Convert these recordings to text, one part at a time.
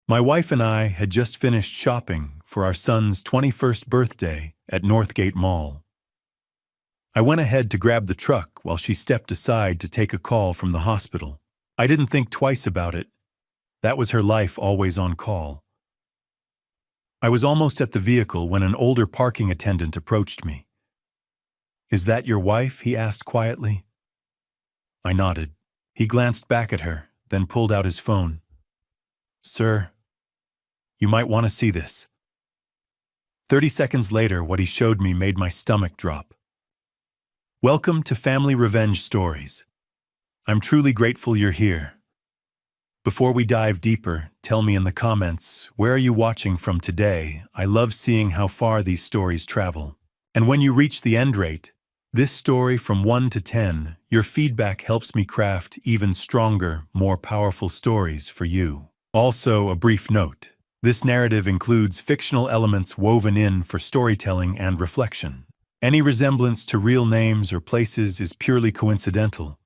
My wife and I had just finished shopping for our son's 21st birthday at Northgate Mall. I went ahead to grab the truck while she stepped aside to take a call from the hospital. I didn't think twice about it. That was her life, always on call. I was almost at the vehicle when an older parking attendant approached me. "Is that your wife?" he asked quietly. I nodded. He glanced back at her, then pulled out his phone. "Sir, you might want to see this." 30 seconds later, what he showed me made my stomach drop. "Welcome to Family Revenge Stories. I'm truly grateful you're here. Before we dive deeper, tell me in the comments, where are you watching from today? I love seeing how far these stories travel. And when you reach the end rate, this story from 1 to 10, your feedback helps me craft even stronger, more powerful stories for you. Also, a brief note. This narrative includes fictional elements woven in for storytelling and reflection. Any resemblance to real names or places is purely coincidental,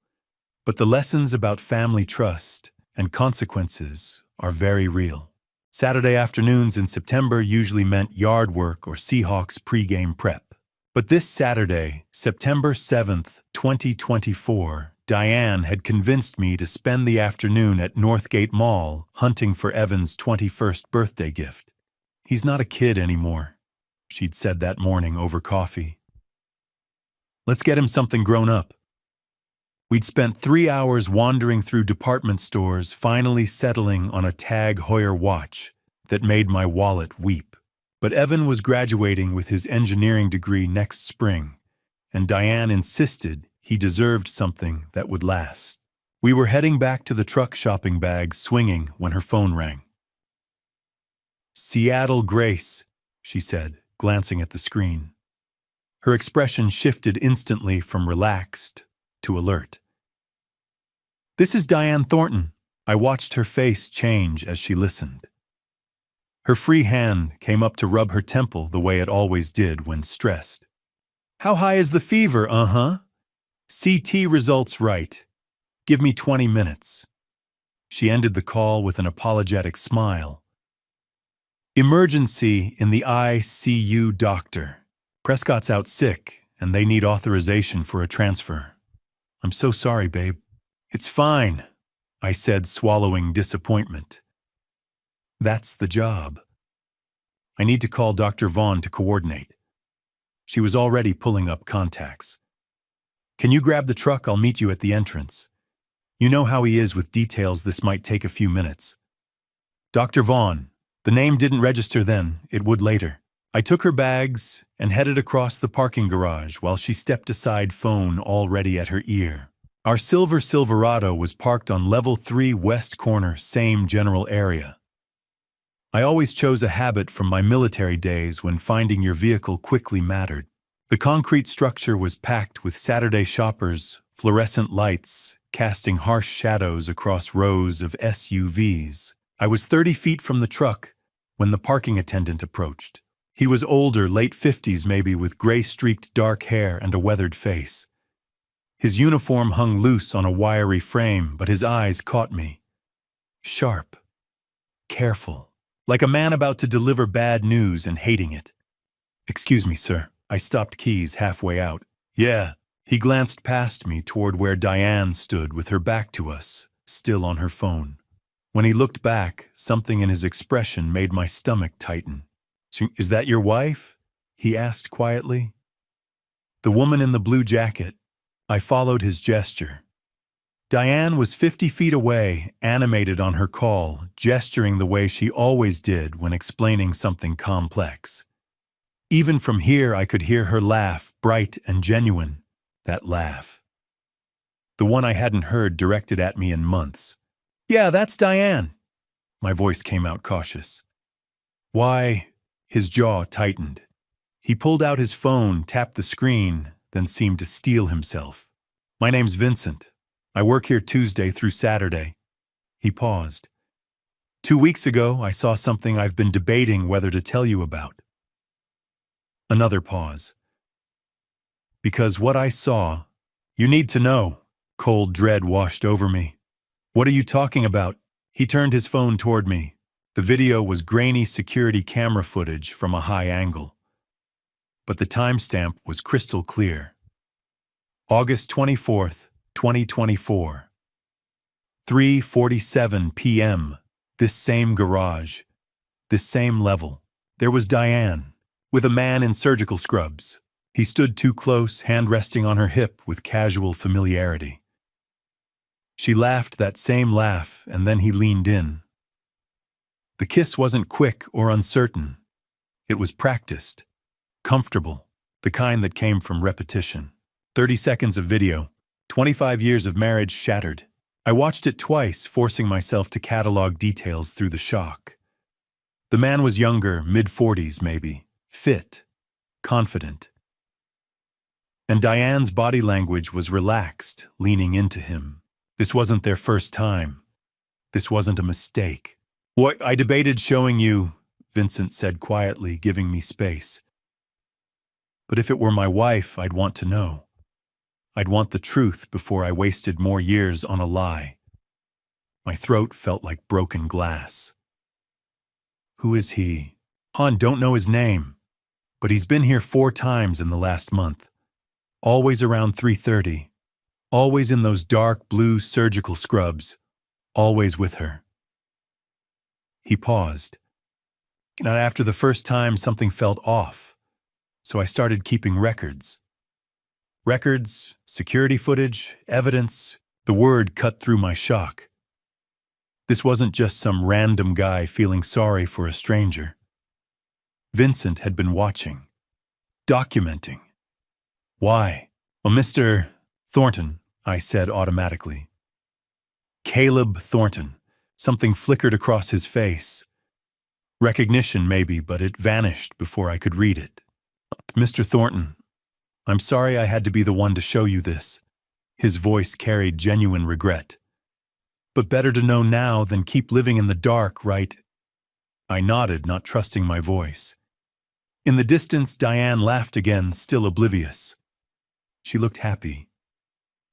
but the lessons about family trust and consequences are very real. Saturday afternoons in September usually meant yard work or Seahawks pregame prep. But this Saturday, September 7th, 2024, Diane had convinced me to spend the afternoon at Northgate Mall hunting for Evan's 21st birthday gift. "He's not a kid anymore," she'd said that morning over coffee. "Let's get him something grown up." We'd spent 3 hours wandering through department stores, finally settling on a Tag Heuer watch that made my wallet weep. But Evan was graduating with his engineering degree next spring, and Diane insisted he deserved something that would last. We were heading back to the truck, shopping bag swinging, when her phone rang. "Seattle Grace," she said, glancing at the screen. Her expression shifted instantly from relaxed to alert. "This is Diane Thornton." I watched her face change as she listened. Her free hand came up to rub her temple the way it always did when stressed. "How high is the fever? CT results right. Give me 20 minutes. She ended the call with an apologetic smile. "Emergency in the ICU, doctor. Prescott's out sick, and they need authorization for a transfer." "I'm so sorry, babe." "It's fine," I said, swallowing disappointment. That's the job. I need to call Dr. Vaughn to coordinate. She was already pulling up contacts. "Can you grab the truck? I'll meet you at the entrance." You know how he is with details. This might take a few minutes. Dr. Vaughn. The name didn't register then, it would later. I took her bags and headed across the parking garage while she stepped aside, phone already at her ear. Our silver Silverado was parked on level 3 west corner, same general area. I always chose a habit from my military days when finding your vehicle quickly mattered. The concrete structure was packed with Saturday shoppers, fluorescent lights, casting harsh shadows across rows of SUVs. I was 30 feet from the truck when the parking attendant approached. He was older, late 50s maybe, with gray-streaked dark hair and a weathered face. His uniform hung loose on a wiry frame, but his eyes caught me. Sharp. Careful. Like a man about to deliver bad news and hating it. "Excuse me, sir." I stopped keys halfway out. "Yeah." He glanced past me toward where Diane stood with her back to us, still on her phone. When he looked back, something in his expression made my stomach tighten. "So, is that your wife?" he asked quietly. "The woman in the blue jacket." I followed his gesture. Diane was 50 feet away, animated on her call, gesturing the way she always did when explaining something complex. Even from here, I could hear her laugh, bright and genuine, that laugh. The one I hadn't heard directed at me in months. "Yeah, that's Diane." My voice came out cautious. "Why?" His jaw tightened. He pulled out his phone, tapped the screen, then seemed to steel himself. "My name's Vincent. I work here Tuesday through Saturday." He paused. 2 weeks ago, I saw something I've been debating whether to tell you about." Another pause. "Because what I saw, you need to know." Cold dread washed over me. "What are you talking about?" He turned his phone toward me. The video was grainy security camera footage from a high angle, but the timestamp was crystal clear. August 24th, 2024. 3:47 p.m. This same garage, this same level. There was Diane, with a man in surgical scrubs. He stood too close, hand resting on her hip with casual familiarity. She laughed that same laugh, and then he leaned in. The kiss wasn't quick or uncertain. It was practiced, comfortable, the kind that came from repetition. 30 seconds of video, 25 years of marriage shattered. I watched it twice, forcing myself to catalog details through the shock. The man was younger, mid-40s maybe, fit, confident. And Diane's body language was relaxed, leaning into him. This wasn't their first time. This wasn't a mistake. "What I debated showing you," Vincent said quietly, giving me space. "But if it were my wife, I'd want to know. I'd want the truth before I wasted more years on a lie." My throat felt like broken glass. "Who is he?" "Han, don't know his name. But he's been here 4 times in the last month. Always around 3:30. Always in those dark blue surgical scrubs. Always with her." He paused. Now, after the first time, something felt off. So I started keeping records. Records, security footage, evidence. The word cut through my shock. This wasn't just some random guy feeling sorry for a stranger. Vincent had been watching, documenting. "Why?" "Well, Mr. Thornton," I said automatically. "Caleb Thornton." Something flickered across his face. Recognition, maybe, but it vanished before I could read it. "Mr. Thornton, I'm sorry I had to be the one to show you this." His voice carried genuine regret. "But better to know now than keep living in the dark, right?" I nodded, not trusting my voice. In the distance, Diane laughed again, still oblivious. She looked happy,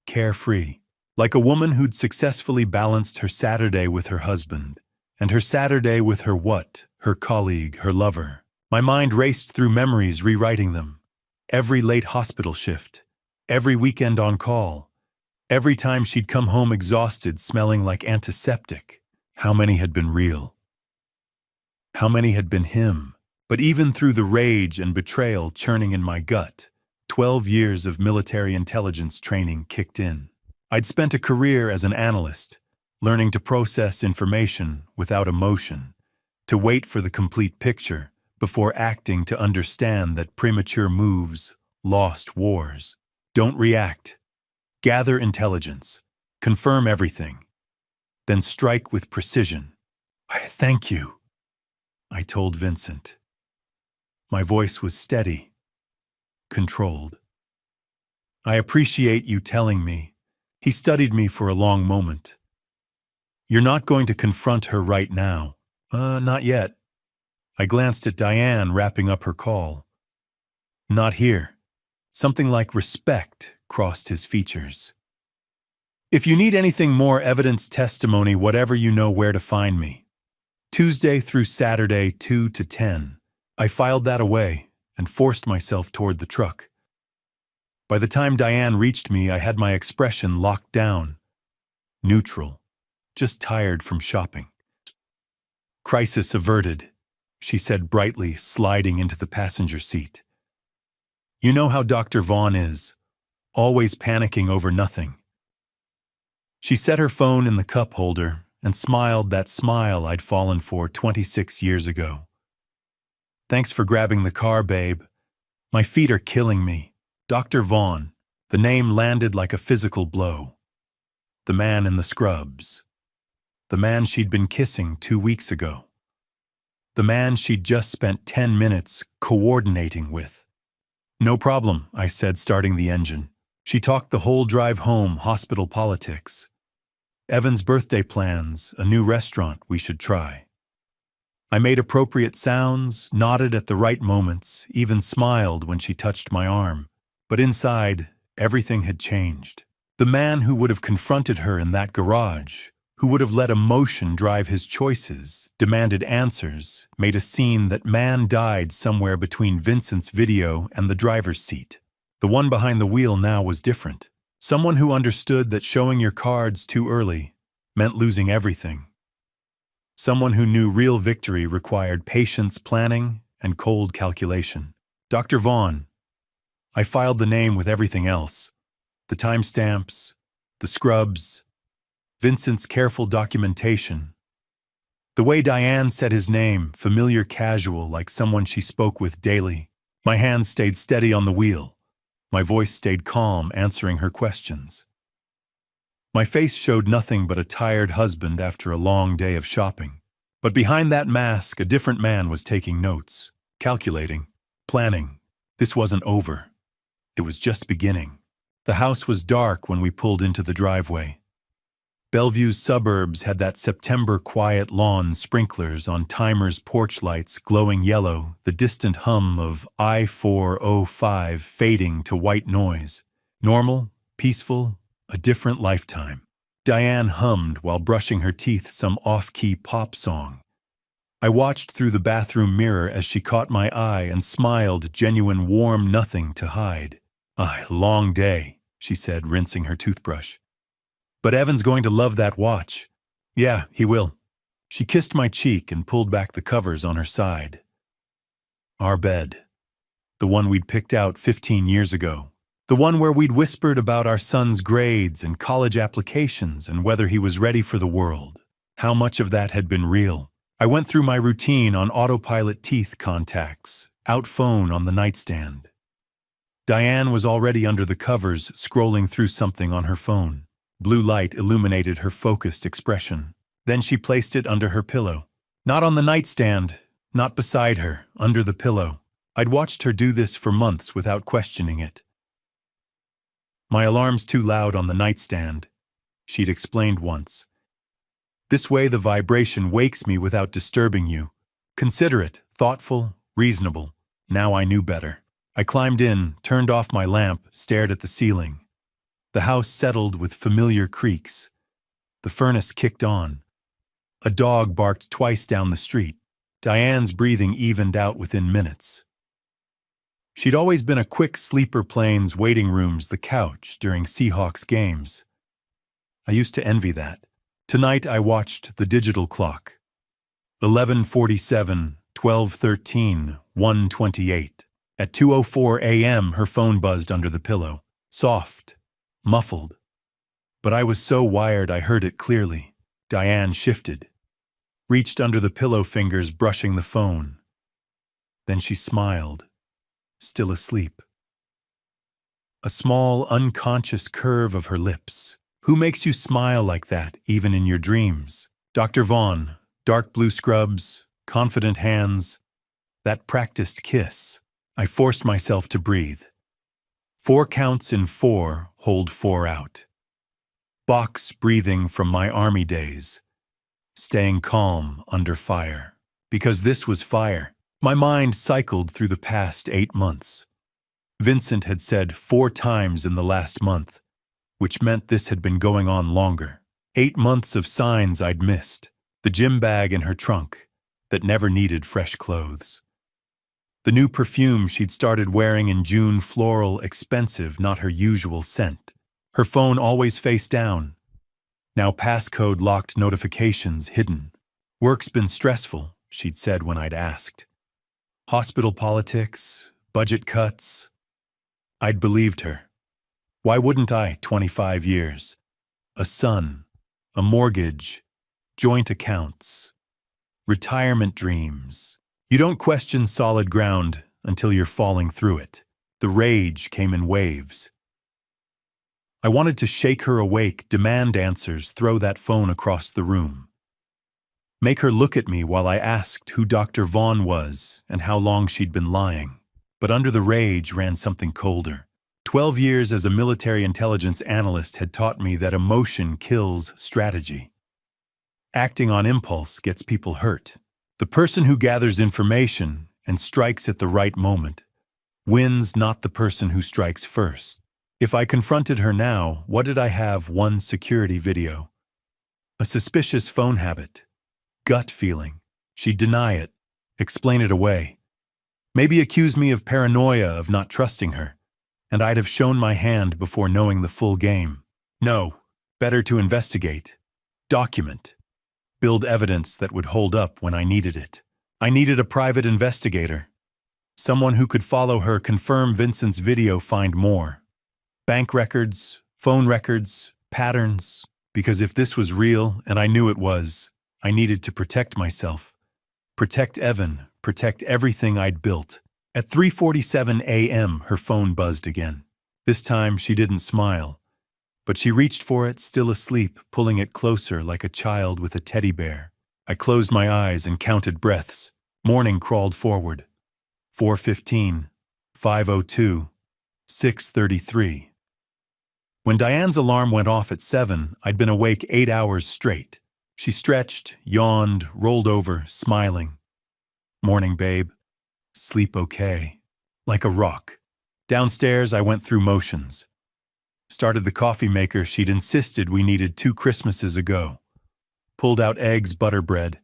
carefree, like a woman who'd successfully balanced her Saturday with her husband, and her Saturday with her what? Her colleague, her lover. My mind raced through memories, rewriting them. Every late hospital shift, every weekend on call, every time she'd come home exhausted, smelling like antiseptic. How many had been real? How many had been him? But even through the rage and betrayal churning in my gut, 12 years of military intelligence training kicked in. I'd spent a career as an analyst, learning to process information without emotion, to wait for the complete picture before acting, to understand that premature moves lost wars. Don't react. Gather intelligence. Confirm everything. Then strike with precision. "Thank you," I told Vincent. My voice was steady, controlled. "I appreciate you telling me." He studied me for a long moment. "You're not going to confront her right now?" Not yet." I glanced at Diane, wrapping up her call. "Not here." Something like respect crossed his features. "If you need anything more evidence, testimony, whatever, you know where to find me. Tuesday through Saturday, 2 to 10. I filed that away and forced myself toward the truck. By the time Diane reached me, I had my expression locked down. Neutral. Just tired from shopping. "Crisis averted," she said brightly, sliding into the passenger seat. "You know how Dr. Vaughn is, always panicking over nothing." She set her phone in the cup holder and smiled that smile I'd fallen for 26 years ago. "Thanks for grabbing the car, babe. My feet are killing me." Dr. Vaughn, the name landed like a physical blow. The man in the scrubs. The man she'd been kissing 2 weeks ago. The man she'd just spent 10 minutes coordinating with. "No problem," I said, starting the engine. She talked the whole drive home, hospital politics. Evan's birthday plans, a new restaurant we should try. I made appropriate sounds, nodded at the right moments, even smiled when she touched my arm. But inside, everything had changed. The man who would have confronted her in that garage who would have let emotion drive his choices, demanded answers, made a scene that man died somewhere between Vincent's video and the driver's seat. The one behind the wheel now was different. Someone who understood that showing your cards too early meant losing everything. Someone who knew real victory required patience, planning, and cold calculation. Dr. Vaughn. I filed the name with everything else. The timestamps, the scrubs, Vincent's careful documentation. The way Diane said his name, familiar, casual, like someone she spoke with daily. My hands stayed steady on the wheel. My voice stayed calm, answering her questions. My face showed nothing but a tired husband after a long day of shopping. But behind that mask, a different man was taking notes, calculating, planning. This wasn't over. It was just beginning. The house was dark when we pulled into the driveway. Bellevue's suburbs had that September quiet lawn, sprinklers on timers, porch lights glowing yellow, the distant hum of I-405 fading to white noise. Normal, peaceful, a different lifetime. Diane hummed while brushing her teeth some off-key pop song. I watched through the bathroom mirror as she caught my eye and smiled, genuine, warm, nothing to hide. Long day, she said, rinsing her toothbrush. But Evan's going to love that watch. Yeah, he will. She kissed my cheek and pulled back the covers on her side. Our bed. The one we'd picked out 15 years ago. The one where we'd whispered about our son's grades and college applications and whether he was ready for the world. How much of that had been real? I went through my routine on autopilot, teeth contacts, out phone on the nightstand. Diane was already under the covers, scrolling through something on her phone. Blue light illuminated her focused expression. Then she placed it under her pillow. Not on the nightstand, not beside her, under the pillow. I'd watched her do this for months without questioning it. My alarm's too loud on the nightstand, she'd explained once. This way the vibration wakes me without disturbing you. Considerate, thoughtful, reasonable. Now I knew better. I climbed in, turned off my lamp, stared at the ceiling. The house settled with familiar creaks. The furnace kicked on. A dog barked twice down the street. Diane's breathing evened out within minutes. She'd always been a quick sleeper, planes, waiting rooms, the couch during Seahawks games. I used to envy that. Tonight I watched the digital clock. 11:47, 12:13, 1:28. At 2:04 a.m. her phone buzzed under the pillow. Soft, muffled. But I was so wired I heard it clearly. Diane shifted, reached under the pillow, fingers brushing the phone. Then she smiled, still asleep. A small, unconscious curve of her lips. Who makes you smile like that, even in your dreams? Dr. Vaughn, dark blue scrubs, confident hands, that practiced kiss. I forced myself to breathe. 4 counts in 4, hold 4 out. Box breathing from my army days. Staying calm under fire. Because this was fire. My mind cycled through the past 8 months. Vincent had said 4 times in the last month, which meant this had been going on longer. 8 months of signs I'd missed. The gym bag in her trunk that never needed fresh clothes. The new perfume she'd started wearing in June, floral, expensive, not her usual scent. Her phone always face down. Now passcode locked, notifications hidden. Work's been stressful, she'd said when I'd asked. Hospital politics, budget cuts. I'd believed her. Why wouldn't I, 25 years? A son, a mortgage, joint accounts, retirement dreams. You don't question solid ground until you're falling through it. The rage came in waves. I wanted to shake her awake, demand answers, throw that phone across the room. Make her look at me while I asked who Dr. Vaughn was and how long she'd been lying. But under the rage ran something colder. 12 years as a military intelligence analyst had taught me that emotion kills strategy. Acting on impulse gets people hurt. The person who gathers information and strikes at the right moment wins, not the person who strikes first. If I confronted her now, what did I have? One security video. A suspicious phone habit. Gut feeling. She'd deny it, explain it away. Maybe accuse me of paranoia of not trusting her, and I'd have shown my hand before knowing the full game. No, better to investigate, document, build evidence that would hold up when I needed it. I needed a private investigator, someone who could follow her, confirm Vincent's video, find more. Bank records, phone records, patterns, because if this was real, and I knew it was, I needed to protect myself. Protect Evan, protect everything I'd built. At 3:47 a.m., her phone buzzed again. This time, she didn't smile, but she reached for it, still asleep, pulling it closer like a child with a teddy bear. I closed my eyes and counted breaths. Morning crawled forward. 4:15, 5:02, 6:33. When Diane's alarm went off at 7, I'd been awake 8 hours straight. She stretched, yawned, rolled over, smiling. Morning, babe. Sleep okay. Like a rock. Downstairs, I went through motions. Started the coffee maker she'd insisted we needed 2 Christmases ago. Pulled out eggs, butter bread.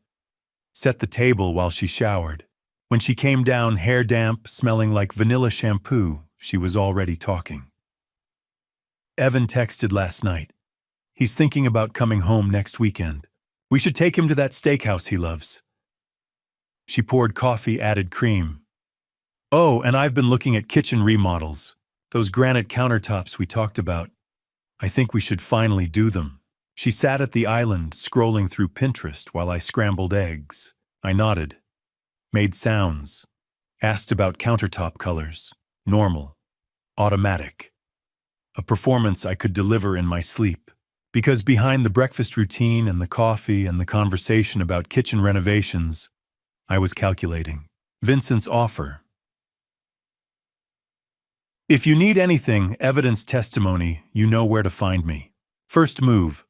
Set the table while she showered. When she came down, hair damp, smelling like vanilla shampoo, she was already talking. Evan texted last night. He's thinking about coming home next weekend. We should take him to that steakhouse he loves. She poured coffee, added cream. Oh, and I've been looking at kitchen remodels. Those granite countertops we talked about. I think we should finally do them. She sat at the island, scrolling through Pinterest while I scrambled eggs. I nodded. Made sounds. Asked about countertop colors. Normal. Automatic. A performance I could deliver in my sleep. Because behind the breakfast routine and the coffee and the conversation about kitchen renovations, I was calculating. Vincent's offer. If you need anything, evidence, testimony, you know where to find me. First move.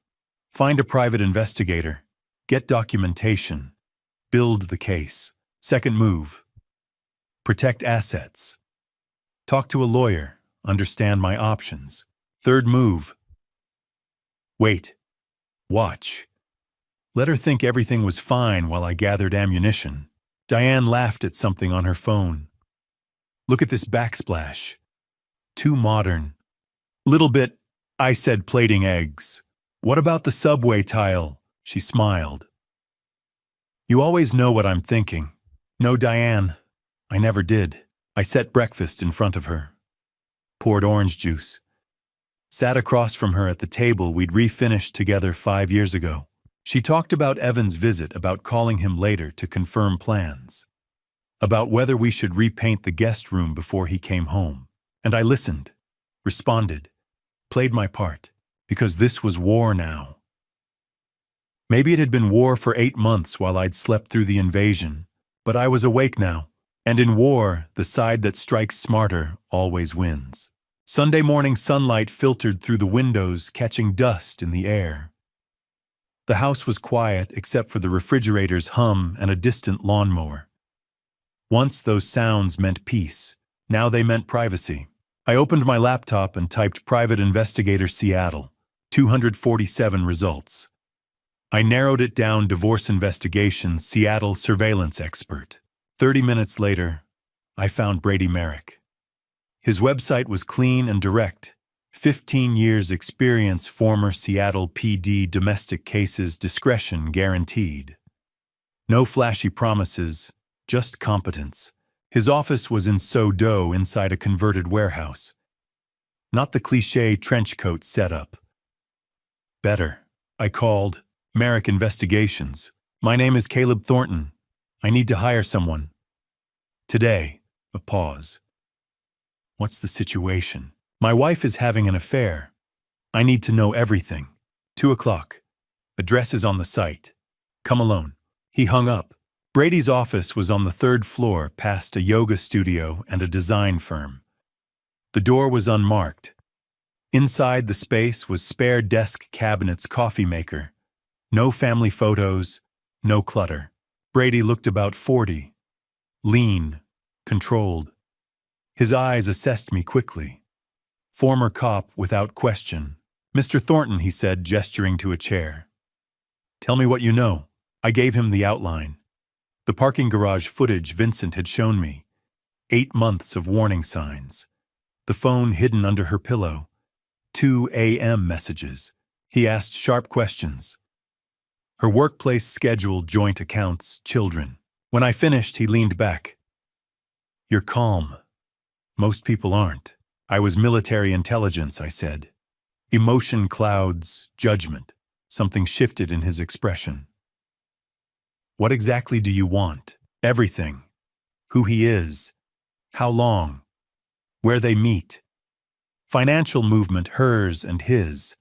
Find a private investigator. Get documentation. Build the case. Second move. Protect assets. Talk to a lawyer. Understand my options. Third move. Wait. Watch. Let her think everything was fine while I gathered ammunition. Diane laughed at something on her phone. Look at this backsplash. Too modern. Little bit, I said, plating eggs. What about the subway tile? She smiled. You always know what I'm thinking. No, Diane. I never did. I set breakfast in front of her. Poured orange juice. Sat across from her at the table we'd refinished together 5 years ago. She talked about Evan's visit, about calling him later to confirm plans. About whether we should repaint the guest room before he came home. And I listened, responded, played my part, because this was war now. Maybe it had been war for 8 months while I'd slept through the invasion, but I was awake now. And in war, the side that strikes smarter always wins. Sunday morning sunlight filtered through the windows, catching dust in the air. The house was quiet except for the refrigerator's hum and a distant lawnmower. Once those sounds meant peace. Now they meant privacy. I opened my laptop and typed Private Investigator Seattle, 247 results. I narrowed it down, Divorce Investigation, Seattle Surveillance Expert. 30 minutes later, I found Brady Merrick. His website was clean and direct. 15 years experience, former Seattle PD, domestic cases, discretion guaranteed. No flashy promises, just competence. His office was in SoDo inside a converted warehouse. Not the cliché trench coat setup. Better. I called. Merrick Investigations. My name is Caleb Thornton. I need to hire someone. Today. A pause. What's the situation? My wife is having an affair. I need to know everything. 2 o'clock. Address is on the site. Come alone. He hung up. Brady's office was on the 3rd floor, past a yoga studio and a design firm. The door was unmarked. Inside the space was spare desk cabinets, coffee maker. No family photos, no clutter. Brady looked about 40. Lean, controlled. His eyes assessed me quickly. Former cop without question. Mr. Thornton, he said, gesturing to a chair. Tell me what you know. I gave him the outline. The parking garage footage Vincent had shown me. 8 months of warning signs. The phone hidden under her pillow. 2 a.m. messages. He asked sharp questions. Her workplace schedule, joint accounts, children. When I finished, he leaned back. You're calm. Most people aren't. I was military intelligence, I said. Emotion clouds, judgment. Something shifted in his expression. What exactly do you want? Everything. Who he is. How long. Where they meet. Financial movement, hers and his.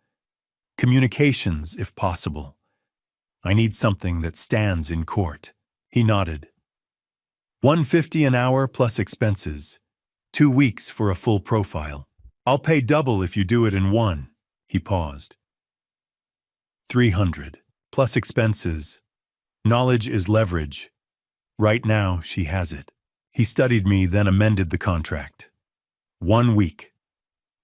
Communications, if possible. I need something that stands in court. He nodded. $150 an hour plus expenses. 2 weeks for a full profile. I'll pay double if you do it in one. He paused. 300 plus expenses. Knowledge is leverage. Right now, she has it. He studied me, then amended the contract. 1 week.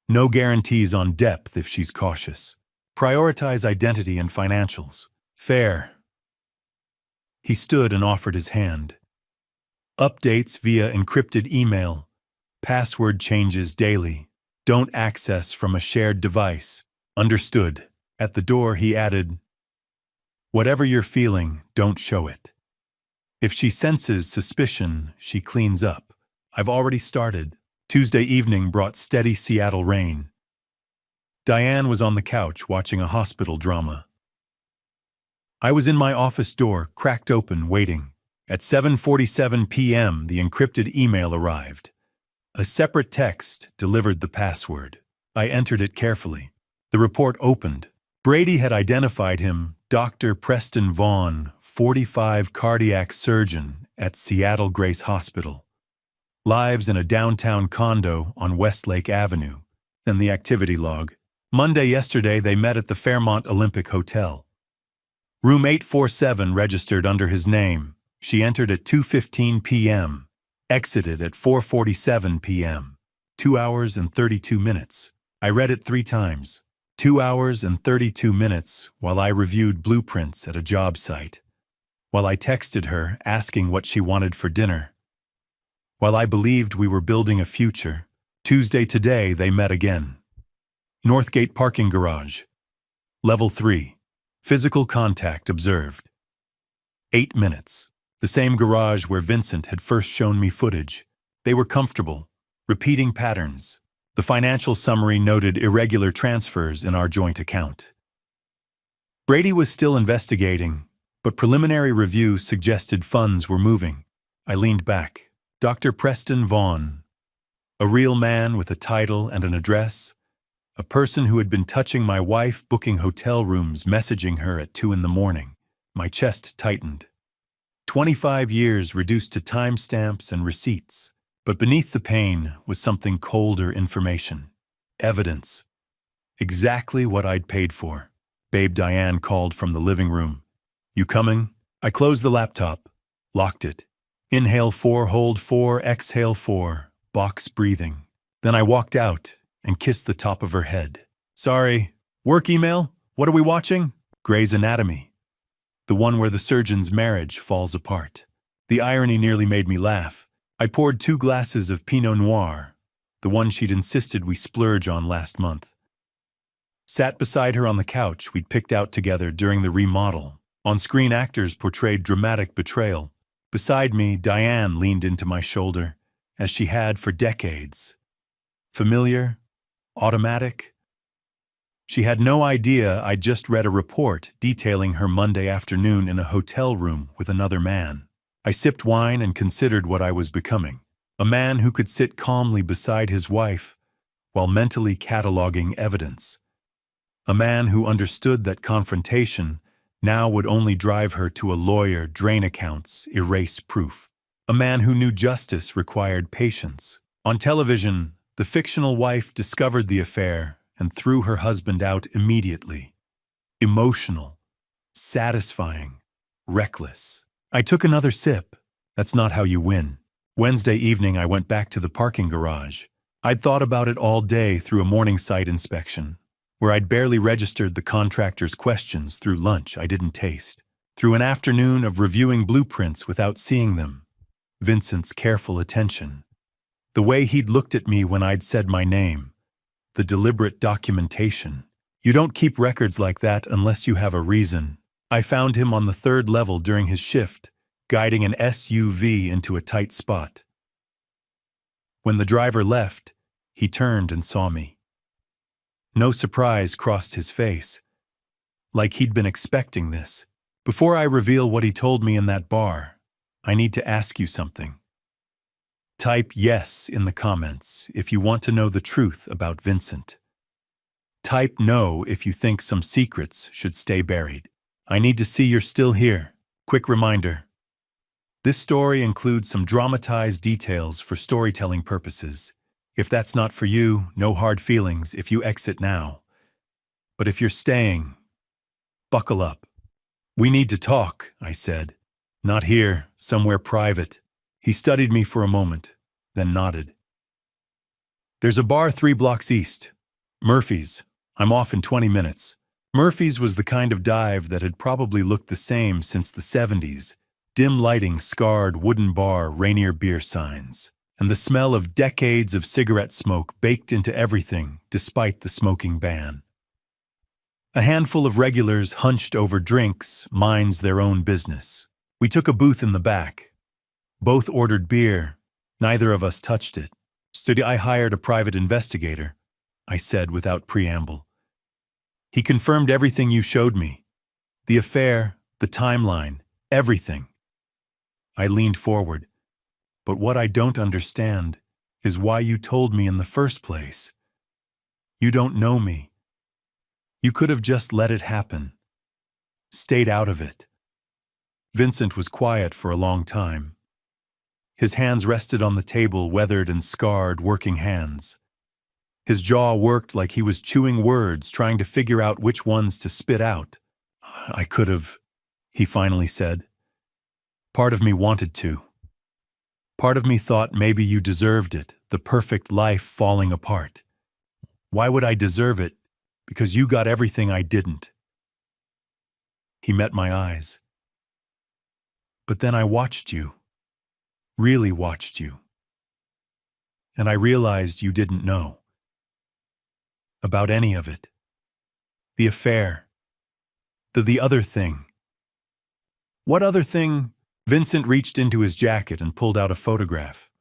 No guarantees on depth if she's cautious. Prioritize identity and financials. Fair. He stood and offered his hand. Updates via encrypted email. Password changes daily. Don't access from a shared device. Understood. At the door, he added, whatever you're feeling, don't show it. If she senses suspicion, she cleans up. I've already started. Tuesday evening brought steady Seattle rain. Diane was on the couch watching a hospital drama. I was in my office door, cracked open, waiting. At 7:47 p.m., the encrypted email arrived. A separate text delivered the password. I entered it carefully. The report opened. Brady had identified him, Dr. Preston Vaughn, 45, cardiac surgeon at Seattle Grace Hospital. Lives in a downtown condo on Westlake Avenue. Then the activity log. Monday yesterday they met at the Fairmont Olympic Hotel. Room 847 registered under his name. She entered at 2:15 p.m., exited at 4:47 p.m. 2 hours and 32 minutes. I read it 3 times. 2 hours and 32 minutes while I reviewed blueprints at a job site. While I texted her asking what she wanted for dinner. While I believed we were building a future. Tuesday today they met again. Northgate parking garage. Level 3. Physical contact observed. 8 minutes. The same garage where Vincent had first shown me footage. They were comfortable. Repeating patterns. The financial summary noted irregular transfers in our joint account. Brady was still investigating, but preliminary review suggested funds were moving. I leaned back. Dr. Preston Vaughn. A real man with a title and an address. A person who had been touching my wife, booking hotel rooms, messaging her at 2 in the morning. My chest tightened. 25 years reduced to timestamps and receipts. But beneath the pain was something colder information. Evidence. Exactly what I'd paid for. Babe Diane called from the living room. You coming? I closed the laptop. Locked it. Inhale 4, hold 4, exhale 4. Box breathing. Then I walked out and kissed the top of her head. Sorry. Work email? What are we watching? Grey's Anatomy. The one where the surgeon's marriage falls apart. The irony nearly made me laugh. I poured 2 glasses of Pinot Noir, the one she'd insisted we splurge on last month. Sat beside her on the couch we'd picked out together during the remodel. On-screen actors portrayed dramatic betrayal. Beside me, Diane leaned into my shoulder, as she had for decades. Familiar? Automatic? She had no idea I'd just read a report detailing her Monday afternoon in a hotel room with another man. I sipped wine and considered what I was becoming. A man who could sit calmly beside his wife while mentally cataloging evidence. A man who understood that confrontation now would only drive her to a lawyer, drain accounts, erase proof. A man who knew justice required patience. On television, the fictional wife discovered the affair and threw her husband out immediately. Emotional, satisfying, reckless. I took another sip. That's not how you win. Wednesday evening, I went back to the parking garage. I'd thought about it all day through a morning site inspection. where I'd barely registered the contractor's questions through lunch I didn't taste, through an afternoon of reviewing blueprints without seeing them, Vincent's careful attention, the way he'd looked at me when I'd said my name, the deliberate documentation. You don't keep records like that unless you have a reason. I found him on the 3rd level during his shift, guiding an SUV into a tight spot. When the driver left, he turned and saw me. No surprise crossed his face, like he'd been expecting this. Before I reveal what he told me in that bar, I need to ask you something. Type yes in the comments if you want to know the truth about Vincent. Type no if you think some secrets should stay buried. I need to see you're still here. Quick reminder. This story includes some dramatized details for storytelling purposes. If that's not for you, no hard feelings if you exit now. But if you're staying, buckle up. We need to talk, I said. Not here, somewhere private. He studied me for a moment, then nodded. There's a bar 3 blocks east. Murphy's. I'm off in 20 minutes. Murphy's was the kind of dive that had probably looked the same since the 70s. Dim lighting, scarred wooden bar, Rainier beer signs, and the smell of decades of cigarette smoke baked into everything despite the smoking ban. A handful of regulars hunched over drinks, minds their own business. We took a booth in the back. Both ordered beer. Neither of us touched it. I hired a private investigator, I said without preamble. He confirmed everything you showed me. The affair, the timeline, everything. I leaned forward. But what I don't understand is why you told me in the first place. You don't know me. You could have just let it happen. Stayed out of it. Vincent was quiet for a long time. His hands rested on the table, weathered and scarred working hands. His jaw worked like he was chewing words, trying to figure out which ones to spit out. I could have, he finally said. Part of me wanted to. Part of me thought maybe you deserved it, the perfect life falling apart. Why would I deserve it? Because you got everything I didn't. He met my eyes. But then I watched you. Really watched you. And I realized you didn't know. About any of it. The affair. The other thing. What other thing? Vincent reached into his jacket and pulled out a photograph.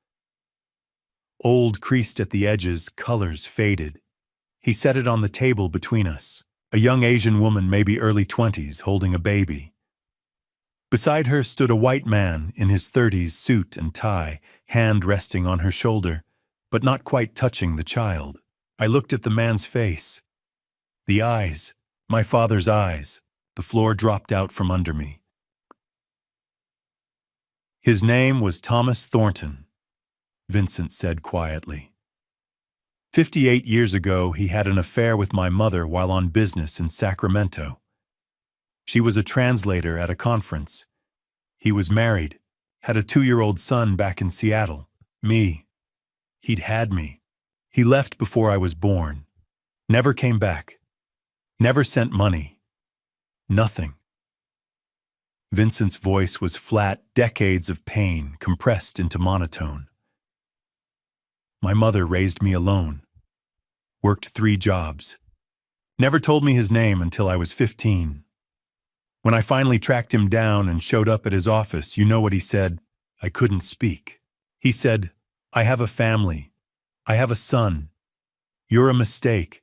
Old, creased at the edges, colors faded. He set it on the table between us. A young Asian woman, maybe early 20s, holding a baby. Beside her stood a white man in his 30s, suit and tie, hand resting on her shoulder, but not quite touching the child. I looked at the man's face. The eyes, my father's eyes. The floor dropped out from under me. His name was Thomas Thornton, Vincent said quietly. 58 years ago, he had an affair with my mother while on business in Sacramento. She was a translator at a conference. He was married, had a 2-year-old son back in Seattle. Me. He'd had me. He left before I was born. Never came back. Never sent money. Nothing. Vincent's voice was flat, decades of pain compressed into monotone. My mother raised me alone. Worked 3 jobs. Never told me his name until I was 15. When I finally tracked him down and showed up at his office, you know what he said? I couldn't speak. He said, I have a family. I have a son. You're a mistake.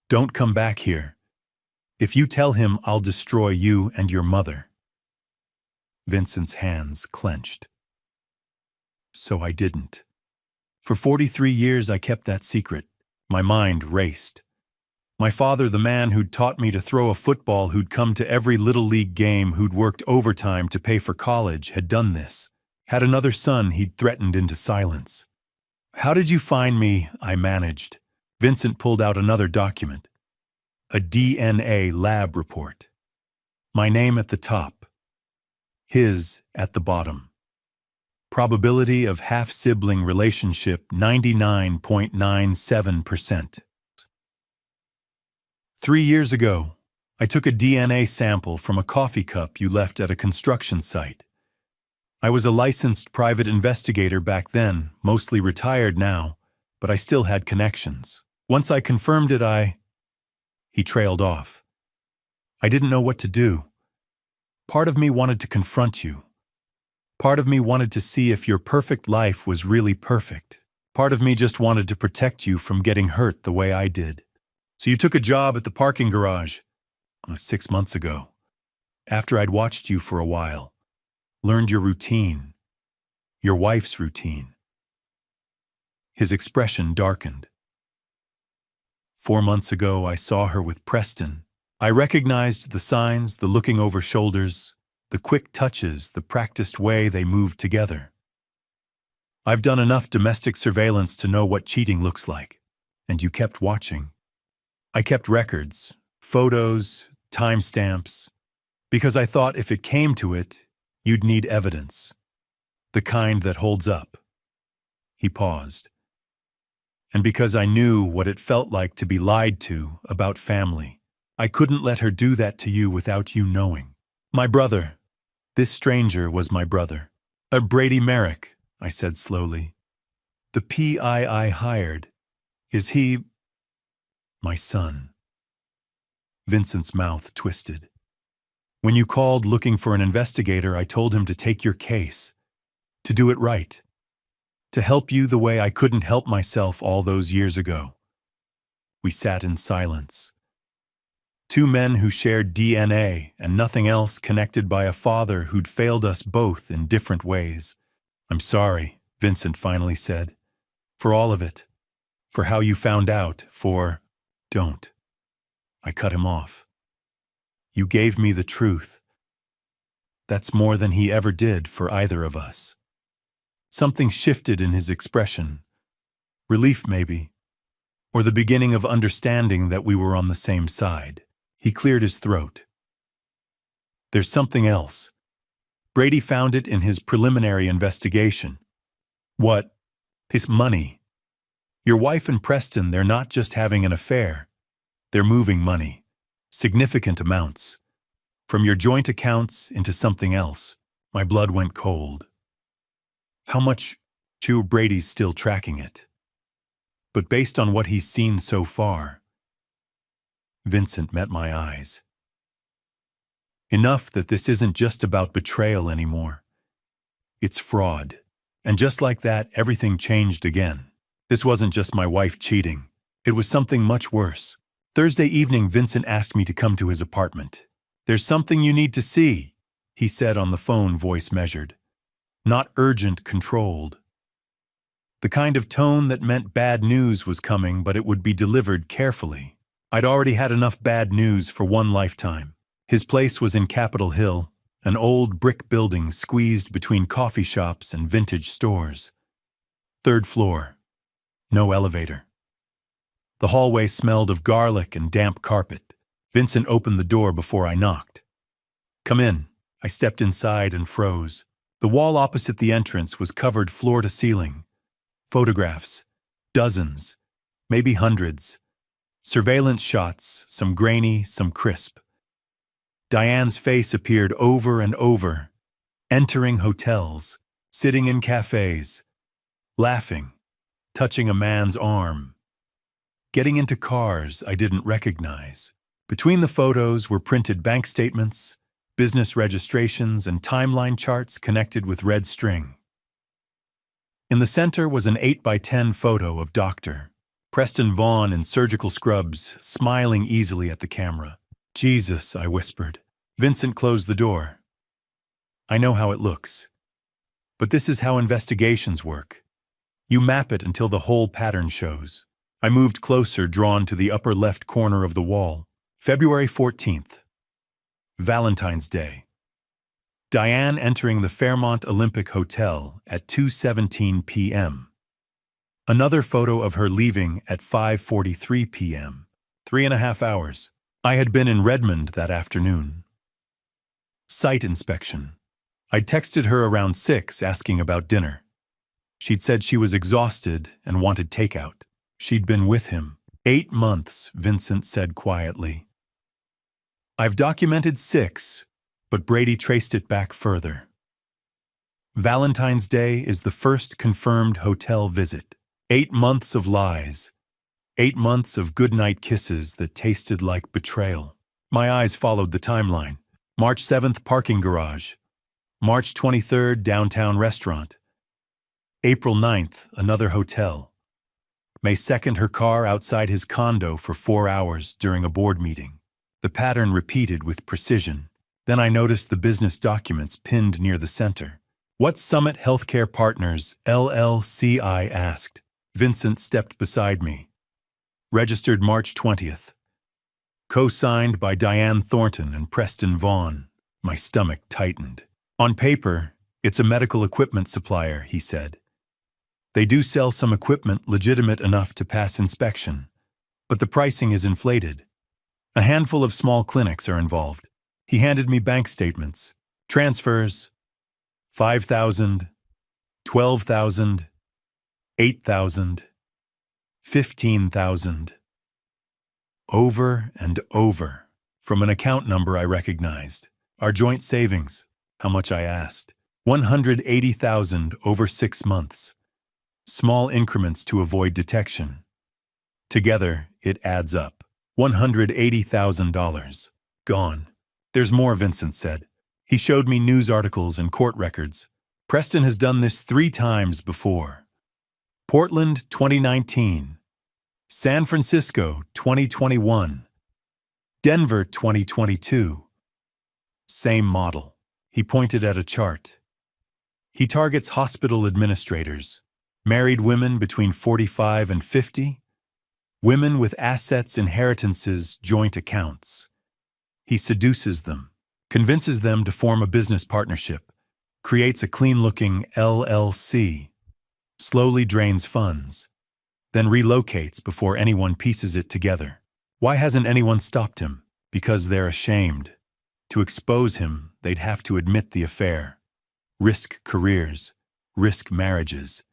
Don't come back here. If you tell him, I'll destroy you and your mother. Vincent's hands clenched. So I didn't. For 43 years I kept that secret. My mind raced. My father, the man who'd taught me to throw a football, who'd come to every little league game, who'd worked overtime to pay for college, had done this. Had another son he'd threatened into silence. How did you find me? I managed. Vincent pulled out another document. A DNA lab report. My name at the top. His at the bottom. Probability of half-sibling relationship 99.97%. 3 years ago, I took a DNA sample from a coffee cup you left at a construction site. I was a licensed private investigator back then, mostly retired now, but I still had connections. Once I confirmed it, He trailed off. I didn't know what to do. Part of me wanted to confront you. Part of me wanted to see if your perfect life was really perfect. Part of me just wanted to protect you from getting hurt the way I did. So you took a job at the parking garage 6 months ago, after I'd watched you for a while, learned your routine, your wife's routine. His expression darkened. 4 months ago, I saw her with Preston. I recognized the signs, the looking over shoulders, the quick touches, the practiced way they moved together. I've done enough domestic surveillance to know what cheating looks like, and you kept watching. I kept records, photos, timestamps, because I thought if it came to it, you'd need evidence. The kind that holds up. He paused. And because I knew what it felt like to be lied to about family, I couldn't let her do that to you without you knowing. My brother. This stranger was my brother. Brady Merrick, I said slowly. The PI I hired. Is he my son? Vincent's mouth twisted. When you called looking for an investigator, I told him to take your case, to do it right, to help you the way I couldn't help myself all those years ago. We sat in silence. Two men who shared DNA and nothing else, connected by a father who'd failed us both in different ways. I'm sorry, Vincent finally said, for all of it, for how you found out, for... Don't. I cut him off. You gave me the truth. That's more than he ever did for either of us. Something shifted in his expression. Relief, maybe, or the beginning of understanding that we were on the same side. He cleared his throat. There's something else. Brady found it in his preliminary investigation. What? His money. Your wife and Preston, they're not just having an affair. They're moving money. Significant amounts. From your joint accounts into something else. My blood went cold. How much? Brady's still tracking it. But based on what he's seen so far, Vincent met my eyes. Enough that this isn't just about betrayal anymore. It's fraud. And just like that, everything changed again. This wasn't just my wife cheating. It was something much worse. Thursday evening, Vincent asked me to come to his apartment. There's something you need to see, he said on the phone, voice measured. Not urgent, controlled. The kind of tone that meant bad news was coming, but it would be delivered carefully. I'd already had enough bad news for one lifetime. His place was in Capitol Hill, an old brick building squeezed between coffee shops and vintage stores. 3rd floor. No elevator. The hallway smelled of garlic and damp carpet. Vincent opened the door before I knocked. Come in. I stepped inside and froze. The wall opposite the entrance was covered floor to ceiling. Photographs. Dozens. Maybe hundreds. Surveillance shots, some grainy, some crisp. Diane's face appeared over and over, entering hotels, sitting in cafes, laughing, touching a man's arm, getting into cars I didn't recognize. Between the photos were printed bank statements, business registrations, and timeline charts connected with red string. In the center was an 8x10 photo of Dr. Preston Vaughn in surgical scrubs, smiling easily at the camera. Jesus, I whispered. Vincent closed the door. I know how it looks. But this is how investigations work. You map it until the whole pattern shows. I moved closer, drawn to the upper left corner of the wall. February 14th. Valentine's Day. Diane entering the Fairmont Olympic Hotel at 2:17 p.m. Another photo of her leaving at 5:43 p.m. 3.5 hours. I had been in Redmond that afternoon. Site inspection. I'd texted her around 6 asking about dinner. She'd said she was exhausted and wanted takeout. She'd been with him. 8 months, Vincent said quietly. I've documented 6, but Brady traced it back further. Valentine's Day is the first confirmed hotel visit. 8 months of lies. 8 months of goodnight kisses that tasted like betrayal. My eyes followed the timeline. March 7th, parking garage. March 23rd, downtown restaurant. April 9th, another hotel. May 2nd, her car outside his condo for 4 hours during a board meeting. The pattern repeated with precision. Then I noticed the business documents pinned near the center. What Summit Healthcare Partners, LLC? I asked. Vincent stepped beside me. Registered March 20th. Co-signed by Diane Thornton and Preston Vaughn. My stomach tightened. On paper, it's a medical equipment supplier, he said. They do sell some equipment legitimate enough to pass inspection, but the pricing is inflated. A handful of small clinics are involved. He handed me bank statements. Transfers, $5,000, $12,000, $8,000, $15,000. Over and over, from an account number I recognized. Our joint savings, how much I asked. $180,000 over 6 months. Small increments to avoid detection. Together, it adds up. $180,000. Gone. There's more, Vincent said. He showed me news articles and court records. Preston has done this 3 times before. Portland, 2019. San Francisco, 2021. Denver, 2022. Same model. He pointed at a chart. He targets hospital administrators, married women between 45 and 50, women with assets, inheritances, joint accounts. He seduces them, convinces them to form a business partnership, creates a clean-looking LLC, slowly drains funds, then relocates before anyone pieces it together. Why hasn't anyone stopped him? Because they're ashamed. To expose him, they'd have to admit the affair. Risk careers, risk marriages.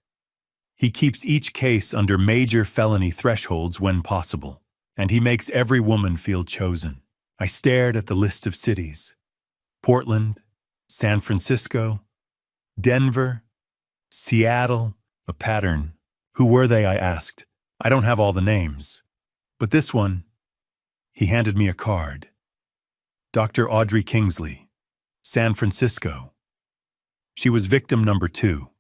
He keeps each case under major felony thresholds when possible, and he makes every woman feel chosen. I stared at the list of cities. Portland, San Francisco, Denver, Seattle, a pattern. Who were they? I asked. I don't have all the names. But this one, he handed me a card. Dr. Audrey Kingsley, San Francisco. She was victim number 2.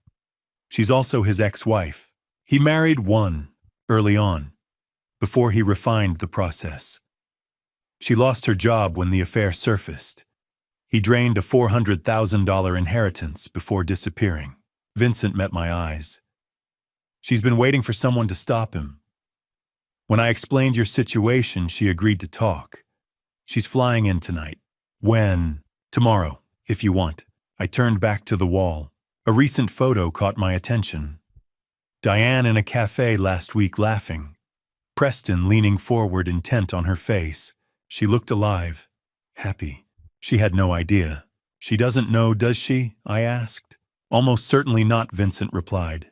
She's also his ex-wife. He married one early on, before he refined the process. She lost her job when the affair surfaced. He drained a $400,000 inheritance before disappearing. Vincent met my eyes. She's been waiting for someone to stop him. When I explained your situation, she agreed to talk. She's flying in tonight. When? Tomorrow, if you want. I turned back to the wall. A recent photo caught my attention. Diane in a cafe last week laughing. Preston leaning forward, intent on her face. She looked alive, happy. She had no idea. She doesn't know, does she? I asked. Almost certainly not, Vincent replied.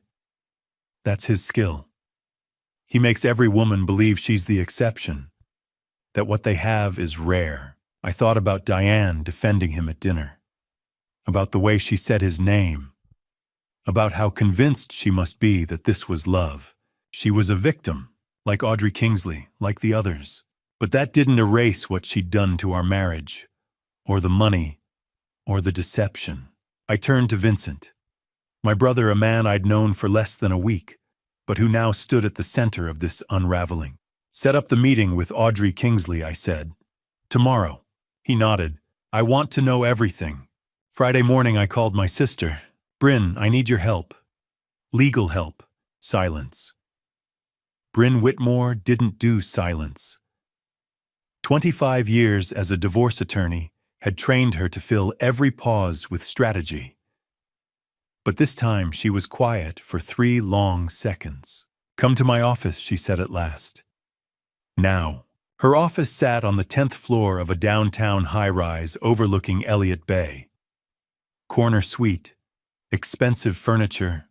That's his skill. He makes every woman believe she's the exception, that what they have is rare. I thought about Diane defending him at dinner, about the way she said his name, about how convinced she must be that this was love. She was a victim, like Audrey Kingsley, like the others. But that didn't erase what she'd done to our marriage, or the money, or the deception. I turned to Vincent, my brother, a man I'd known for less than a week, but who now stood at the center of this unraveling. Set up the meeting with Audrey Kingsley, I said. Tomorrow. He nodded. I want to know everything. Friday morning I called my sister. Bryn, I need your help. Legal help. Silence. Bryn Whitmore didn't do silence. 25 years as a divorce attorney had trained her to fill every pause with strategy. But this time she was quiet for 3 long seconds. Come to my office, she said at last. Now. Her office sat on the 10th floor of a downtown high-rise overlooking Elliott Bay. Corner suite, expensive furniture,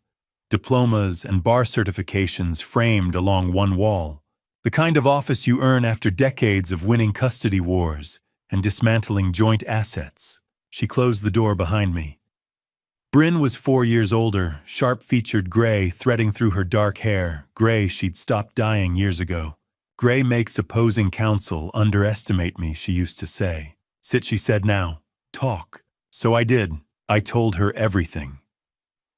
diplomas and bar certifications framed along one wall. The kind of office you earn after decades of winning custody wars and dismantling joint assets. She closed the door behind me. Bryn was 4 years older, sharp-featured gray threading through her dark hair, gray she'd stopped dyeing years ago. Gray makes opposing counsel underestimate me, she used to say. Sit, she said now. Talk. So I did. I told her everything.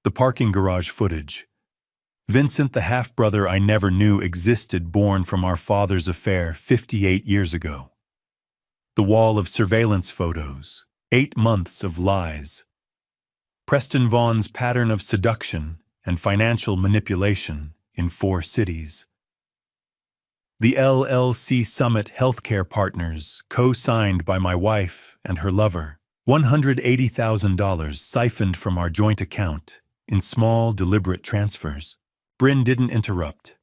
The parking garage footage. Vincent, the half-brother I never knew existed, born from our father's affair 58 years ago. The wall of surveillance photos. 8 months of lies. Preston Vaughan's pattern of seduction and financial manipulation in 4 cities. The LLC Summit Healthcare Partners, co-signed by my wife and her lover. $180,000 siphoned from our joint account in small, deliberate transfers. Bryn didn't interrupt.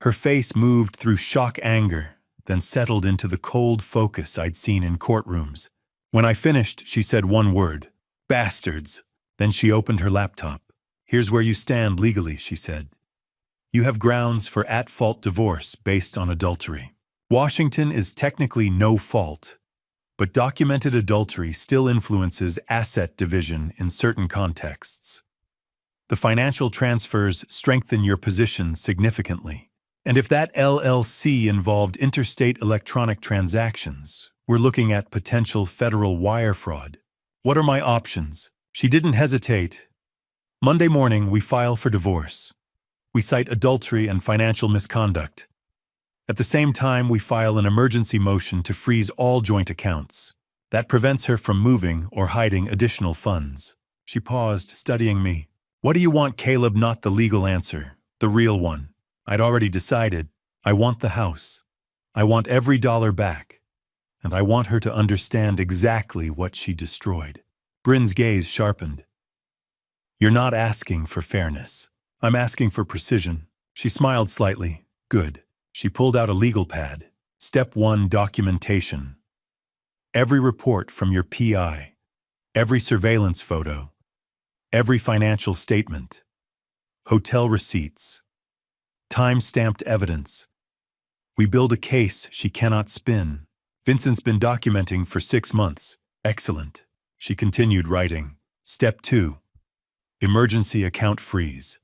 Her face moved through shock anger, then settled into the cold focus I'd seen in courtrooms. When I finished, she said one word, bastards. Then she opened her laptop. Here's where you stand legally, she said. You have grounds for at-fault divorce based on adultery. Washington is technically no fault, but documented adultery still influences asset division in certain contexts. The financial transfers strengthen your position significantly. And if that LLC involved interstate electronic transactions, we're looking at potential federal wire fraud. What are my options? She didn't hesitate. Monday morning, we file for divorce. We cite adultery and financial misconduct. At the same time, we file an emergency motion to freeze all joint accounts. That prevents her from moving or hiding additional funds. She paused, studying me. What do you want, Caleb? Not the legal answer, the real one. I'd already decided. I want the house. I want every dollar back. And I want her to understand exactly what she destroyed. Bryn's gaze sharpened. You're not asking for fairness. I'm asking for precision. She smiled slightly. Good. She pulled out a legal pad. Step 1, documentation. Every report from your PI. Every surveillance photo. Every financial statement, hotel receipts, time-stamped evidence. We build a case she cannot spin. Vincent's been documenting for 6 months. Excellent. She continued writing. Step 2, emergency account freeze.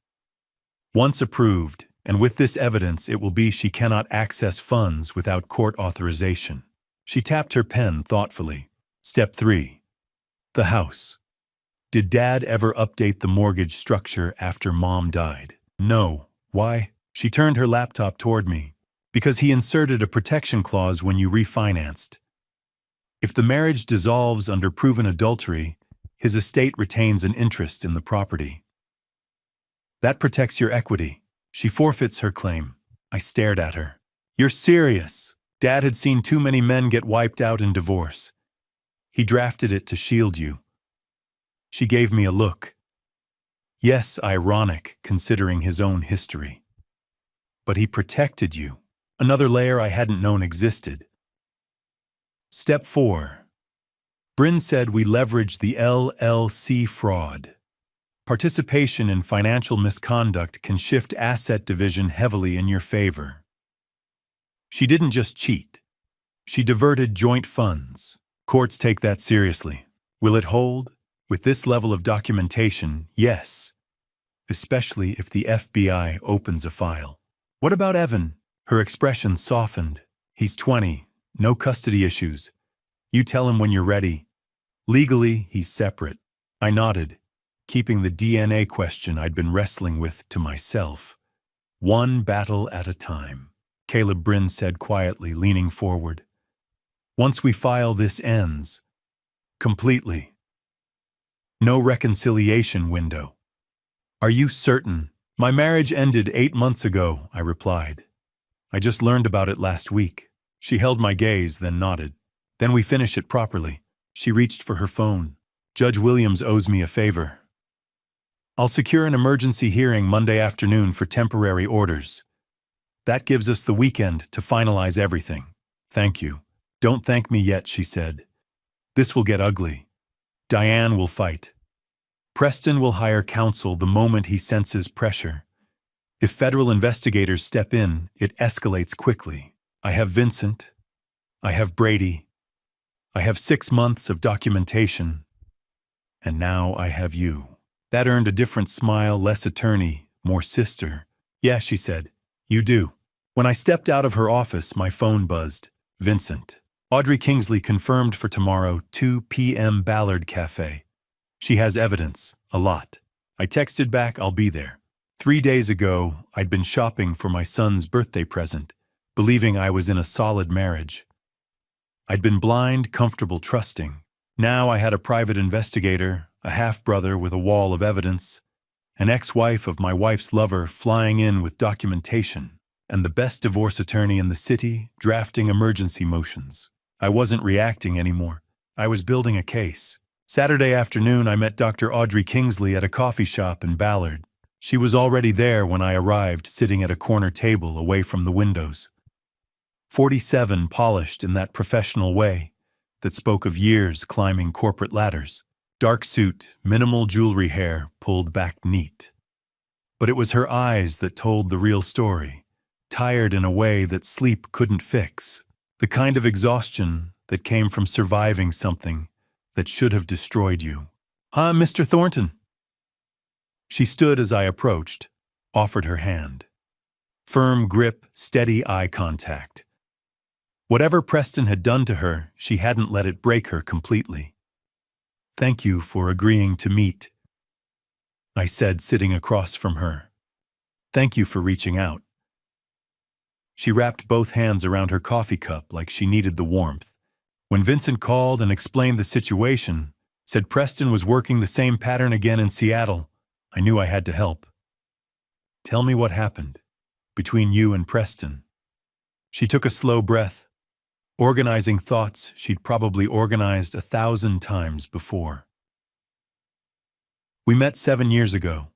Once approved, and with this evidence, it will be she cannot access funds without court authorization. She tapped her pen thoughtfully. Step 3, the house. Did Dad ever update the mortgage structure after Mom died? No. Why? She turned her laptop toward me. Because he inserted a protection clause when you refinanced. If the marriage dissolves under proven adultery, his estate retains an interest in the property. That protects your equity. She forfeits her claim. I stared at her. You're serious. Dad had seen too many men get wiped out in divorce. He drafted it to shield you. She gave me a look. Yes, ironic, considering his own history. But he protected you. Another layer I hadn't known existed. Step 4. Bryn said we leveraged the LLC fraud. Participation in financial misconduct can shift asset division heavily in your favor. She didn't just cheat. She diverted joint funds. Courts take that seriously. Will it hold? With this level of documentation, yes. Especially if the FBI opens a file. What about Evan? Her expression softened. He's 20, no custody issues. You tell him when you're ready. Legally, he's separate. I nodded, keeping the DNA question I'd been wrestling with to myself. One battle at a time, Caleb Bryn said quietly, leaning forward. Once we file, this ends. Completely. No reconciliation window. Are you certain? My marriage ended 8 months ago, I replied. I just learned about it last week. She held my gaze, then nodded. Then we finish it properly. She reached for her phone. Judge Williams owes me a favor. I'll secure an emergency hearing Monday afternoon for temporary orders. That gives us the weekend to finalize everything. Thank you. Don't thank me yet, she said. This will get ugly. Diane will fight. Preston will hire counsel the moment he senses pressure. If federal investigators step in, it escalates quickly. I have Vincent. I have Brady. I have 6 months of documentation. And now I have you. That earned a different smile, less attorney, more sister. Yeah, she said. You do. When I stepped out of her office, my phone buzzed. Vincent. Audrey Kingsley confirmed for tomorrow, 2 p.m. Ballard Cafe. She has evidence. A lot. I texted back, I'll be there. 3 days ago, I'd been shopping for my son's birthday present, believing I was in a solid marriage. I'd been blind, comfortable, trusting. Now I had a private investigator, a half-brother with a wall of evidence, an ex-wife of my wife's lover flying in with documentation, and the best divorce attorney in the city drafting emergency motions. I wasn't reacting anymore. I was building a case. Saturday afternoon, I met Dr. Audrey Kingsley at a coffee shop in Ballard. She was already there when I arrived, sitting at a corner table away from the windows. 47, polished in that professional way that spoke of years climbing corporate ladders. Dark suit, minimal jewelry, hair pulled back neat. But it was her eyes that told the real story, tired in a way that sleep couldn't fix, the kind of exhaustion that came from surviving something that should have destroyed you. Mr. Thornton. She stood as I approached, offered her hand. Firm grip, steady eye contact. Whatever Preston had done to her, she hadn't let it break her completely. Thank you for agreeing to meet, I said, sitting across from her. Thank you for reaching out. She wrapped both hands around her coffee cup like she needed the warmth. When Vincent called and explained the situation, said Preston was working the same pattern again in Seattle, I knew I had to help. Tell me what happened between you and Preston. She took a slow breath, organizing thoughts she'd probably organized 1,000 times before. We met 7 years ago.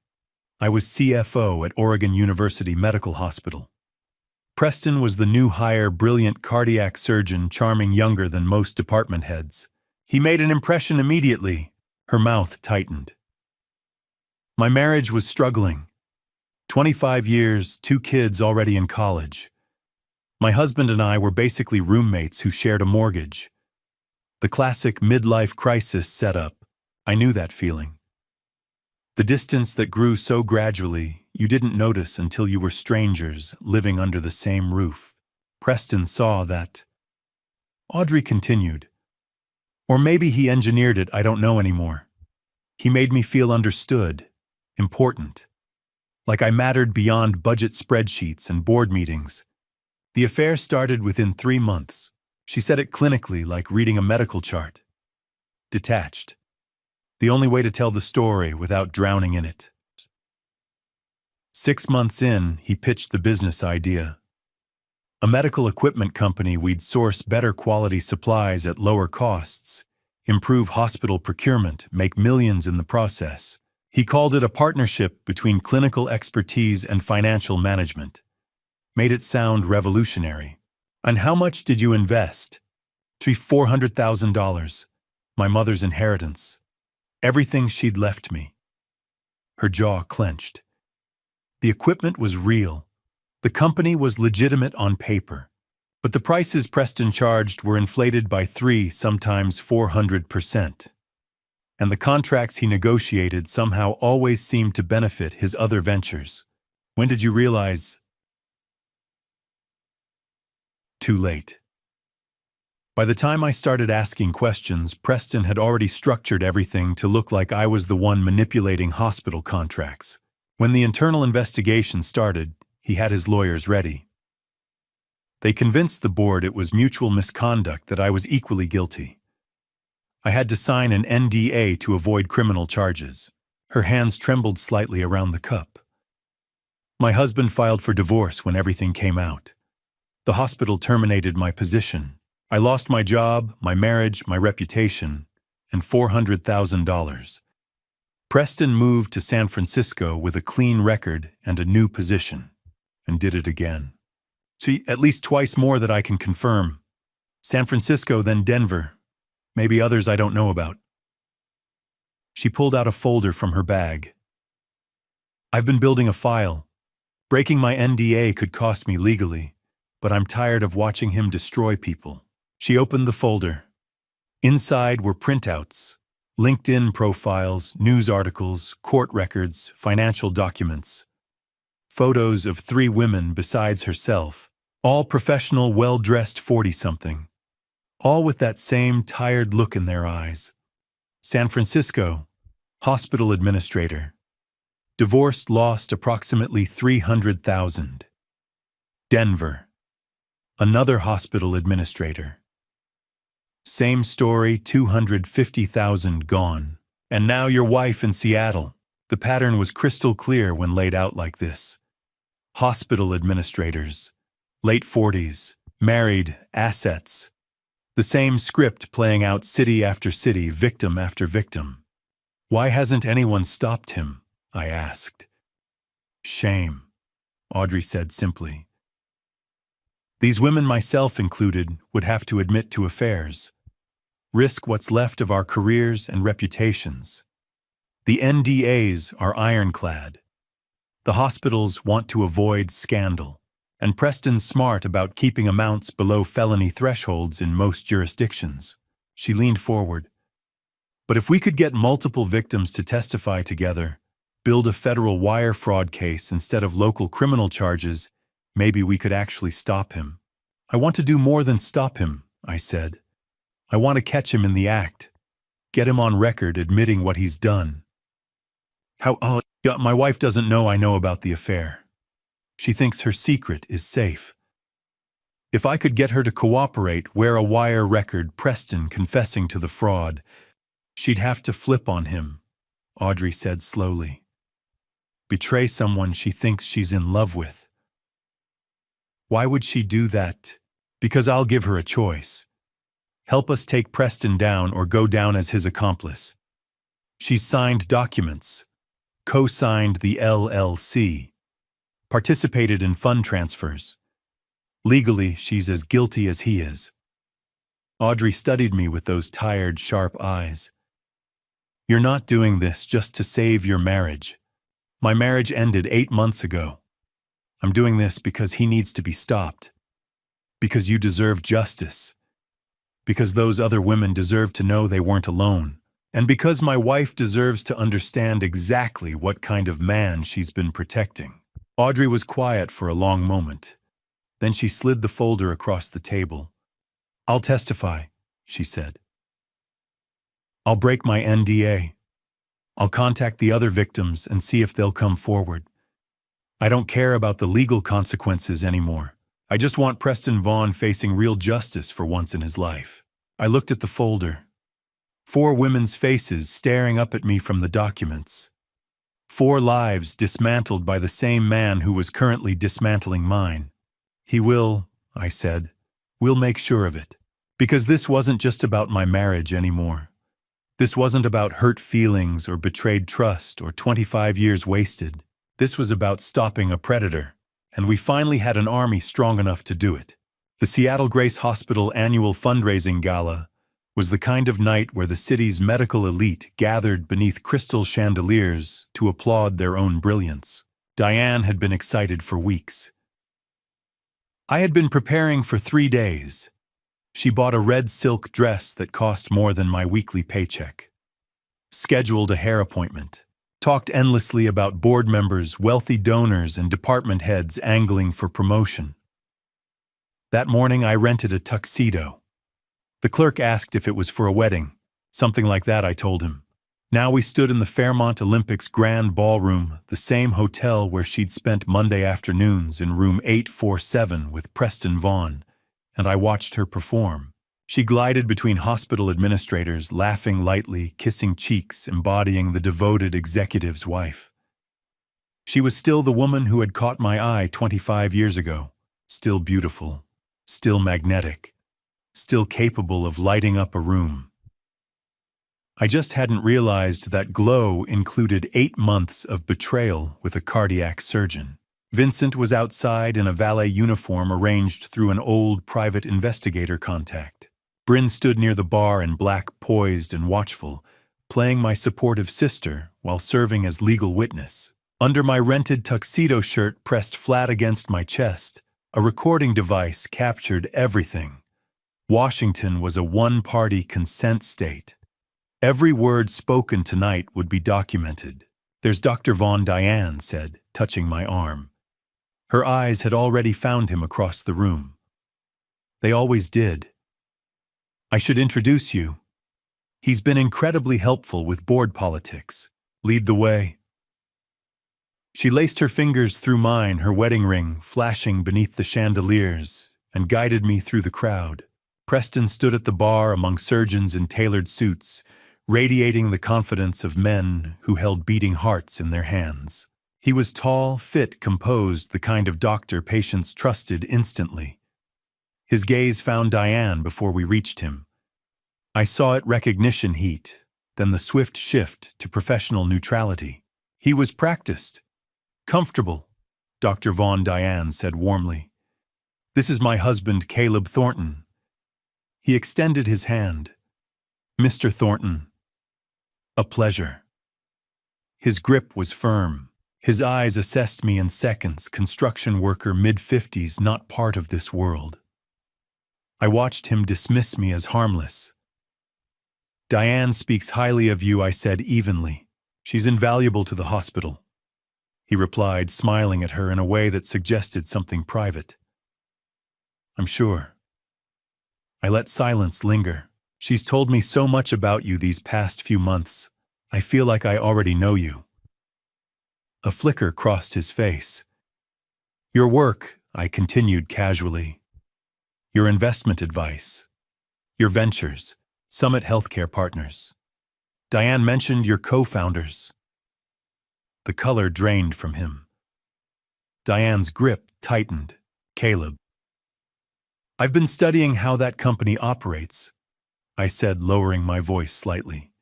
I was CFO at Oregon University Medical Hospital. Preston was the new hire, brilliant cardiac surgeon, charming, younger than most department heads. He made an impression immediately. Her mouth tightened. My marriage was struggling. 25 years, 2 kids already in college. My husband and I were basically roommates who shared a mortgage. The classic midlife crisis setup. I knew that feeling. The distance that grew so gradually, you didn't notice until you were strangers living under the same roof. Preston saw that. Audrey continued. Or maybe he engineered it, I don't know anymore. He made me feel understood, important. Like I mattered beyond budget spreadsheets and board meetings. The affair started within 3 months. She said it clinically, like reading a medical chart. Detached. The only way to tell the story without drowning in it. 6 months in, he pitched the business idea. A medical equipment company we'd source better quality supplies at lower costs, improve hospital procurement, make millions in the process. He called it a partnership between clinical expertise and financial management. Made it sound revolutionary. And how much did you invest? $400,000. My mother's inheritance. Everything she'd left me. Her jaw clenched. The equipment was real. The company was legitimate on paper. But the prices Preston charged were inflated by 3, sometimes 400%. And the contracts he negotiated somehow always seemed to benefit his other ventures. When did you realize? Too late. By the time I started asking questions, Preston had already structured everything to look like I was the one manipulating hospital contracts. When the internal investigation started, he had his lawyers ready. They convinced the board it was mutual misconduct, that I was equally guilty. I had to sign an NDA to avoid criminal charges. Her hands trembled slightly around the cup. My husband filed for divorce when everything came out. The hospital terminated my position. I lost my job, my marriage, my reputation, and $400,000. Preston moved to San Francisco with a clean record and a new position, and did it again. See, at least twice more that I can confirm. San Francisco, then Denver. Maybe others I don't know about. She pulled out a folder from her bag. I've been building a file. Breaking my NDA could cost me legally, but I'm tired of watching him destroy people. She opened the folder. Inside were printouts, LinkedIn profiles, news articles, court records, financial documents. Photos of 3 women besides herself, all professional, well-dressed 40-something. All with that same tired look in their eyes. San Francisco, hospital administrator. Divorced, lost approximately $300,000. Denver, another hospital administrator. Same story, $250,000 gone. And now your wife in Seattle. The pattern was crystal clear when laid out like this. Hospital administrators, late 40s, married, assets. The same script playing out city after city, victim after victim. Why hasn't anyone stopped him? I asked. Shame, Audrey said simply. These women, myself included, would have to admit to affairs, risk what's left of our careers and reputations. The NDAs are ironclad. The hospitals want to avoid scandal, and Preston's smart about keeping amounts below felony thresholds in most jurisdictions. She leaned forward. But if we could get multiple victims to testify together, build a federal wire fraud case instead of local criminal charges, maybe we could actually stop him. I want to do more than stop him, I said. I want to catch him in the act. Get him on record admitting what he's done. My wife doesn't know I know about the affair. She thinks her secret is safe. If I could get her to cooperate, wear a wire record, Preston confessing to the fraud, she'd have to flip on him, Audrey said slowly. Betray someone she thinks she's in love with. Why would she do that? Because I'll give her a choice. Help us take Preston down or go down as his accomplice. She's signed documents, co-signed the LLC, participated in fund transfers. Legally, she's as guilty as he is. Audrey studied me with those tired, sharp eyes. You're not doing this just to save your marriage. My marriage ended 8 months ago. I'm doing this because he needs to be stopped. Because you deserve justice. Because those other women deserve to know they weren't alone. And because my wife deserves to understand exactly what kind of man she's been protecting. Audrey was quiet for a long moment. Then she slid the folder across the table. I'll testify, she said. I'll break my NDA. I'll contact the other victims and see if they'll come forward. I don't care about the legal consequences anymore. I just want Preston Vaughn facing real justice for once in his life. I looked at the folder. 4 women's faces staring up at me from the documents. 4 lives dismantled by the same man who was currently dismantling mine. He will, I said. We'll make sure of it. Because this wasn't just about my marriage anymore. This wasn't about hurt feelings or betrayed trust or 25 years wasted. This was about stopping a predator. And we finally had an army strong enough to do it. The Seattle Grace Hospital annual fundraising gala was the kind of night where the city's medical elite gathered beneath crystal chandeliers to applaud their own brilliance. Diane had been excited for weeks. I had been preparing for 3 days. She bought a red silk dress that cost more than my weekly paycheck. Scheduled a hair appointment. Talked endlessly about board members, wealthy donors, and department heads angling for promotion. That morning I rented a tuxedo. The clerk asked if it was for a wedding. Something like that, I told him. Now we stood in the Fairmont Olympics Grand Ballroom, the same hotel where she'd spent Monday afternoons in room 847 with Preston Vaughn, and I watched her perform. She glided between hospital administrators, laughing lightly, kissing cheeks, embodying the devoted executive's wife. She was still the woman who had caught my eye 25 years ago, still beautiful, still magnetic, still capable of lighting up a room. I just hadn't realized that glow included 8 months of betrayal with a cardiac surgeon. Vincent was outside in a valet uniform arranged through an old private investigator contact. Bryn stood near the bar in black, poised and watchful, playing my supportive sister while serving as legal witness. Under my rented tuxedo shirt pressed flat against my chest, a recording device captured everything. Washington was a one-party consent state. Every word spoken tonight would be documented. There's Dr. Vaughn, Diane said, touching my arm. Her eyes had already found him across the room. They always did. I should introduce you. He's been incredibly helpful with board politics. Lead the way. She laced her fingers through mine, her wedding ring flashing beneath the chandeliers, and guided me through the crowd. Preston stood at the bar among surgeons in tailored suits, radiating the confidence of men who held beating hearts in their hands. He was tall, fit, composed, the kind of doctor patients trusted instantly. His gaze found Diane before we reached him. I saw it recognition heat, then the swift shift to professional neutrality. He was practiced. Comfortable, Dr. Vaughn, Diane said warmly. This is my husband, Caleb Thornton. He extended his hand. Mr. Thornton. A pleasure. His grip was firm. His eyes assessed me in seconds, construction worker mid-50s, not part of this world. I watched him dismiss me as harmless. Diane speaks highly of you, I said evenly. She's invaluable to the hospital. He replied, smiling at her in a way that suggested something private. I'm sure. I let silence linger. She's told me so much about you these past few months. I feel like I already know you. A flicker crossed his face. Your work, I continued casually. Your investment advice. Your ventures, Summit Healthcare Partners. Diane mentioned your co-founders. The color drained from him. Diane's grip tightened. Caleb. I've been studying how that company operates, I said, lowering my voice slightly.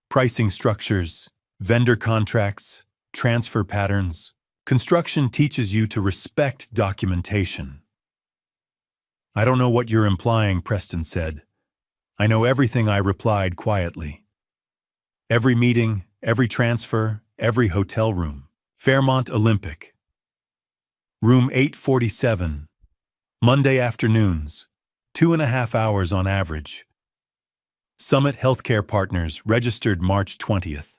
Pricing structures, vendor contracts, transfer patterns. Construction teaches you to respect documentation. I don't know what you're implying, Preston said. I know everything, I replied quietly. Every meeting, every transfer, every hotel room. Fairmont Olympic. Room 847. Monday afternoons, 2.5 hours on average. Summit Healthcare Partners, registered March 20th.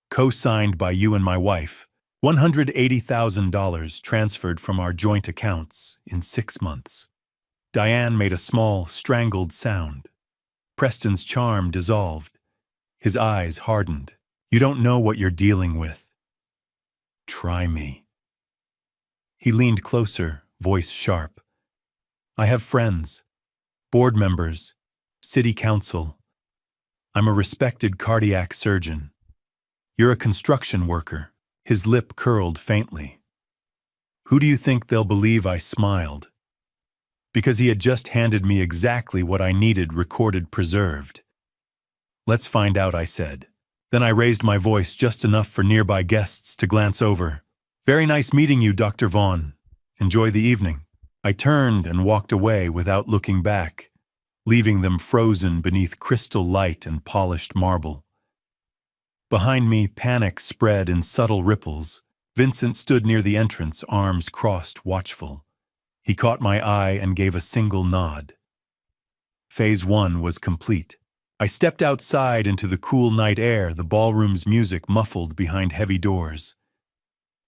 Co-signed by you and my wife. $180,000 transferred from our joint accounts in 6 months. Diane made a small, strangled sound. Preston's charm dissolved. His eyes hardened. You don't know what you're dealing with. Try me. He leaned closer, voice sharp. I have friends, board members, city council. I'm a respected cardiac surgeon. You're a construction worker. His lip curled faintly. Who do you think they'll believe? I smiled. Because he had just handed me exactly what I needed, recorded, preserved. Let's find out, I said. Then I raised my voice just enough for nearby guests to glance over. Very nice meeting you, Dr. Vaughn. Enjoy the evening. I turned and walked away without looking back, leaving them frozen beneath crystal light and polished marble. Behind me, panic spread in subtle ripples. Vincent stood near the entrance, arms crossed, watchful. He caught my eye and gave a single nod. Phase 1 was complete. I stepped outside into the cool night air, the ballroom's music muffled behind heavy doors.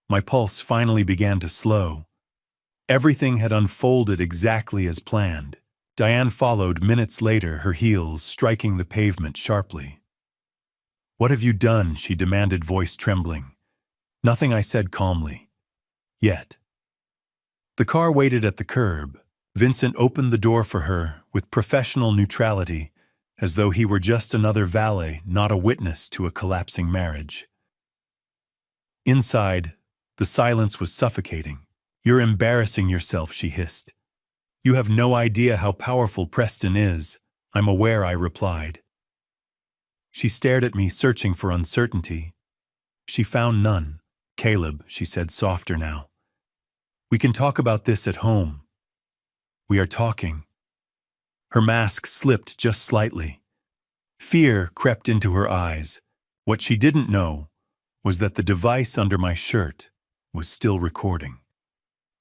My pulse finally began to slow. Everything had unfolded exactly as planned. Diane followed minutes later, her heels striking the pavement sharply. What have you done? She demanded, voice trembling. Nothing, I said calmly. Yet. The car waited at the curb. Vincent opened the door for her with professional neutrality, as though he were just another valet, not a witness to a collapsing marriage. Inside, the silence was suffocating. You're embarrassing yourself, she hissed. You have no idea how powerful Preston is. I'm aware, I replied. She stared at me, searching for uncertainty. She found none. Caleb, she said, softer now. We can talk about this at home. We are talking. Her mask slipped just slightly. Fear crept into her eyes. What she didn't know was that the device under my shirt was still recording.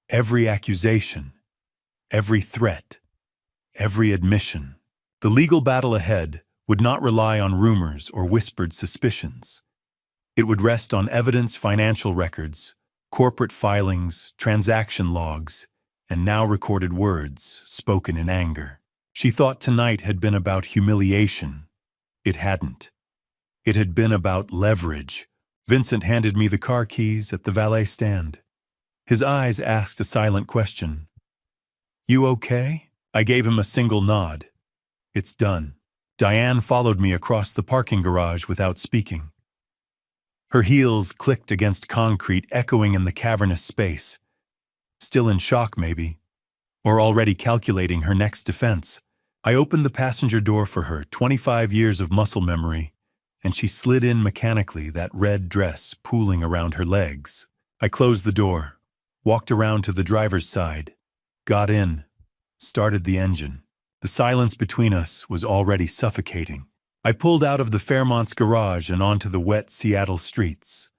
Every accusation, every threat, every admission. The legal battle ahead would not rely on rumors or whispered suspicions. It would rest on evidence, financial records, corporate filings, transaction logs, and now recorded words spoken in anger. She thought tonight had been about humiliation. It hadn't. It had been about leverage. Vincent handed me the car keys at the valet stand. His eyes asked a silent question. "You okay?" I gave him a single nod. "It's done." Diane followed me across the parking garage without speaking. Her heels clicked against concrete, echoing in the cavernous space. Still in shock, maybe, or already calculating her next defense. I opened the passenger door for her, 25 years of muscle memory, and she slid in mechanically, that red dress pooling around her legs. I closed the door, walked around to the driver's side, got in, started the engine. The silence between us was already suffocating. I pulled out of the Fairmont's garage and onto the wet Seattle streets.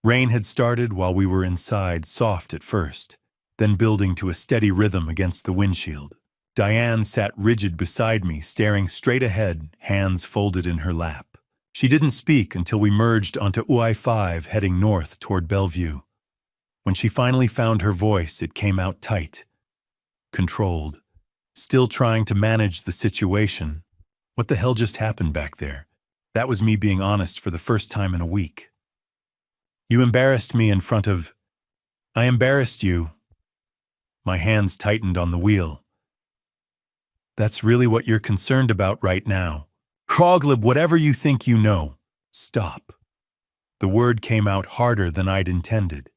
Rain had started while we were inside, soft at first, then building to a steady rhythm against the windshield. Diane sat rigid beside me, staring straight ahead, hands folded in her lap. She didn't speak until we merged onto UI-5 heading north toward Bellevue. When she finally found her voice, it came out tight, controlled, still trying to manage the situation. What the hell just happened back there? That was me being honest for the first time in a week. "You embarrassed me in front of—" "I embarrassed you." My hands tightened on the wheel. "That's really what you're concerned about right now. Kroglib, whatever you think you know, stop." The word came out harder than I'd intended.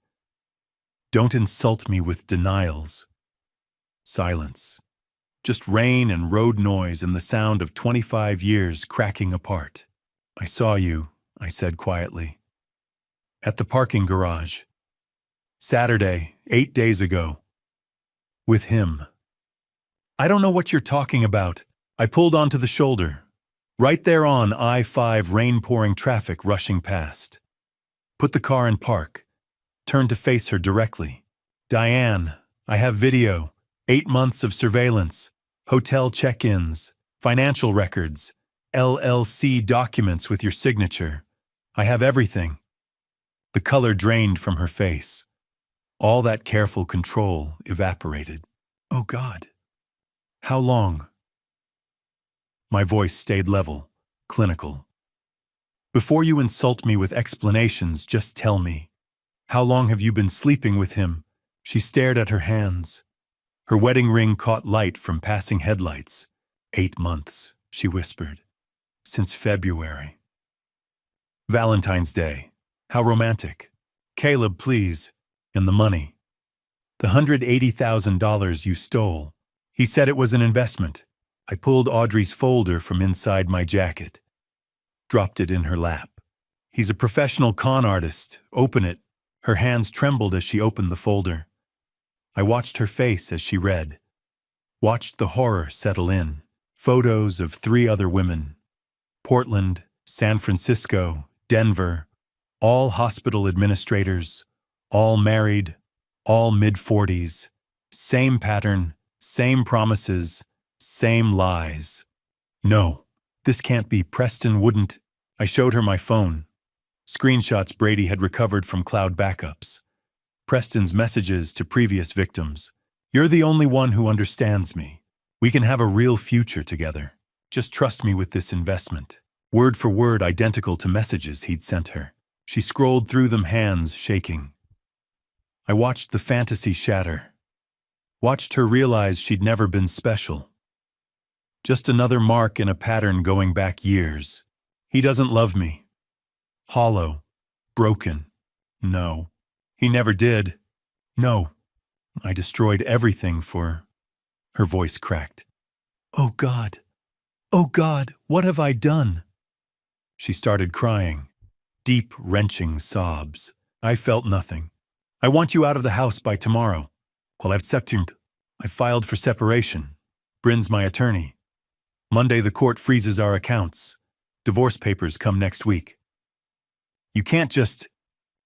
"Don't insult me with denials." Silence. Just rain and road noise and the sound of 25 years cracking apart. "I saw you," I said quietly. "At the parking garage. Saturday, 8 days ago. With him." "I don't know what you're talking about." I pulled onto the shoulder. Right there on I-5, rain-pouring traffic rushing past. Put the car in park. Turned to face her directly. "Diane, I have video. 8 months of surveillance. Hotel check-ins. Financial records. LLC documents with your signature. I have everything." The color drained from her face. All that careful control evaporated. "Oh God. How long?" My voice stayed level, clinical. "Before you insult me with explanations, just tell me. How long have you been sleeping with him?" She stared at her hands. Her wedding ring caught light from passing headlights. 8 months, she whispered. "Since February." "Valentine's Day. How romantic." "Caleb, please." "And the money." "The $180,000 you stole." He said it was an investment. I pulled Audrey's folder from inside my jacket. Dropped it in her lap. "He's a professional con artist. Open it." Her hands trembled as she opened the folder. I watched her face as she read. Watched the horror settle in. Photos of 3 other women. Portland, San Francisco, Denver. All hospital administrators. All married. All mid-40s. Same pattern. Same promises. Same lies. "No, this can't be. Preston wouldn't." I showed her my phone. Screenshots Brady had recovered from cloud backups. Preston's messages to previous victims. "You're the only one who understands me. We can have a real future together. Just trust me with this investment." Word for word identical to messages he'd sent her. She scrolled through them, hands shaking. I watched the fantasy shatter. Watched her realize she'd never been special. Just another mark in a pattern going back years. He doesn't love me. Hollow. Broken. No. He never did. No. I destroyed everything for... Her voice cracked. "Oh God. Oh God, what have I done?" She started crying. Deep, wrenching sobs. I felt nothing. "I want you out of the house by tomorrow." "Well, I filed for separation. Bryn's my attorney. Monday the court freezes our accounts. Divorce papers come next week." "You can't just..."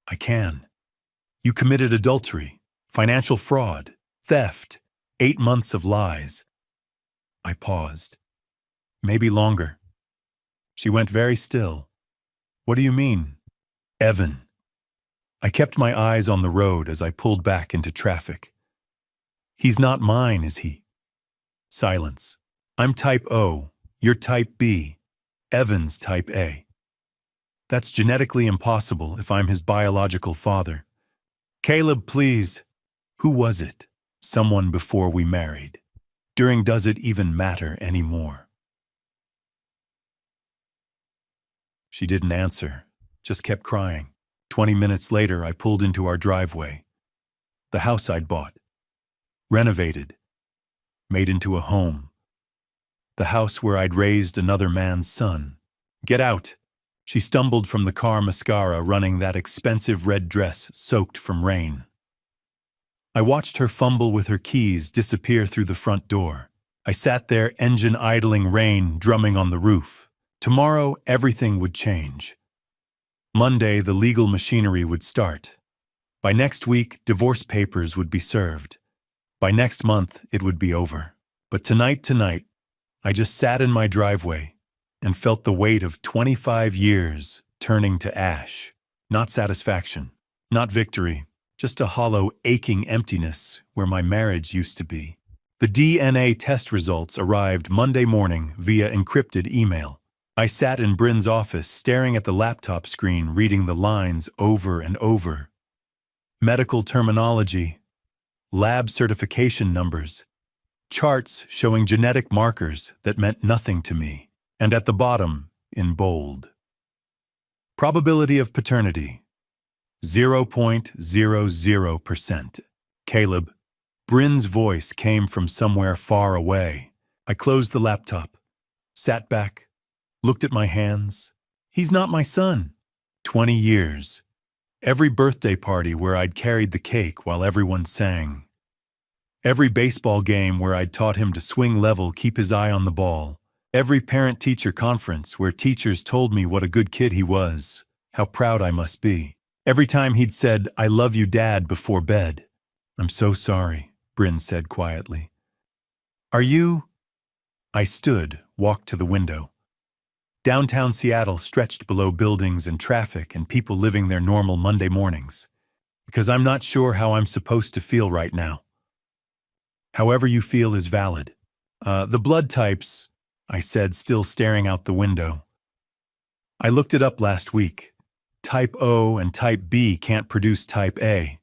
I can. You committed adultery, financial fraud, theft, 8 months of lies. I paused. Maybe longer. She went very still. What do you mean? Evan. I kept my eyes on the road as I pulled back into traffic. He's not mine, is he? Silence. I'm type O, you're type B, Evan's type A. That's genetically impossible if I'm his biological father. Caleb, please. Who was it? Someone before we married. Does it even matter anymore? She didn't answer, just kept crying. 20 minutes later, I pulled into our driveway. The house I'd bought. Renovated. Made into a home. The house where I'd raised another man's son. Get out! She stumbled from the car, mascara running that expensive red dress soaked from rain. I watched her fumble with her keys disappear through the front door. I sat there, engine idling, rain drumming on the roof. Tomorrow, everything would change. Monday, the legal machinery would start. By next week, divorce papers would be served. By next month, it would be over. But tonight, I just sat in my driveway and felt the weight of 25 years turning to ash. Not satisfaction, not victory, just a hollow, aching emptiness where my marriage used to be. The DNA test results arrived Monday morning via encrypted email. I sat in Bryn's office staring at the laptop screen, reading the lines over and over. Medical terminology, lab certification numbers, charts showing genetic markers that meant nothing to me, and at the bottom, in bold, probability of paternity, 0.00%. Caleb. Bryn's voice came from somewhere far away. I closed the laptop, sat back, looked at my hands. He's not my son. 20 years. Every birthday party where I'd carried the cake while everyone sang. Every baseball game where I'd taught him to swing level, keep his eye on the ball. Every parent-teacher conference where teachers told me what a good kid he was, how proud I must be. Every time he'd said, "I love you, Dad," before bed. I'm so sorry, Bryn said quietly. Are you? I stood, walked to the window. Downtown Seattle stretched below buildings and traffic and people living their normal Monday mornings. Because I'm not sure how I'm supposed to feel right now. However you feel is valid. The blood types, I said, still staring out the window. I looked it up last week. Type O and type B can't produce type A.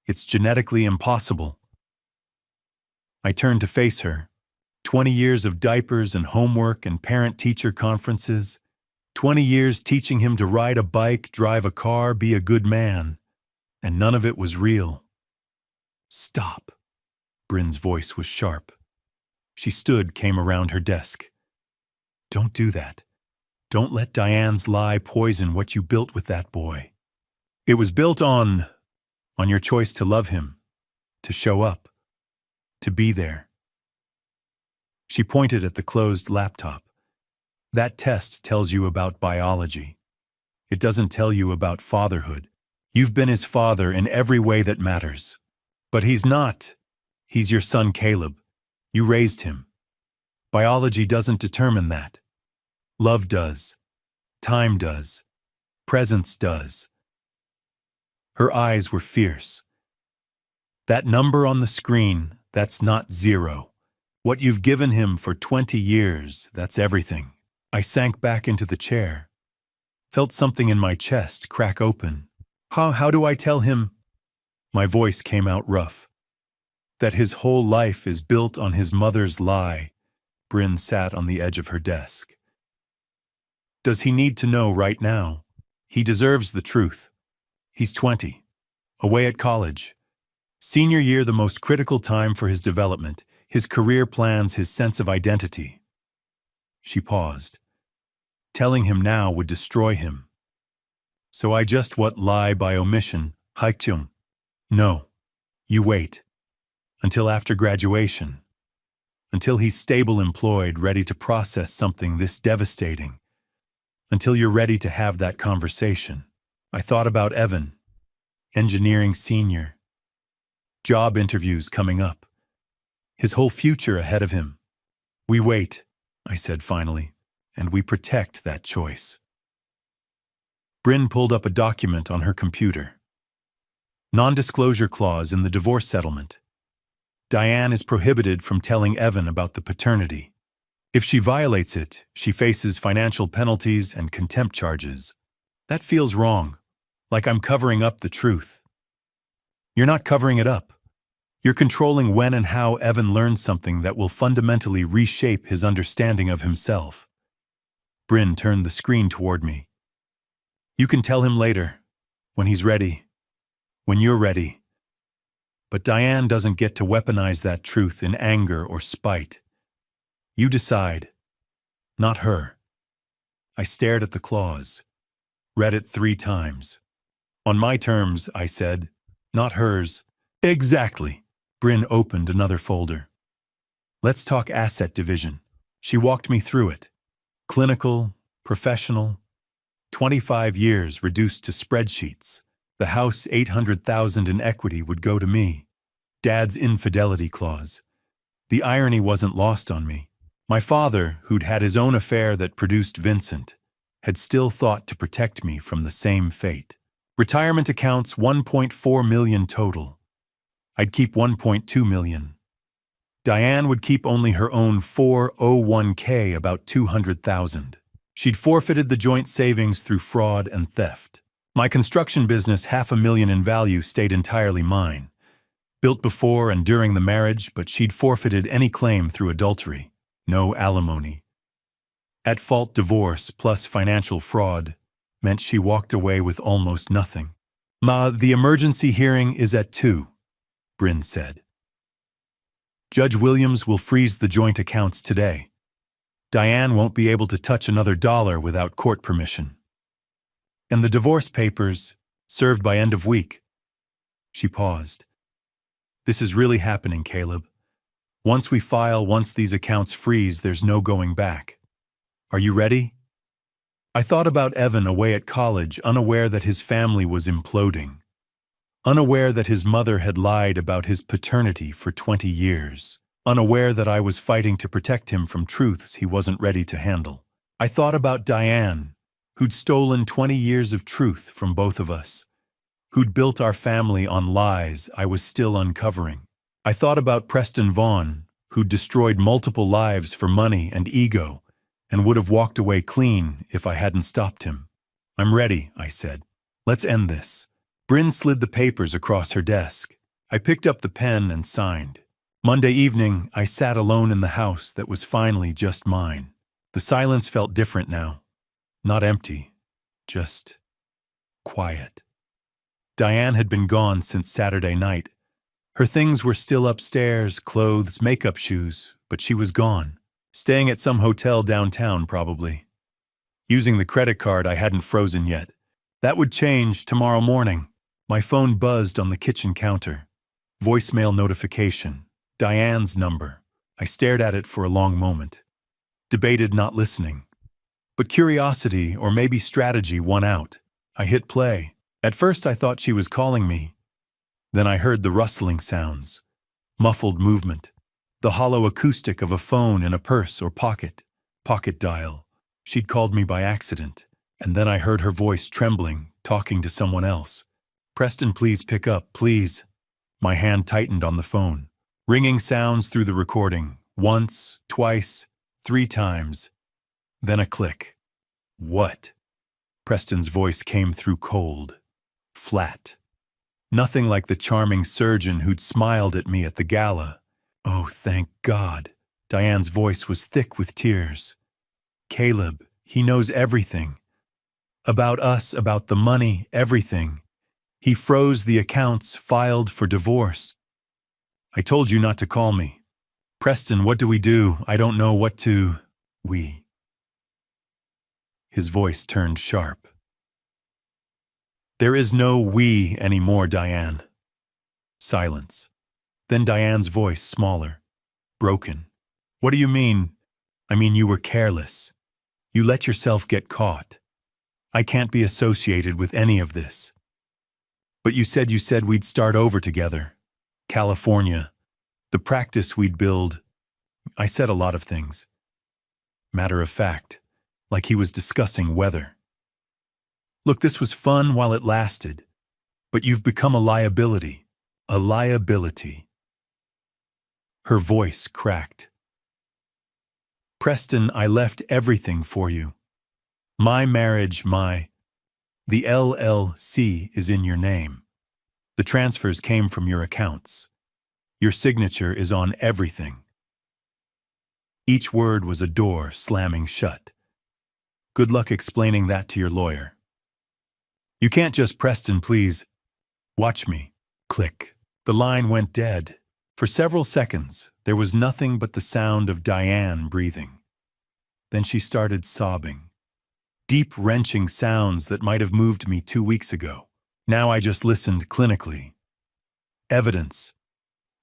It's genetically impossible. I turned to face her. 20 years of diapers and homework and parent-teacher conferences. 20 years teaching him to ride a bike, drive a car, be a good man. And none of it was real. Stop. Bryn's voice was sharp. She stood, came around her desk. Don't do that. Don't let Diane's lie poison what you built with that boy. It was built on your choice to love him, to show up, to be there. She pointed at the closed laptop. That test tells you about biology. It doesn't tell you about fatherhood. You've been his father in every way that matters. But he's not. He's your son, Caleb. You raised him. Biology doesn't determine that. Love does. Time does. Presence does. Her eyes were fierce. That number on the screen, that's not 0. What you've given him for 20 years, that's everything. I sank back into the chair. Felt something in my chest crack open. How do I tell him? My voice came out rough. That his whole life is built on his mother's lie. Bryn sat on the edge of her desk. Does he need to know right now? He deserves the truth. He's 20, away at college. Senior year, the most critical time for his development, his career plans, his sense of identity. She paused. Telling him now would destroy him. So I just lie by omission, haikchum. No, you wait. Until after graduation. Until he's stable, employed, ready to process something this devastating. Until you're ready to have that conversation. I thought about Evan. engineering senior, job interviews coming up, his whole future ahead of him. We wait, I said finally, and we protect that choice. Bryn pulled up a document on her computer. Non-disclosure clause in the divorce settlement. Diane is prohibited from telling Evan about the paternity. If she violates it, she faces financial penalties and contempt charges. That feels wrong, like I'm covering up the truth. You're not covering it up. You're controlling when and how Evan learns something that will fundamentally reshape his understanding of himself. Bryn turned the screen toward me. You can tell him later, when he's ready, when you're ready. But Diane doesn't get to weaponize that truth in anger or spite. You decide, not her. I stared at the clause, read it 3 times. On my terms, I said, not hers. Exactly. Bryn opened another folder. Let's talk asset division. She walked me through it. Clinical, professional, 25 years reduced to spreadsheets. The house $800,000 in equity would go to me. Dad's infidelity clause. The irony wasn't lost on me. My father, who'd had his own affair that produced Vincent, had still thought to protect me from the same fate. Retirement accounts $1.4 million total. I'd keep $1.2 million. Diane would keep only her own 401k, about $200,000. She'd forfeited the joint savings through fraud and theft. My construction business, $500,000 in value, stayed entirely mine. Built before and during the marriage, but she'd forfeited any claim through adultery. No alimony. At-fault divorce plus financial fraud meant she walked away with almost nothing. Ma, the emergency hearing is at 2, Bryn said. Judge Williams will freeze the joint accounts today. Diane won't be able to touch another dollar without court permission. And the divorce papers, served by end of week. She paused. This is really happening, Caleb. Once we file, once these accounts freeze, there's no going back. Are you ready? I thought about Evan away at college, unaware that his family was imploding. Unaware that his mother had lied about his paternity for 20 years. Unaware that I was fighting to protect him from truths he wasn't ready to handle. I thought about Diane, who'd stolen 20 years of truth from both of us. Who'd built our family on lies I was still uncovering. I thought about Preston Vaughn, who'd destroyed multiple lives for money and ego, and would have walked away clean if I hadn't stopped him. I'm ready, I said. Let's end this. Bryn slid the papers across her desk. I picked up the pen and signed. Monday evening, I sat alone in the house that was finally just mine. The silence felt different now. Not empty, just quiet. Diane had been gone since Saturday night. Her things were still upstairs, clothes, makeup, shoes, but she was gone. Staying at some hotel downtown, probably. Using the credit card I hadn't frozen yet. That would change tomorrow morning. My phone buzzed on the kitchen counter. Voicemail notification. Diane's number. I stared at it for a long moment. Debated not listening. But curiosity, or maybe strategy, won out. I hit play. At first I thought she was calling me. Then I heard the rustling sounds. Muffled movement. The hollow acoustic of a phone in a purse or pocket. Pocket dial. She'd called me by accident. And then I heard her voice trembling, talking to someone else. Preston, please pick up, please. My hand tightened on the phone. Ringing sounds through the recording. Once, twice, 3 times. Then a click. What? Preston's voice came through cold. Flat. Nothing like the charming surgeon who'd smiled at me at the gala. Oh, thank God. Diane's voice was thick with tears. Caleb, he knows everything. About us, about the money, everything. He froze the accounts, filed for divorce. I told you not to call me. Preston, what do we do? I don't know what to... We. His voice turned sharp. There is no we anymore, Diane. Silence. Then Diane's voice, smaller, broken. What do you mean? I mean, you were careless. You let yourself get caught. I can't be associated with any of this. But you said we'd start over together. California. The practice we'd build. I said a lot of things. Matter of fact, like he was discussing weather. Look, this was fun while it lasted, but you've become a liability. A liability. Her voice cracked. Preston, I left everything for you. My marriage, the LLC is in your name. The transfers came from your accounts. Your signature is on everything. Each word was a door slamming shut. Good luck explaining that to your lawyer. You can't just, Preston, please. Watch me. Click. The line went dead. For several seconds, there was nothing but the sound of Diane breathing. Then she started sobbing. Deep, wrenching sounds that might have moved me 2 weeks ago. Now I just listened clinically. Evidence.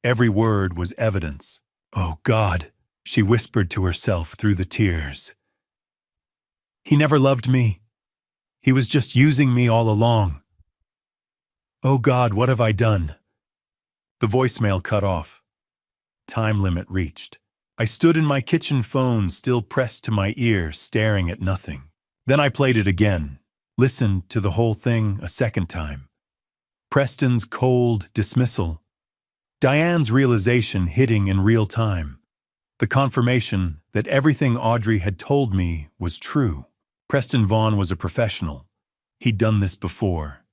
Every word was evidence. Oh, God, she whispered to herself through the tears. He never loved me. He was just using me all along. Oh, God, what have I done? The voicemail cut off. Time limit reached. I stood in my kitchen phone, still pressed to my ear, staring at nothing. Then I played it again, listened to the whole thing a second time. Preston's cold dismissal. Diane's realization hitting in real time. The confirmation that everything Audrey had told me was true. Preston Vaughn was a professional. He'd done this before.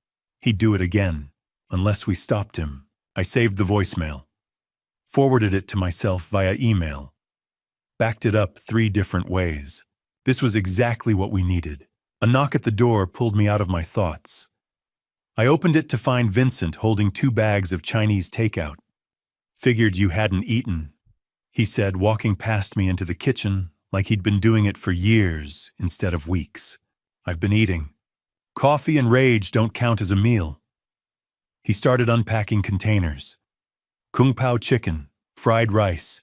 He'd do it again, unless we stopped him. I saved the voicemail. Forwarded it to myself via email. Backed it up 3 different ways. This was exactly what we needed. A knock at the door pulled me out of my thoughts. I opened it to find Vincent holding 2 bags of Chinese takeout. Figured you hadn't eaten, he said, walking past me into the kitchen like he'd been doing it for years instead of weeks. I've been eating. Coffee and rage don't count as a meal. He started unpacking containers. Kung Pao chicken, fried rice,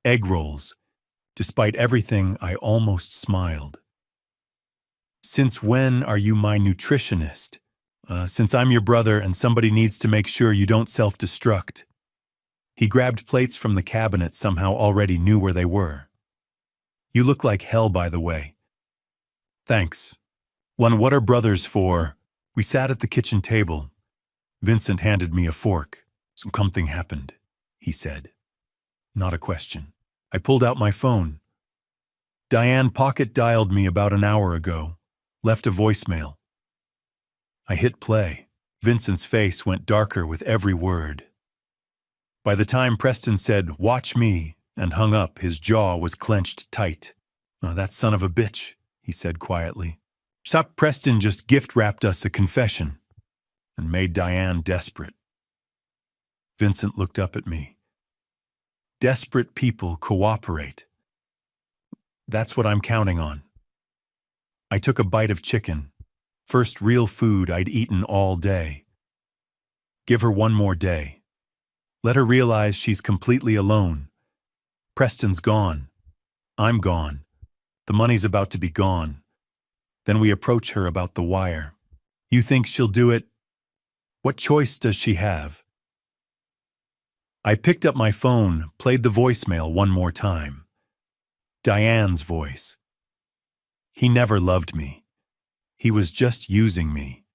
egg rolls. Despite everything, I almost smiled. Since when are you my nutritionist? Since I'm your brother and somebody needs to make sure you don't self-destruct. He grabbed plates from the cabinet, somehow already knew where they were. You look like hell, by the way. Thanks. What are brothers for? We sat at the kitchen table. Vincent handed me a fork. Something happened, he said. Not a question. I pulled out my phone. Diane pocket dialed me about an hour ago. Left a voicemail. I hit play. Vincent's face went darker with every word. By the time Preston said, "Watch me," and hung up, his jaw was clenched tight. "Oh, that son of a bitch," he said quietly. "Stop, Preston just gift-wrapped us a confession and made Diane desperate." Vincent looked up at me. Desperate people cooperate. That's what I'm counting on. I took a bite of chicken. First real food I'd eaten all day. Give her one more day. Let her realize she's completely alone. Preston's gone. I'm gone. The money's about to be gone. Then we approach her about the wire. You think she'll do it? What choice does she have? I picked up my phone, played the voicemail one more time. Diane's voice. He never loved me. He was just using me.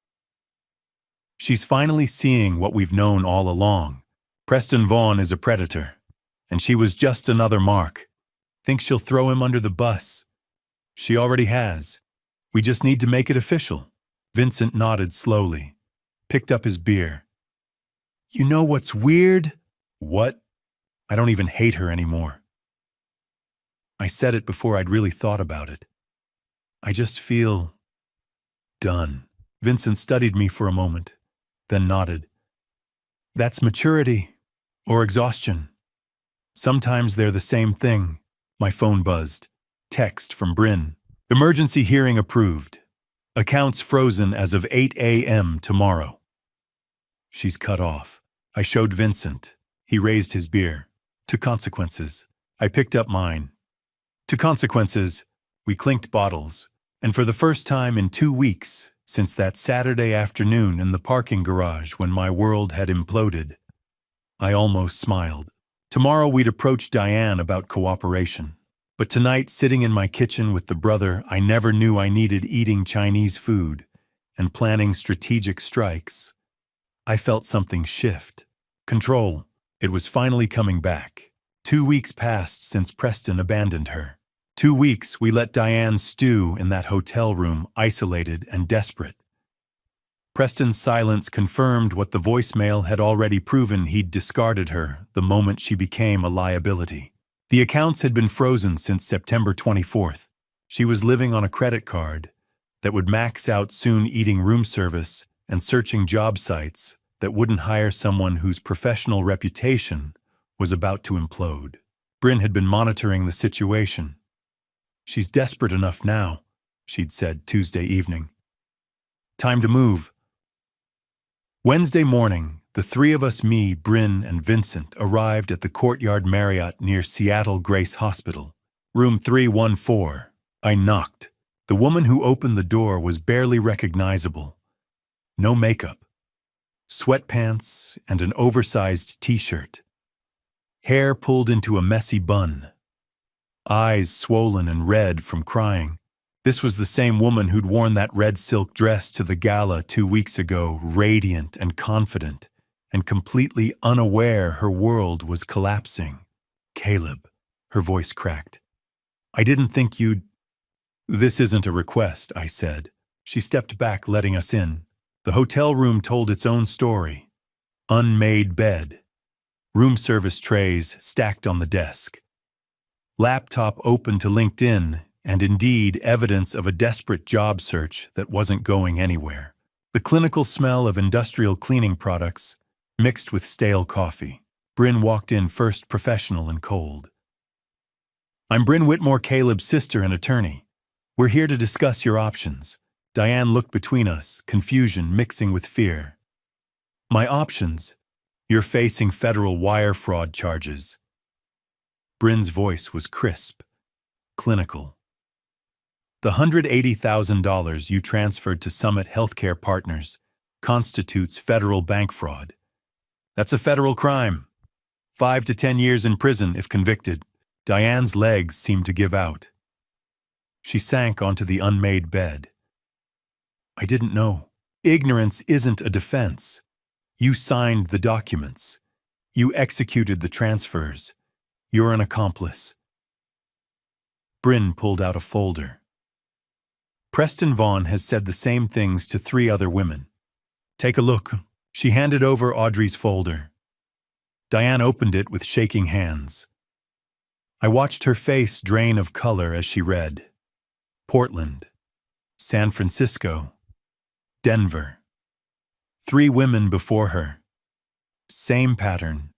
She's finally seeing what we've known all along. Preston Vaughn is a predator, and she was just another mark. Think she'll throw him under the bus? She already has. We just need to make it official. Vincent nodded slowly, picked up his beer. You know what's weird? What? I don't even hate her anymore. I said it before I'd really thought about it. I just feel done. Vincent studied me for a moment, then nodded. That's maturity or exhaustion. Sometimes they're the same thing. My phone buzzed. Text from Bryn. Emergency hearing approved. Accounts frozen as of 8 a.m. tomorrow. She's cut off. I showed Vincent. He raised his beer. To consequences. I picked up mine. To consequences. We clinked bottles. And for the first time in 2 weeks, since that Saturday afternoon in the parking garage when my world had imploded. I almost smiled. Tomorrow we'd approach Diane about cooperation. But tonight, sitting in my kitchen with the brother I never knew I needed eating Chinese food and planning strategic strikes, I felt something shift. Control. It was finally coming back. 2 weeks passed since Preston abandoned her. 2 weeks we let Diane stew in that hotel room, isolated and desperate. Preston's silence confirmed what the voicemail had already proven: he'd discarded her the moment she became a liability. The accounts had been frozen since September 24th. She was living on a credit card that would max out soon, eating room service and searching job sites that wouldn't hire someone whose professional reputation was about to implode. Bryn had been monitoring the situation. "She's desperate enough now," she'd said Tuesday evening. "Time to move." Wednesday morning, the three of us, me, Bryn, and Vincent, arrived at the Courtyard Marriott near Seattle Grace Hospital. Room 314. I knocked. The woman who opened the door was barely recognizable. No makeup. Sweatpants and an oversized t-shirt. Hair pulled into a messy bun. Eyes swollen and red from crying. This was the same woman who'd worn that red silk dress to the gala 2 weeks ago, radiant and confident, and completely unaware her world was collapsing. "Caleb," her voice cracked. "I didn't think you'd—" "This isn't a request," I said. She stepped back, letting us in. The hotel room told its own story. Unmade bed. Room service trays stacked on the desk. Laptop open to LinkedIn, and indeed evidence of a desperate job search that wasn't going anywhere. The clinical smell of industrial cleaning products mixed with stale coffee. Bryn walked in first, professional and cold. "I'm Bryn Whitmore, Caleb's sister and attorney. We're here to discuss your options." Diane looked between us, confusion mixing with fear. "My options? You're facing federal wire fraud charges." Bryn's voice was crisp, clinical. "The $180,000 you transferred to Summit Healthcare Partners constitutes federal bank fraud. That's a federal crime. 5 to 10 years in prison if convicted." Diane's legs seemed to give out. She sank onto the unmade bed. "I didn't know. Ignorance isn't a defense. You signed the documents. You executed the transfers. You're an accomplice." Bryn pulled out a folder. "Preston Vaughn has said the same things to 3 other women. Take a look." She handed over Audrey's folder. Diane opened it with shaking hands. I watched her face drain of color as she read. Portland, San Francisco, Denver. 3 women before her. Same pattern.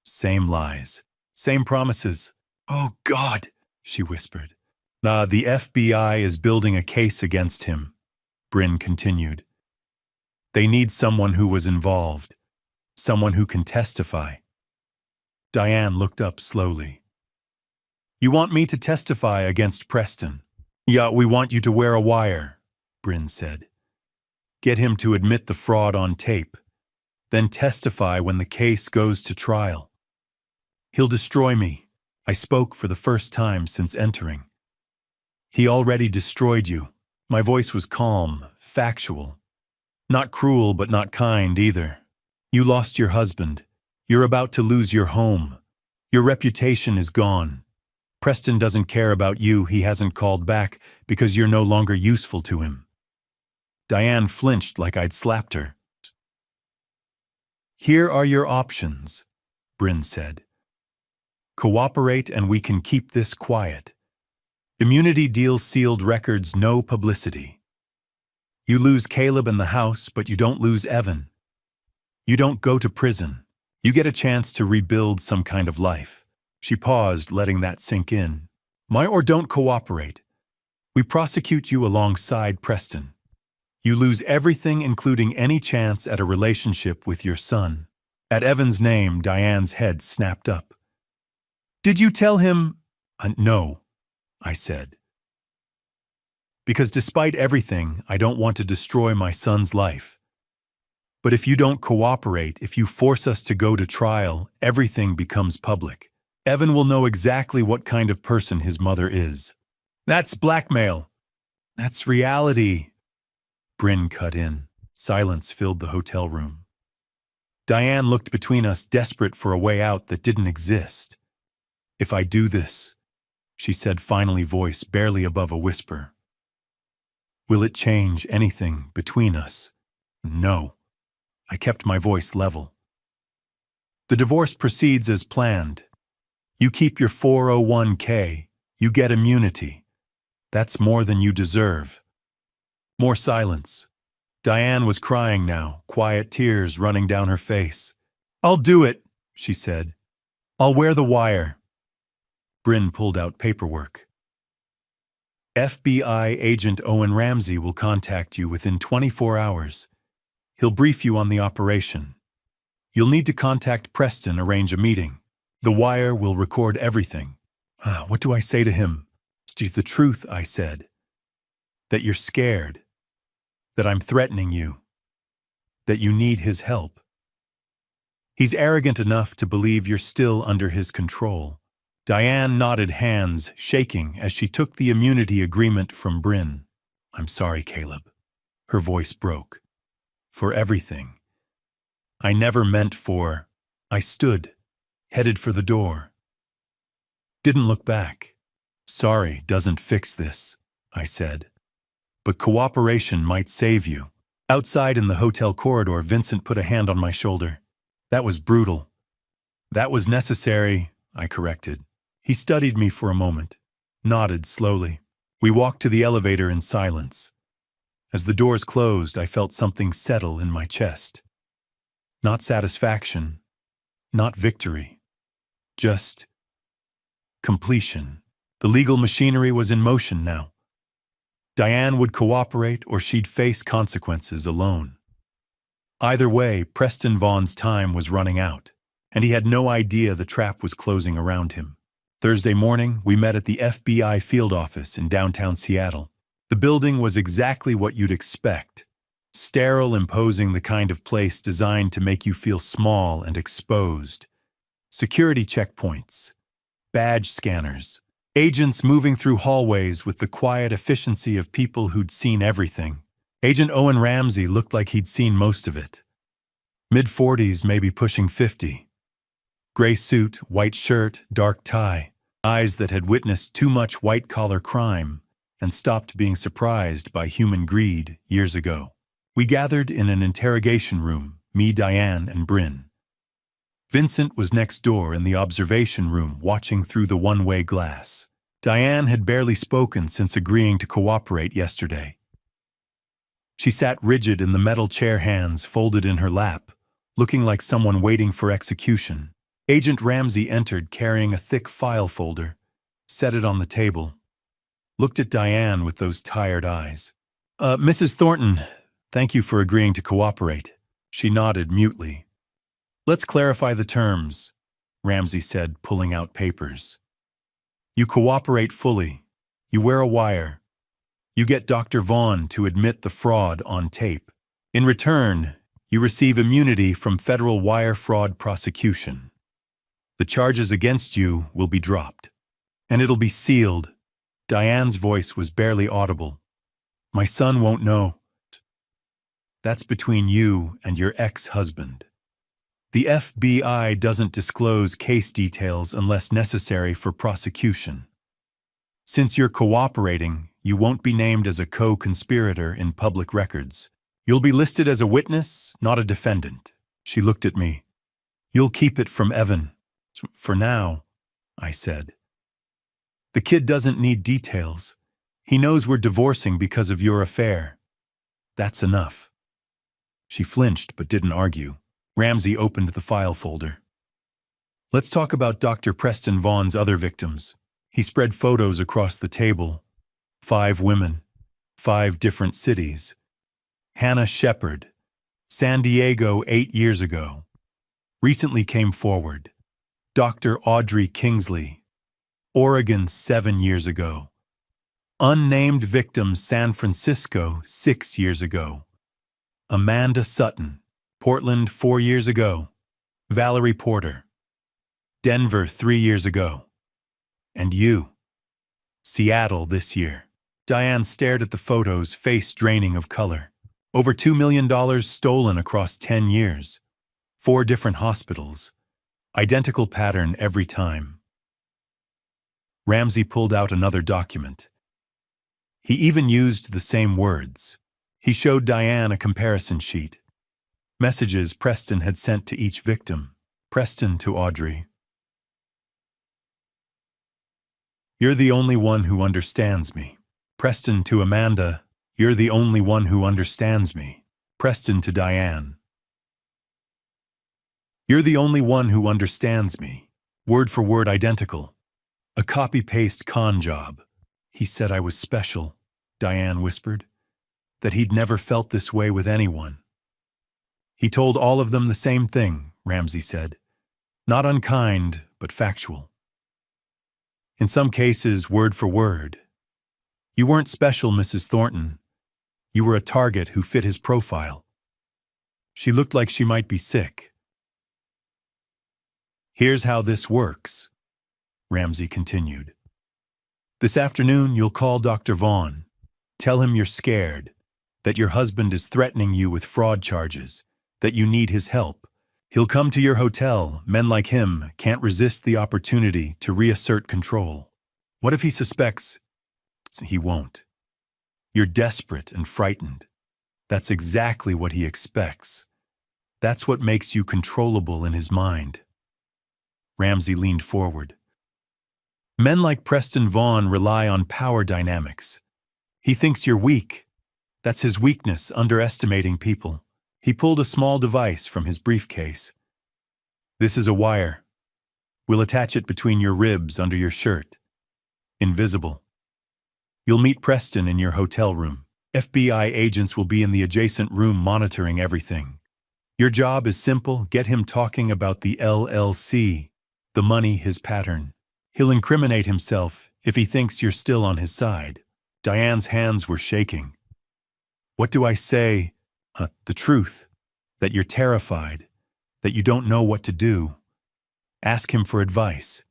Same lies. Same promises. "Oh, God," she whispered. The FBI is building a case against him," Bryn continued. "They need someone who was involved, someone who can testify." Diane looked up slowly. "You want me to testify against Preston?" "Yeah, we want you to wear a wire," Bryn said. "Get him to admit the fraud on tape, then testify when the case goes to trial. He'll destroy me." I spoke for the first time since entering. "He already destroyed you." My voice was calm, factual. "Not cruel, but not kind either. You lost your husband. You're about to lose your home. Your reputation is gone. Preston doesn't care about you. He hasn't called back because you're no longer useful to him." Diane flinched like I'd slapped her. "Here are your options," Bryn said. "Cooperate and we can keep this quiet. Immunity deal, sealed records, no publicity. You lose Caleb and the house, but you don't lose Evan. You don't go to prison. You get a chance to rebuild some kind of life." She paused, letting that sink in. Or don't cooperate. We prosecute you alongside Preston. You lose everything, including any chance at a relationship with your son." At Evan's name, Diane's head snapped up. "Did you tell him—" "No," I said. Because despite everything, I don't want to destroy my son's life. But if you don't cooperate, if you force us to go to trial, everything becomes public. Evan will know exactly what kind of person his mother is. That's blackmail. That's reality. Bryn cut in. Silence filled the hotel room. Diane looked between us, desperate for a way out that didn't exist. If I do this, she said finally, voice barely above a whisper, will it change anything between us? No. I kept my voice level. The divorce proceeds as planned. You keep your 401k. You get immunity. That's more than you deserve. More silence. Diane was crying now, quiet tears running down her face. I'll do it, she said. I'll wear the wire. Bryn pulled out paperwork. FBI agent Owen Ramsey will contact you within 24 hours. He'll brief you on the operation. You'll need to contact Preston, arrange a meeting. The wire will record everything. What do I say to him? It's the truth, I said. That you're scared. That I'm threatening you. That you need his help. He's arrogant enough to believe you're still under his control. Diane nodded, hands shaking as she took the immunity agreement from Bryn. I'm sorry, Caleb. Her voice broke. For everything. I never meant for. I stood, headed for the door. Didn't look back. Sorry doesn't fix this, I said. But cooperation might save you. Outside in the hotel corridor, Vincent put a hand on my shoulder. That was brutal. That was necessary, I corrected. He studied me for a moment, nodded slowly. We walked to the elevator in silence. As the doors closed, I felt something settle in my chest. Not satisfaction, not victory, just completion. The legal machinery was in motion now. Diane would cooperate or she'd face consequences alone. Either way, Preston Vaughn's time was running out, and he had no idea the trap was closing around him. Thursday morning, we met at the FBI field office in downtown Seattle. The building was exactly what you'd expect. Sterile, imposing, the kind of place designed to make you feel small and exposed. Security checkpoints, badge scanners, agents moving through hallways with the quiet efficiency of people who'd seen everything. Agent Owen Ramsey looked like he'd seen most of it. Mid-40s, maybe pushing 50. Gray suit, white shirt, dark tie. Eyes that had witnessed too much white-collar crime and stopped being surprised by human greed years ago. We gathered in an interrogation room, me, Diane, and Bryn. Vincent was next door in the observation room, watching through the one-way glass. Diane had barely spoken since agreeing to cooperate yesterday. She sat rigid in the metal chair, hands folded in her lap, looking like someone waiting for execution. Agent Ramsey entered carrying a thick file folder, set it on the table, looked at Diane with those tired eyes. Mrs. Thornton, thank you for agreeing to cooperate. She nodded mutely. Let's clarify the terms, Ramsey said, pulling out papers. You cooperate fully. You wear a wire. You get Dr. Vaughn to admit the fraud on tape. In return, you receive immunity from federal wire fraud prosecution. The charges against you will be dropped. And it'll be sealed. Diane's voice was barely audible. My son won't know. That's between you and your ex-husband. The FBI doesn't disclose case details unless necessary for prosecution. Since you're cooperating, you won't be named as a co-conspirator in public records. You'll be listed as a witness, not a defendant. She looked at me. You'll keep it from Evan. For now, I said. The kid doesn't need details. He knows we're divorcing because of your affair. That's enough. She flinched but didn't argue. Ramsey opened the file folder. Let's talk about Dr. Preston Vaughn's other victims. He spread photos across the table. 5 women, 5 different cities. Hannah Shepard, San Diego 8 years ago. Recently came forward. Dr. Audrey Kingsley, Oregon 7 years ago. Unnamed victim, San Francisco, 6 years ago. Amanda Sutton, Portland, 4 years ago. Valerie Porter, Denver, 3 years ago. And you, Seattle this year. Diane stared at the photos, face draining of color. Over $2 million stolen across 10 years. 4 different hospitals. Identical pattern every time. Ramsey pulled out another document. He even used the same words. He showed Diane a comparison sheet. Messages Preston had sent to each victim. Preston to Audrey. You're the only one who understands me. Preston to Amanda. You're the only one who understands me. Preston to Diane. You're the only one who understands me. Word for word identical. A copy-paste con job. He said I was special, Diane whispered. That he'd never felt this way with anyone. He told all of them the same thing, Ramsey said. Not unkind, but factual. In some cases, word for word. You weren't special, Mrs. Thornton. You were a target who fit his profile. She looked like she might be sick. Here's how this works, Ramsey continued. This afternoon, you'll call Dr. Vaughn. Tell him you're scared, that your husband is threatening you with fraud charges, that you need his help. He'll come to your hotel. Men like him can't resist the opportunity to reassert control. What if he suspects? He won't. You're desperate and frightened. That's exactly what he expects. That's what makes you controllable in his mind. Ramsey leaned forward. Men like Preston Vaughn rely on power dynamics. He thinks you're weak. That's his weakness, underestimating people. He pulled a small device from his briefcase. This is a wire. We'll attach it between your ribs under your shirt. Invisible. You'll meet Preston in your hotel room. FBI agents will be in the adjacent room monitoring everything. Your job is simple. Get him talking about the LLC, the money, his pattern. He'll incriminate himself if he thinks you're still on his side. Diane's hands were shaking. What do I say? The truth. That you're terrified. That you don't know what to do. Ask him for advice.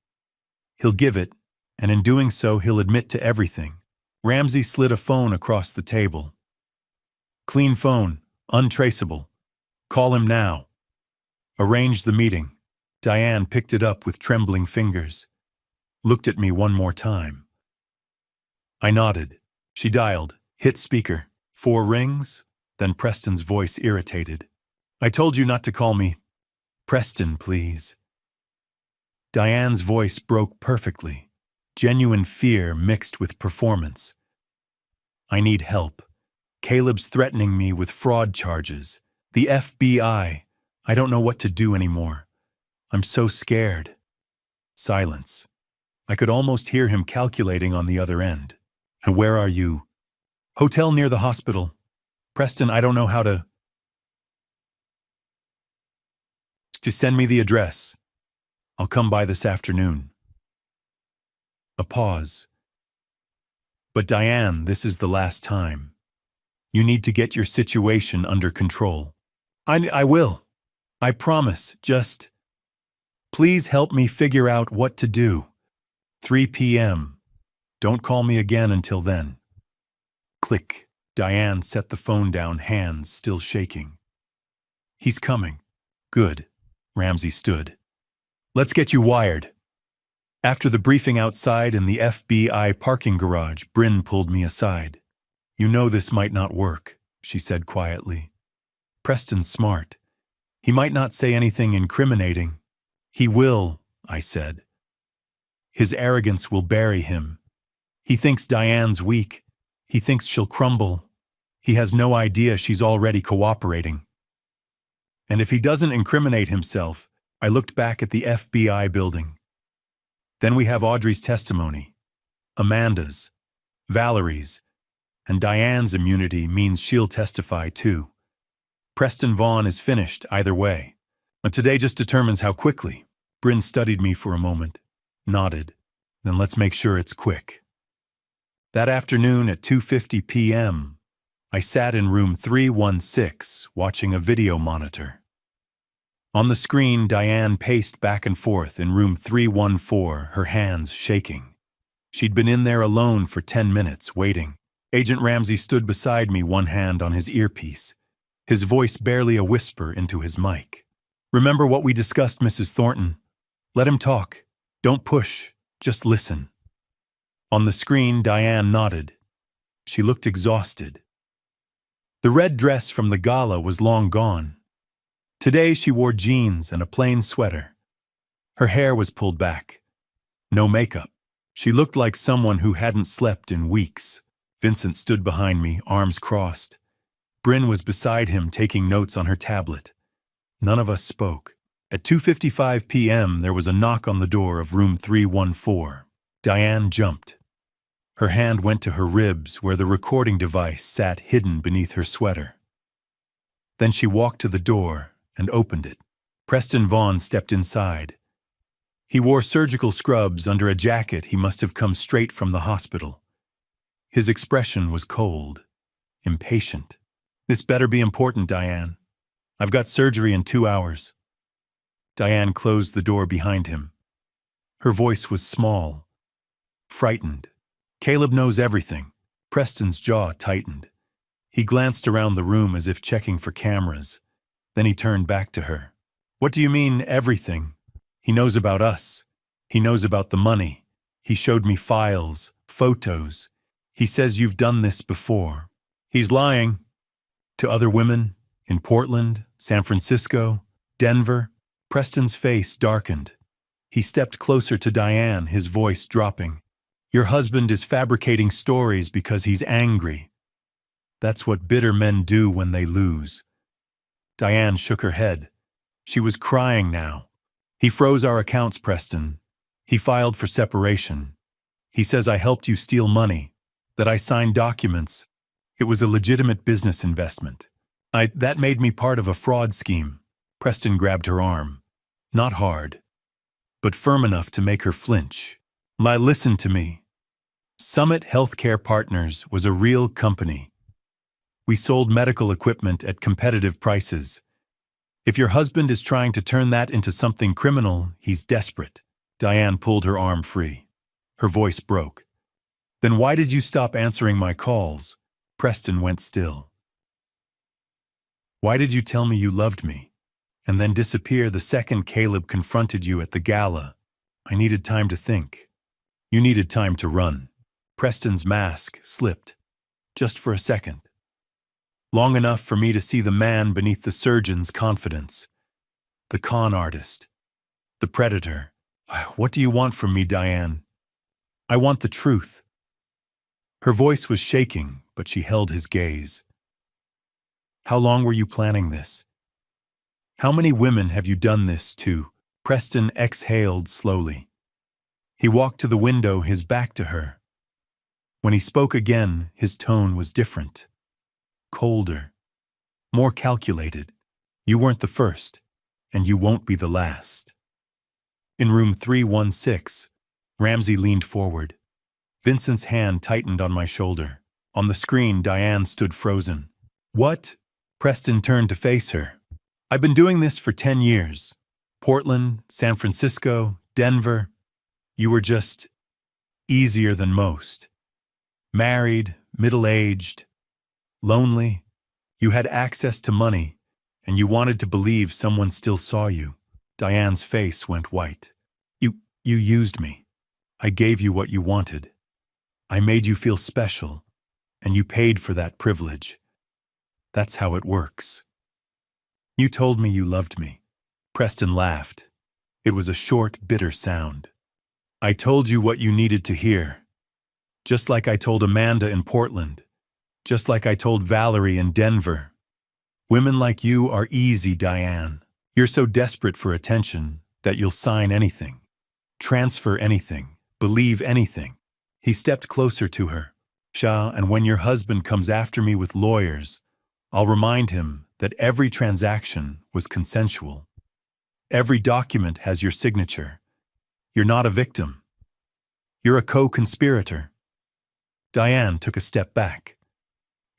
He'll give it, and in doing so, he'll admit to everything. Ramsey slid a phone across the table. Clean phone, untraceable. Call him now. Arrange the meeting. Diane picked it up with trembling fingers. Looked at me one more time. I nodded. She dialed, hit speaker. 4 rings, then Preston's voice irritated. I told you not to call me. Preston, please. Diane's voice broke perfectly. Genuine fear mixed with performance. I need help. Caleb's threatening me with fraud charges. The FBI. I don't know what to do anymore. I'm so scared. Silence. I could almost hear him calculating on the other end. Where are you? Hotel near the hospital. Preston, I don't know how to send me the address. I'll come by this afternoon. A pause. But Diane, this is the last time. You need to get your situation under control. I will. I promise. Just please help me figure out what to do. 3 p.m. Don't call me again until then. Click. Diane set the phone down, hands still shaking. He's coming. Good. Ramsey stood. Let's get you wired. After the briefing outside in the FBI parking garage, Bryn pulled me aside. You know this might not work, she said quietly. Preston's smart. He might not say anything incriminating. He will, I said. His arrogance will bury him. He thinks Diane's weak. He thinks she'll crumble. He has no idea she's already cooperating. And if he doesn't incriminate himself, I looked back at the FBI building. Then we have Audrey's testimony, Amanda's, Valerie's, and Diane's immunity means she'll testify too. Preston Vaughn is finished either way. But today just determines how quickly. Bryn studied me for a moment, nodded. Then let's make sure it's quick. That afternoon at 2:50 p.m., I sat in room 316 watching a video monitor. On the screen, Diane paced back and forth in room 314, her hands shaking. She'd been in there alone for 10 minutes, waiting. Agent Ramsey stood beside me, one hand on his earpiece, his voice barely a whisper into his mic. "Remember what we discussed, Mrs. Thornton? Let him talk. Don't push. Just listen." On the screen, Diane nodded. She looked exhausted. The red dress from the gala was long gone. Today she wore jeans and a plain sweater. Her hair was pulled back. No makeup. She looked like someone who hadn't slept in weeks. Vincent stood behind me, arms crossed. Bryn was beside him, taking notes on her tablet. None of us spoke. At 2:55 p.m., there was a knock on the door of room 314. Diane jumped. Her hand went to her ribs where the recording device sat hidden beneath her sweater. Then she walked to the door and opened it. Preston Vaughn stepped inside. He wore surgical scrubs under a jacket he must have come straight from the hospital. His expression was cold, impatient. "This better be important, Diane. I've got surgery in 2 hours." Diane closed the door behind him. Her voice was small, frightened. "Caleb knows everything." Preston's jaw tightened. He glanced around the room as if checking for cameras. Then he turned back to her. "What do you mean, everything?" "He knows about us. He knows about the money. He showed me files, photos. He says you've done this before." "He's lying." "To other women? In Portland, San Francisco, Denver?" Preston's face darkened. He stepped closer to Diane, his voice dropping. "Your husband is fabricating stories because he's angry. That's what bitter men do when they lose." Diane shook her head. She was crying now. "He froze our accounts, Preston. He filed for separation. He says I helped you steal money, that I signed documents. It was a legitimate business investment. That made me part of a fraud scheme." Preston grabbed her arm. Not hard, but firm enough to make her flinch. "Listen to me. Summit Healthcare Partners was a real company. We sold medical equipment at competitive prices. If your husband is trying to turn that into something criminal, he's desperate." Diane pulled her arm free. Her voice broke. "Then why did you stop answering my calls?" Preston went still. "Why did you tell me you loved me, and then disappear the second Caleb confronted you at the gala?" "I needed time to think." "You needed time to run." Preston's mask slipped. "Just for a second. Long enough for me to see the man beneath the surgeon's confidence. The con artist. The predator. What do you want from me, Diane?" "I want the truth." Her voice was shaking, but she held his gaze. "How long were you planning this? How many women have you done this to?" Preston exhaled slowly. He walked to the window, his back to her. When he spoke again, his tone was different. Colder. More calculated. "You weren't the first, and you won't be the last." In room 316, Ramsey leaned forward. Vincent's hand tightened on my shoulder. On the screen, Diane stood frozen. "What?" Preston turned to face her. "I've been doing this for 10 years. Portland, San Francisco, Denver. You were just easier than most. Married, middle-aged, lonely. You had access to money, and you wanted to believe someone still saw you." Diane's face went white. You used me. I gave you what you wanted. I made you feel special, and you paid for that privilege. That's how it works." "You told me you loved me." Preston laughed. It was a short, bitter sound. "I told you what you needed to hear. Just like I told Amanda in Portland. Just like I told Valerie in Denver. Women like you are easy, Diane. You're so desperate for attention that you'll sign anything. Transfer anything. Believe anything." He stepped closer to her. "And when your husband comes after me with lawyers, I'll remind him that every transaction was consensual. Every document has your signature. You're not a victim. You're a co-conspirator." Diane took a step back.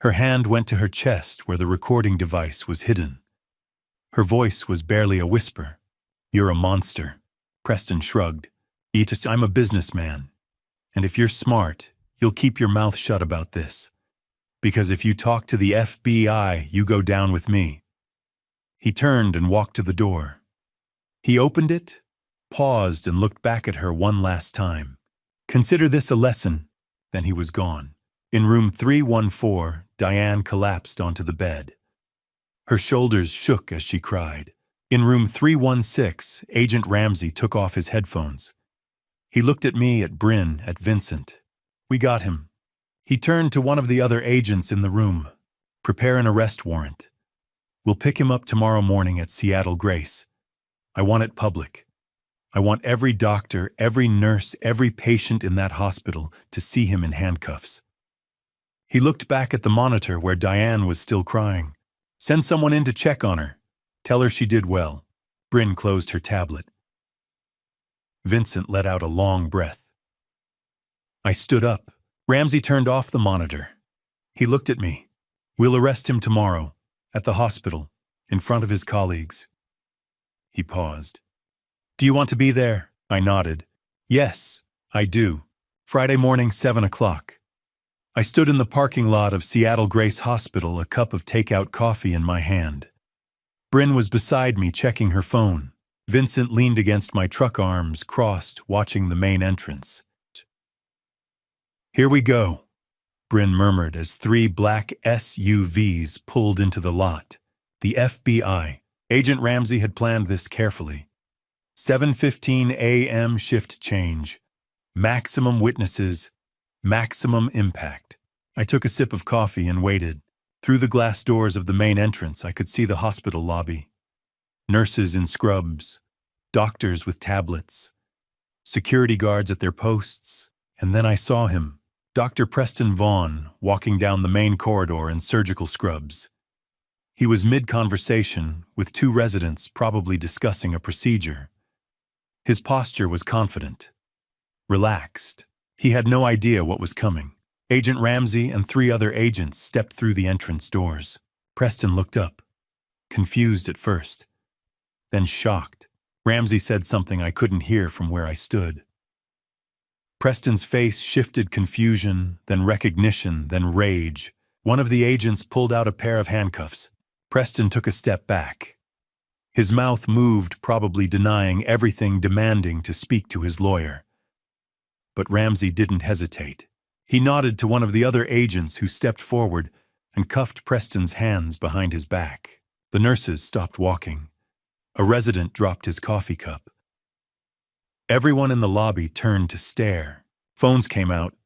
Her hand went to her chest where the recording device was hidden. Her voice was barely a whisper. "You're a monster." Preston shrugged. "I'm a businessman. And if you're smart, you'll keep your mouth shut about this. Because if you talk to the FBI, you go down with me." He turned and walked to the door. He opened it, paused, and looked back at her one last time. "Consider this a lesson." Then he was gone. In room 314, Diane collapsed onto the bed. Her shoulders shook as she cried. In room 316, Agent Ramsey took off his headphones. He looked at me, at Bryn, at Vincent. "We got him." He turned to one of the other agents in the room. "Prepare an arrest warrant. We'll pick him up tomorrow morning at Seattle Grace. I want it public. I want every doctor, every nurse, every patient in that hospital to see him in handcuffs." He looked back at the monitor where Diane was still crying. "Send someone in to check on her. Tell her she did well." Bryn closed her tablet. Vincent let out a long breath. I stood up. Ramsey turned off the monitor. He looked at me. "We'll arrest him tomorrow, at the hospital, in front of his colleagues." He paused. "Do you want to be there?" I nodded. "Yes, I do. Friday morning, 7 o'clock. I stood in the parking lot of Seattle Grace Hospital, a cup of takeout coffee in my hand. Bryn was beside me, checking her phone. Vincent leaned against my truck, arms crossed, watching the main entrance. "Here we go," Bryn murmured as 3 black SUVs pulled into the lot. The FBI. Agent Ramsey had planned this carefully. 7:15 a.m. shift change. Maximum witnesses. Maximum impact. I took a sip of coffee and waited. Through the glass doors of the main entrance, I could see the hospital lobby. Nurses in scrubs, doctors with tablets, security guards at their posts, and then I saw him, Dr. Preston Vaughn, walking down the main corridor in surgical scrubs. He was mid-conversation with 2 residents probably discussing a procedure. His posture was confident, relaxed. He had no idea what was coming. Agent Ramsey and 3 other agents stepped through the entrance doors. Preston looked up, confused at first, then shocked. Ramsey said something I couldn't hear from where I stood. Preston's face shifted, confusion, then recognition, then rage. One of the agents pulled out a pair of handcuffs. Preston took a step back. His mouth moved, probably denying everything, demanding to speak to his lawyer. But Ramsey didn't hesitate. He nodded to one of the other agents who stepped forward and cuffed Preston's hands behind his back. The nurses stopped walking. A resident dropped his coffee cup. Everyone in the lobby turned to stare. Phones came out.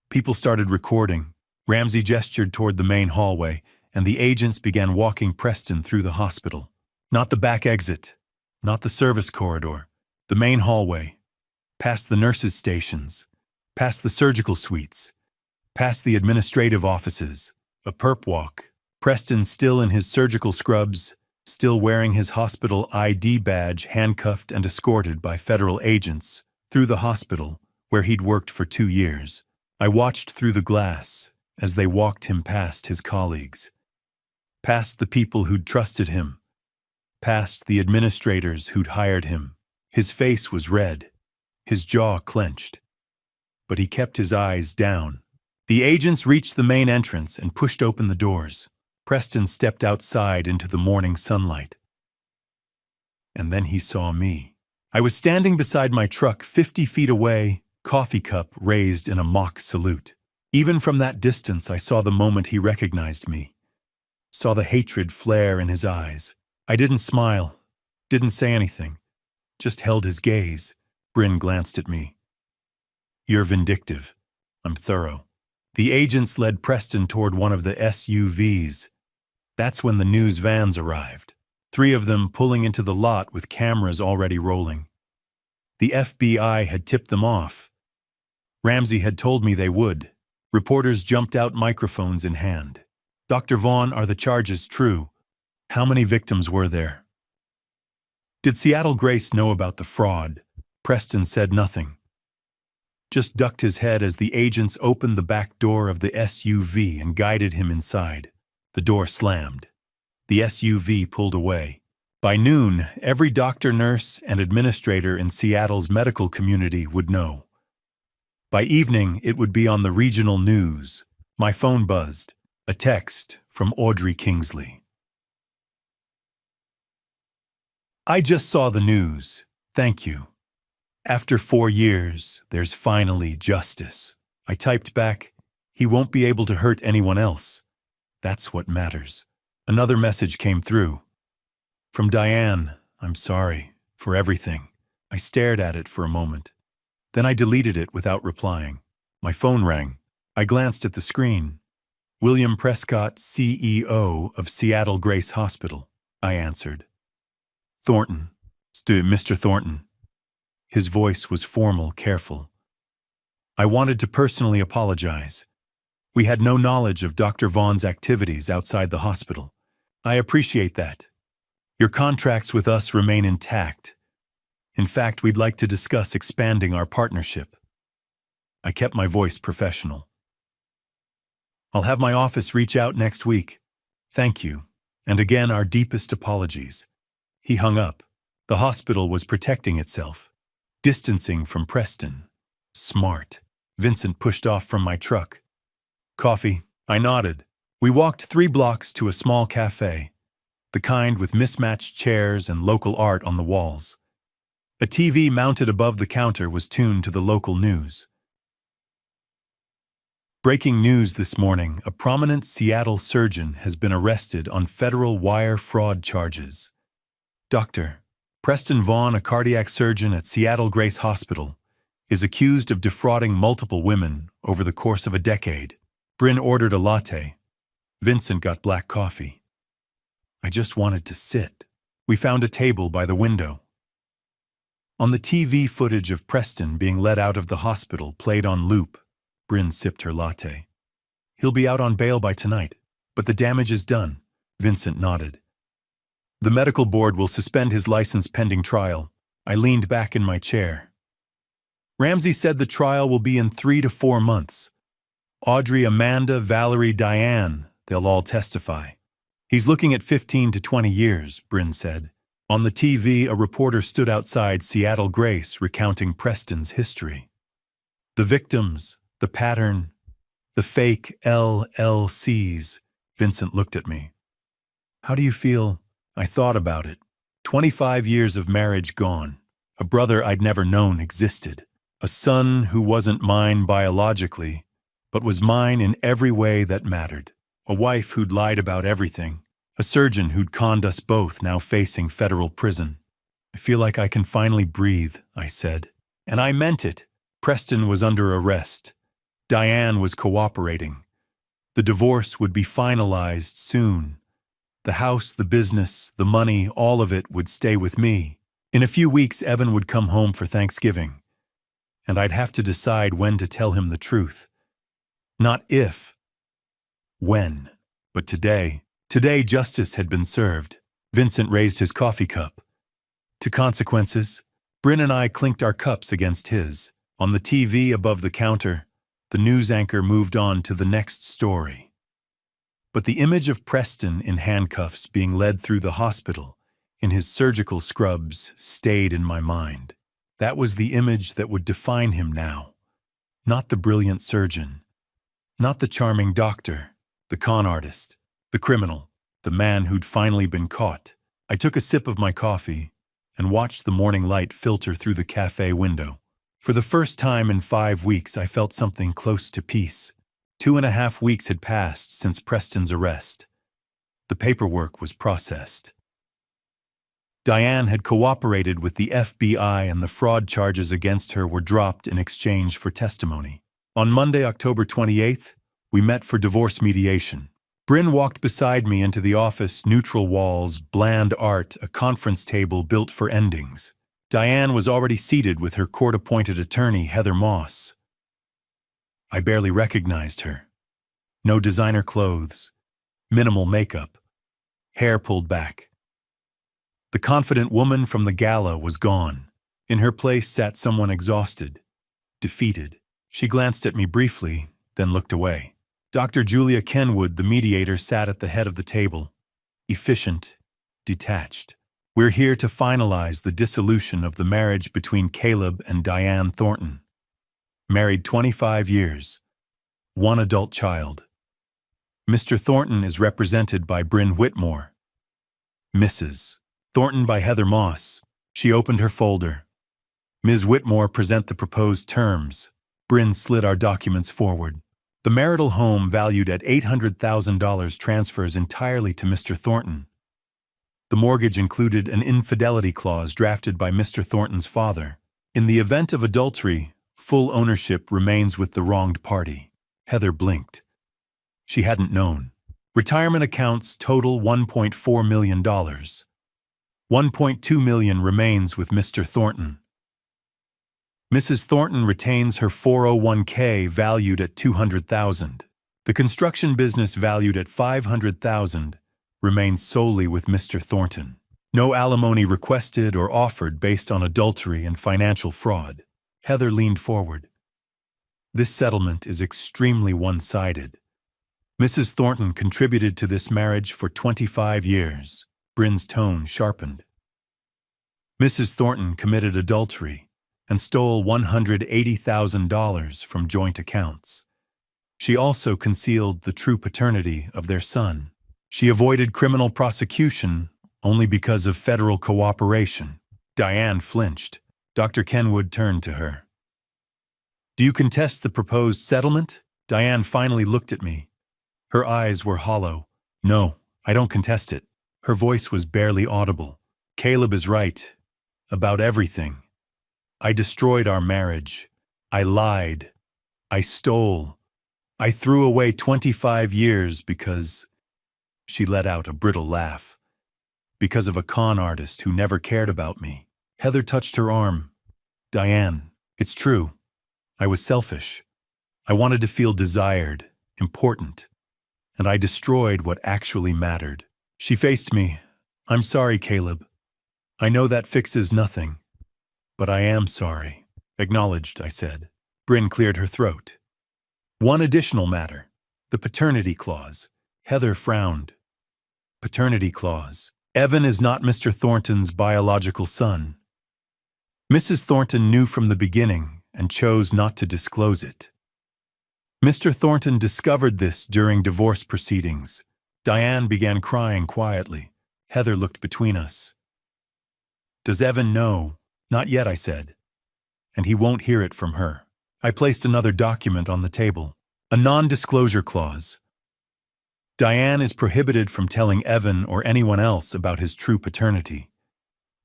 People started recording. Ramsey gestured toward the main hallway, and the agents began walking Preston through the hospital. Not the back exit, not the service corridor, the main hallway, past the nurses' stations, past the surgical suites, past the administrative offices, a perp walk. Preston, still in his surgical scrubs, still wearing his hospital ID badge, handcuffed and escorted by federal agents, through the hospital where he'd worked for 2 years. I watched through the glass as they walked him past his colleagues, past the people who'd trusted him, past the administrators who'd hired him. His face was red, his jaw clenched, but he kept his eyes down. The agents reached the main entrance and pushed open the doors. Preston stepped outside into the morning sunlight. And then he saw me. I was standing beside my truck 50 feet away, coffee cup raised in a mock salute. Even from that distance, I saw the moment he recognized me, saw the hatred flare in his eyes. I didn't smile, didn't say anything, just held his gaze. Bryn glanced at me. "You're vindictive. I'm thorough." The agents led Preston toward one of the SUVs. That's when the news vans arrived, 3 of them pulling into the lot with cameras already rolling. The FBI had tipped them off. Ramsey had told me they would. Reporters jumped out, microphones in hand. "Dr. Vaughn, are the charges true? How many victims were there?" Did Seattle Grace know about the fraud? Preston said nothing. just ducked his head as the agents opened the back door of the SUV and guided him inside. The door slammed. The SUV pulled away. By noon, every doctor, nurse, and administrator in Seattle's medical community would know. By evening, it would be on the regional news. My phone buzzed. A text from Audrey Kingsley. I just saw the news. Thank you. After 4 years, there's finally justice. I typed back, he won't be able to hurt anyone else. That's what matters. Another message came through. From Diane, I'm sorry for everything. I stared at it for a moment. Then I deleted it without replying. My phone rang. I glanced at the screen. William Prescott, CEO of Seattle Grace Hospital, I answered. Thornton, Mr. Thornton. His voice was formal, careful. I wanted to personally apologize. We had no knowledge of Dr. Vaughn's activities outside the hospital. I appreciate that. Your contracts with us remain intact. In fact, we'd like to discuss expanding our partnership. I kept my voice professional. I'll have my office reach out next week. Thank you, and again our deepest apologies. He hung up. The hospital was protecting itself, distancing from Preston. Smart. Vincent pushed off from my truck. Coffee? I nodded. We walked 3 blocks to a small cafe, the kind with mismatched chairs and local art on the walls. A TV mounted above the counter was tuned to the local news. Breaking news this morning, a prominent Seattle surgeon has been arrested on federal wire fraud charges. Dr. Preston Vaughn, a cardiac surgeon at Seattle Grace Hospital, is accused of defrauding multiple women over the course of a decade. Bryn ordered a latte. Vincent got black coffee. I just wanted to sit. We found a table by the window. On the TV, footage of Preston being led out of the hospital played on loop. Bryn sipped her latte. He'll be out on bail by tonight, but the damage is done. Vincent nodded. The medical board will suspend his license pending trial. I leaned back in my chair. Ramsey said the trial will be in 3 to 4 months. Audrey, Amanda, Valerie, Diane, they'll all testify. He's looking at 15 to 20 years, Bryn said. On the TV, a reporter stood outside Seattle Grace recounting Preston's history. The victims, the pattern, the fake LLCs. Vincent looked at me. How do you feel? I thought about it. 25 years of marriage gone. A brother I'd never known existed. A son who wasn't mine biologically, but was mine in every way that mattered. A wife who'd lied about everything. A surgeon who'd conned us both, now facing federal prison. I feel like I can finally breathe, I said. And I meant it. Preston was under arrest. Diane was cooperating. The divorce would be finalized soon. The house, the business, the money, all of it would stay with me. In a few weeks, Evan would come home for Thanksgiving, and I'd have to decide when to tell him the truth. Not if, when. But today justice had been served. Vincent raised his coffee cup. To consequences, Bryn and I clinked our cups against his. On the TV above the counter, the news anchor moved on to the next story. But the image of Preston in handcuffs being led through the hospital, in his surgical scrubs, stayed in my mind. That was the image that would define him now. Not the brilliant surgeon, not the charming doctor, the con artist, the criminal, the man who'd finally been caught. I took a sip of my coffee and watched the morning light filter through the cafe window. For the first time in 5 weeks, I felt something close to peace. 2.5 weeks had passed since Preston's arrest. The paperwork was processed. Diane had cooperated with the FBI and the fraud charges against her were dropped in exchange for testimony. On Monday, October 28th, we met for divorce mediation. Bryn walked beside me into the office, neutral walls, bland art, a conference table built for endings. Diane was already seated with her court-appointed attorney, Heather Moss. I barely recognized her. No designer clothes, minimal makeup, hair pulled back. The confident woman from the gala was gone. In her place sat someone exhausted. defeated. She glanced at me briefly, then looked away. Dr. Julia Kenwood, the mediator, sat at the head of the table, efficient, detached. We're here to finalize the dissolution of the marriage between Caleb and Diane Thornton. Married 25 years. One adult child. Mr. Thornton is represented by Bryn Whitmore. Mrs. Thornton by Heather Moss. She opened her folder. Ms. Whitmore, present the proposed terms. Bryn slid our documents forward. The marital home, valued at $800,000, transfers entirely to Mr. Thornton. The mortgage included an infidelity clause drafted by Mr. Thornton's father. In the event of adultery, full ownership remains with the wronged party. Heather blinked. She hadn't known. Retirement accounts total $1.4 million. $1.2 million remains with Mr. Thornton. Mrs. Thornton retains her 401k valued at $200,000. The construction business valued at $500,000 remains solely with Mr. Thornton. No alimony requested or offered based on adultery and financial fraud. Heather leaned forward. This settlement is extremely one-sided. Mrs. Thornton contributed to this marriage for 25 years. Bryn's tone sharpened. Mrs. Thornton committed adultery and stole $180,000 from joint accounts. She also concealed the true paternity of their son. She avoided criminal prosecution only because of federal cooperation. Diane flinched. Dr. Kenwood turned to her. Do you contest the proposed settlement? Diane finally looked at me. Her eyes were hollow. No, I don't contest it. Her voice was barely audible. Caleb is right. About everything. I destroyed our marriage. I lied. I stole. I threw away 25 years because... She let out a brittle laugh. Because of a con artist who never cared about me. Heather touched her arm. Diane, it's true. I was selfish. I wanted to feel desired, important. And I destroyed what actually mattered. She faced me. I'm sorry, Caleb. I know that fixes nothing. But I am sorry. Acknowledged, I said. Bryn cleared her throat. One additional matter. The paternity clause. Heather frowned. Paternity clause. Evan is not Mr. Thornton's biological son. Mrs. Thornton knew from the beginning and chose not to disclose it. Mr. Thornton discovered this during divorce proceedings. Diane began crying quietly. Heather looked between us. Does Evan know? Not yet, I said. And he won't hear it from her. I placed another document on the table. A non-disclosure clause. Diane is prohibited from telling Evan or anyone else about his true paternity.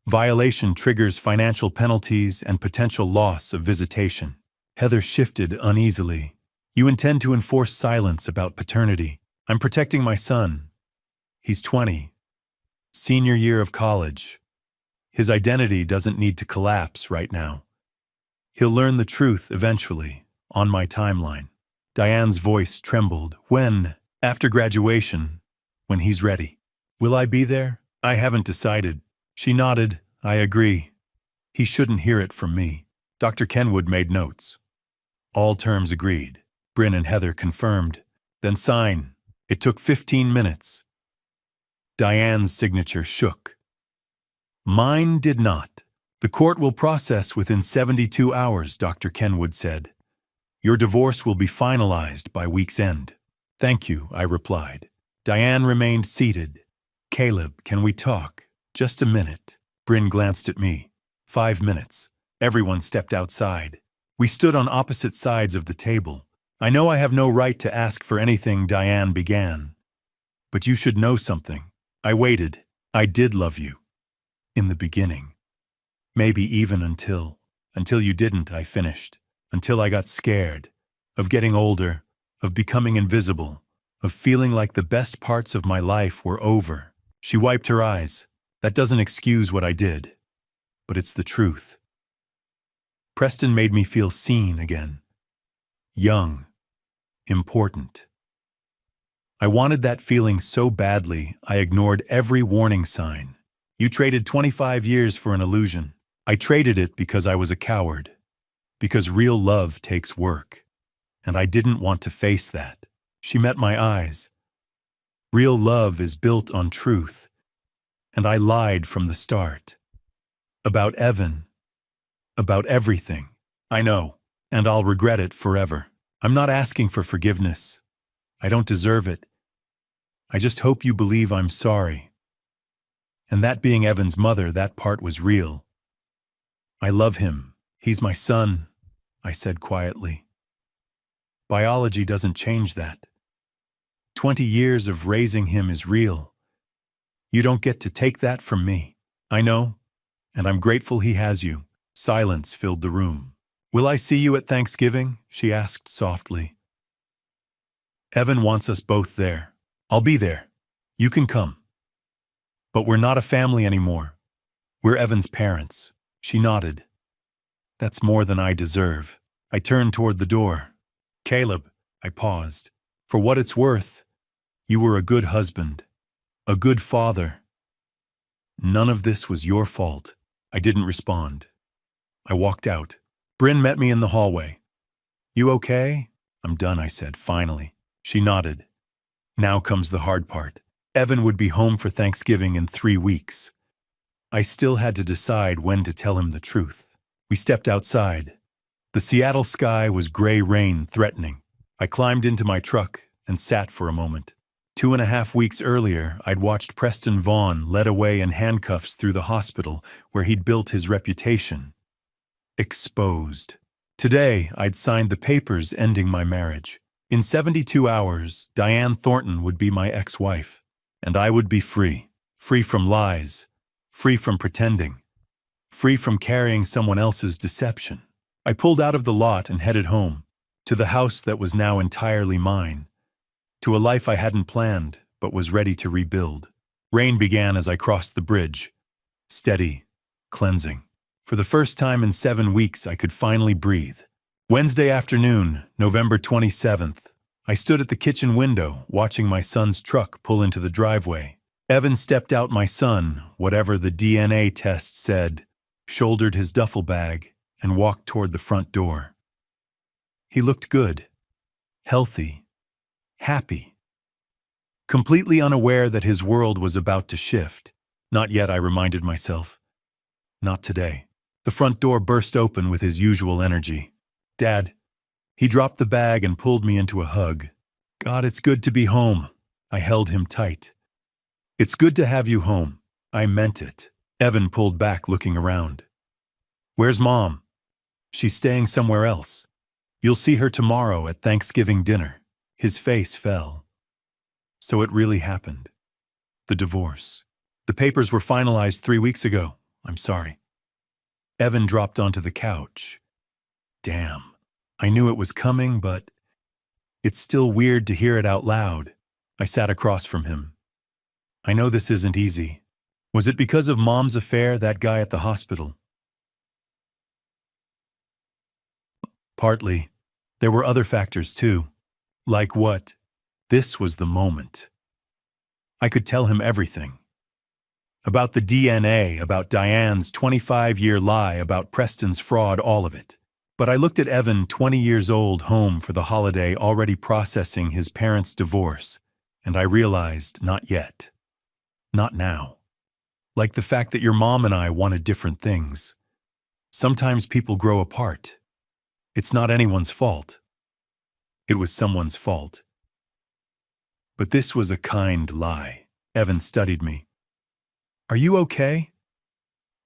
Violation triggers financial penalties and potential loss of visitation. Heather shifted uneasily. You intend to enforce silence about paternity. I'm protecting my son. He's 20. Senior year of college. His identity doesn't need to collapse right now. He'll learn the truth eventually, on my timeline. Diane's voice trembled. When? After graduation. When he's ready. Will I be there? I haven't decided. She nodded. I agree. He shouldn't hear it from me. Dr. Kenwood made notes. All terms agreed. Bryn and Heather confirmed. Then sign. It took 15 minutes. Diane's signature shook. Mine did not. The court will process within 72 hours, Dr. Kenwood said. Your divorce will be finalized by week's end. Thank you, I replied. Diane remained seated. Caleb, can we talk? Just a minute. Bryn glanced at me. 5 minutes. Everyone stepped outside. We stood on opposite sides of the table. I know I have no right to ask for anything, Diane began. But you should know something. I waited. I did love you. In the beginning. Maybe even until you didn't, I finished. Until I got scared. Of getting older. Of becoming invisible. Of feeling like the best parts of my life were over. She wiped her eyes. That doesn't excuse what I did. But it's the truth. Preston made me feel seen again. Young. Important. I wanted that feeling so badly, I ignored every warning sign. You traded 25 years for an illusion. I traded it because I was a coward. Because real love takes work, and I didn't want to face that. She met my eyes. Real love is built on truth, and I lied from the start. About Evan. About everything. I know, and I'll regret it forever. I'm not asking for forgiveness. I don't deserve it. I just hope you believe I'm sorry. And that being Evan's mother, that part was real. I love him. He's my son, I said quietly. Biology doesn't change that. 20 years of raising him is real. You don't get to take that from me. I know, and I'm grateful he has you. Silence filled the room. Will I see you at Thanksgiving? She asked softly. Evan wants us both there. I'll be there. You can come. But we're not a family anymore. We're Evan's parents. She nodded. That's more than I deserve. I turned toward the door. Caleb, I paused. For what it's worth, you were a good husband, a good father. None of this was your fault. I didn't respond. I walked out. Bryn met me in the hallway. You okay? I'm done, I said, finally. She nodded. Now comes the hard part. Evan would be home for Thanksgiving in 3 weeks. I still had to decide when to tell him the truth. We stepped outside. The Seattle sky was gray rain threatening. I climbed into my truck and sat for a moment. 2.5 weeks earlier, I'd watched Preston Vaughn led away in handcuffs through the hospital where he'd built his reputation. Exposed. Today, I'd signed the papers ending my marriage. In 72 hours, Diane Thornton would be my ex-wife, and I would be free. Free from lies, free from pretending, free from carrying someone else's deception. I pulled out of the lot and headed home, to the house that was now entirely mine, to a life I hadn't planned but was ready to rebuild. Rain began as I crossed the bridge. Steady, cleansing. For the first time in 7 weeks, I could finally breathe. Wednesday afternoon, November 27th, I stood at the kitchen window, watching my son's truck pull into the driveway. Evan stepped out. My son, whatever the DNA test said, shouldered his duffel bag and walked toward the front door. He looked good, healthy, happy, completely unaware that his world was about to shift. Not yet, I reminded myself. Not today. The front door burst open with his usual energy. Dad. He dropped the bag and pulled me into a hug. God, it's good to be home. I held him tight. It's good to have you home. I meant it. Evan pulled back, looking around. Where's Mom? She's staying somewhere else. You'll see her tomorrow at Thanksgiving dinner. His face fell. So it really happened. The divorce. The papers were finalized 3 weeks ago. I'm sorry. Evan dropped onto the couch. Damn. I knew it was coming, but it's still weird to hear it out loud. I sat across from him. I know this isn't easy. Was it because of Mom's affair, that guy at the hospital? Partly. There were other factors too. Like what? This was the moment. I could tell him everything. About the DNA, about Diane's 25-year lie, about Preston's fraud, all of it. But I looked at Evan, 20 years old, home for the holiday, already processing his parents' divorce, and I realized, not yet. Not now. Like the fact that your mom and I wanted different things. Sometimes people grow apart. It's not anyone's fault. It was someone's fault. But this was a kind lie. Evan studied me. Are you okay?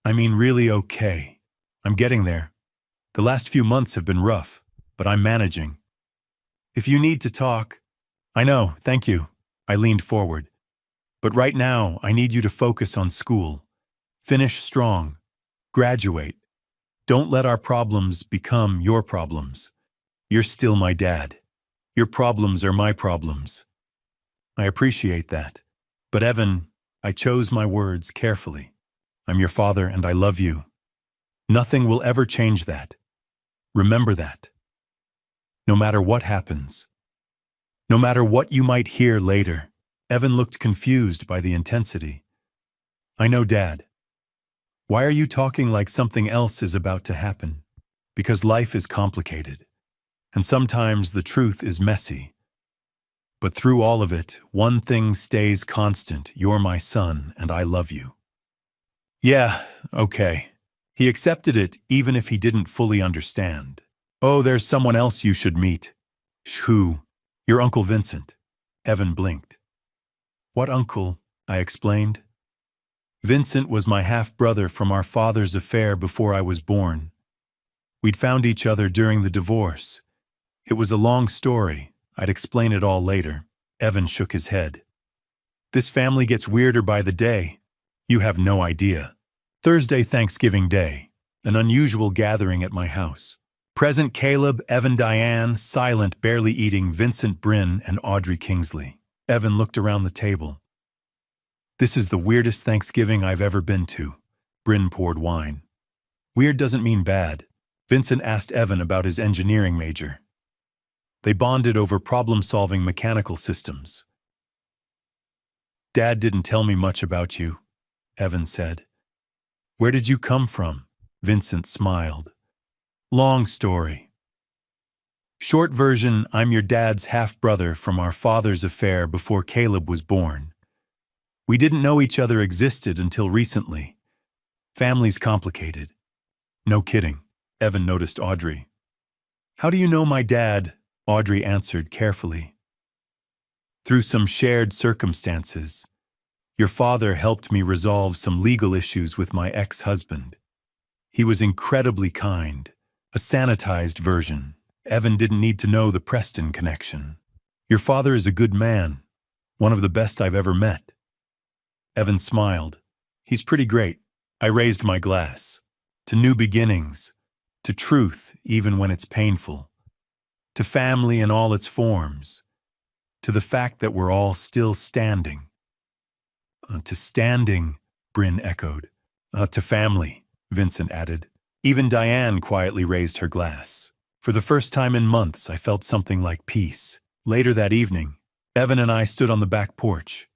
I mean, really okay. I'm getting there. The last few months have been rough, but I'm managing. If you need to talk, I know, thank you. I leaned forward. But right now, I need you to focus on school. Finish strong. Graduate. Don't let our problems become your problems. You're still my dad. Your problems are my problems. I appreciate that. But Evan, I chose my words carefully. I'm your father and I love you. Nothing will ever change that. Remember that. No matter what happens. No matter what you might hear later. Evan looked confused by the intensity. I know, Dad. Why are you talking like something else is about to happen? because life is complicated, and sometimes the truth is messy. But through all of it, one thing stays constant: you're my son, and I love you. Yeah, okay. He accepted it even if he didn't fully understand. Oh, there's someone else you should meet. Who? Your Uncle Vincent. Evan blinked. What uncle? I explained. Vincent was my half-brother from our father's affair before I was born. We'd found each other during the divorce. It was a long story. I'd explain it all later. Evan shook his head. This family gets weirder by the day. You have no idea. Thursday, Thanksgiving Day. An unusual gathering at my house. Present Caleb, Evan, Diane, silent, barely eating, Vincent, Bryn, and Audrey Kingsley. Evan looked around the table. This is the weirdest Thanksgiving I've ever been to. Bryn poured wine. Weird doesn't mean bad. Vincent asked Evan about his engineering major. They bonded over problem-solving mechanical systems. Dad didn't tell me much about you, Evan said. Where did you come from? Vincent smiled. Long story. Short version, I'm your dad's half-brother from our father's affair before Caleb was born. We didn't know each other existed until recently. Family's complicated. No kidding, Evan noticed Audrey. How do you know my dad? Audrey answered carefully. Through some shared circumstances. Your father helped me resolve some legal issues with my ex-husband. He was incredibly kind, a sanitized version. Evan didn't need to know the Preston connection. Your father is a good man, one of the best I've ever met. Evan smiled. He's pretty great. I raised my glass. To new beginnings. To truth, even when it's painful. To family in all its forms. To the fact that we're all still standing. To standing, Bryn echoed. To family, Vincent added. Even Diane quietly raised her glass. For the first time in months, I felt something like peace. Later that evening, Evan and I stood on the back porch.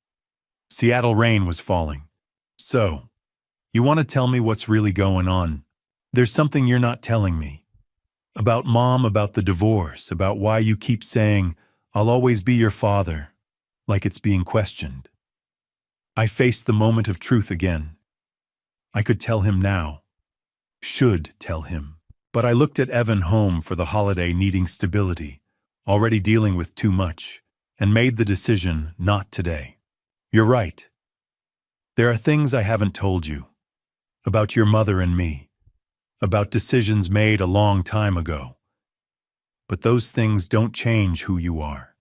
Seattle rain was falling. So, you want to tell me what's really going on? There's something you're not telling me. About Mom, about the divorce, about why you keep saying, I'll always be your father, like it's being questioned. I faced the moment of truth again. I could tell him now. Should tell him. But I looked at Evan home for the holiday needing stability, already dealing with too much, and made the decision not today. You're right. There are things I haven't told you. About your mother and me. About decisions made a long time ago. But those things don't change who you are.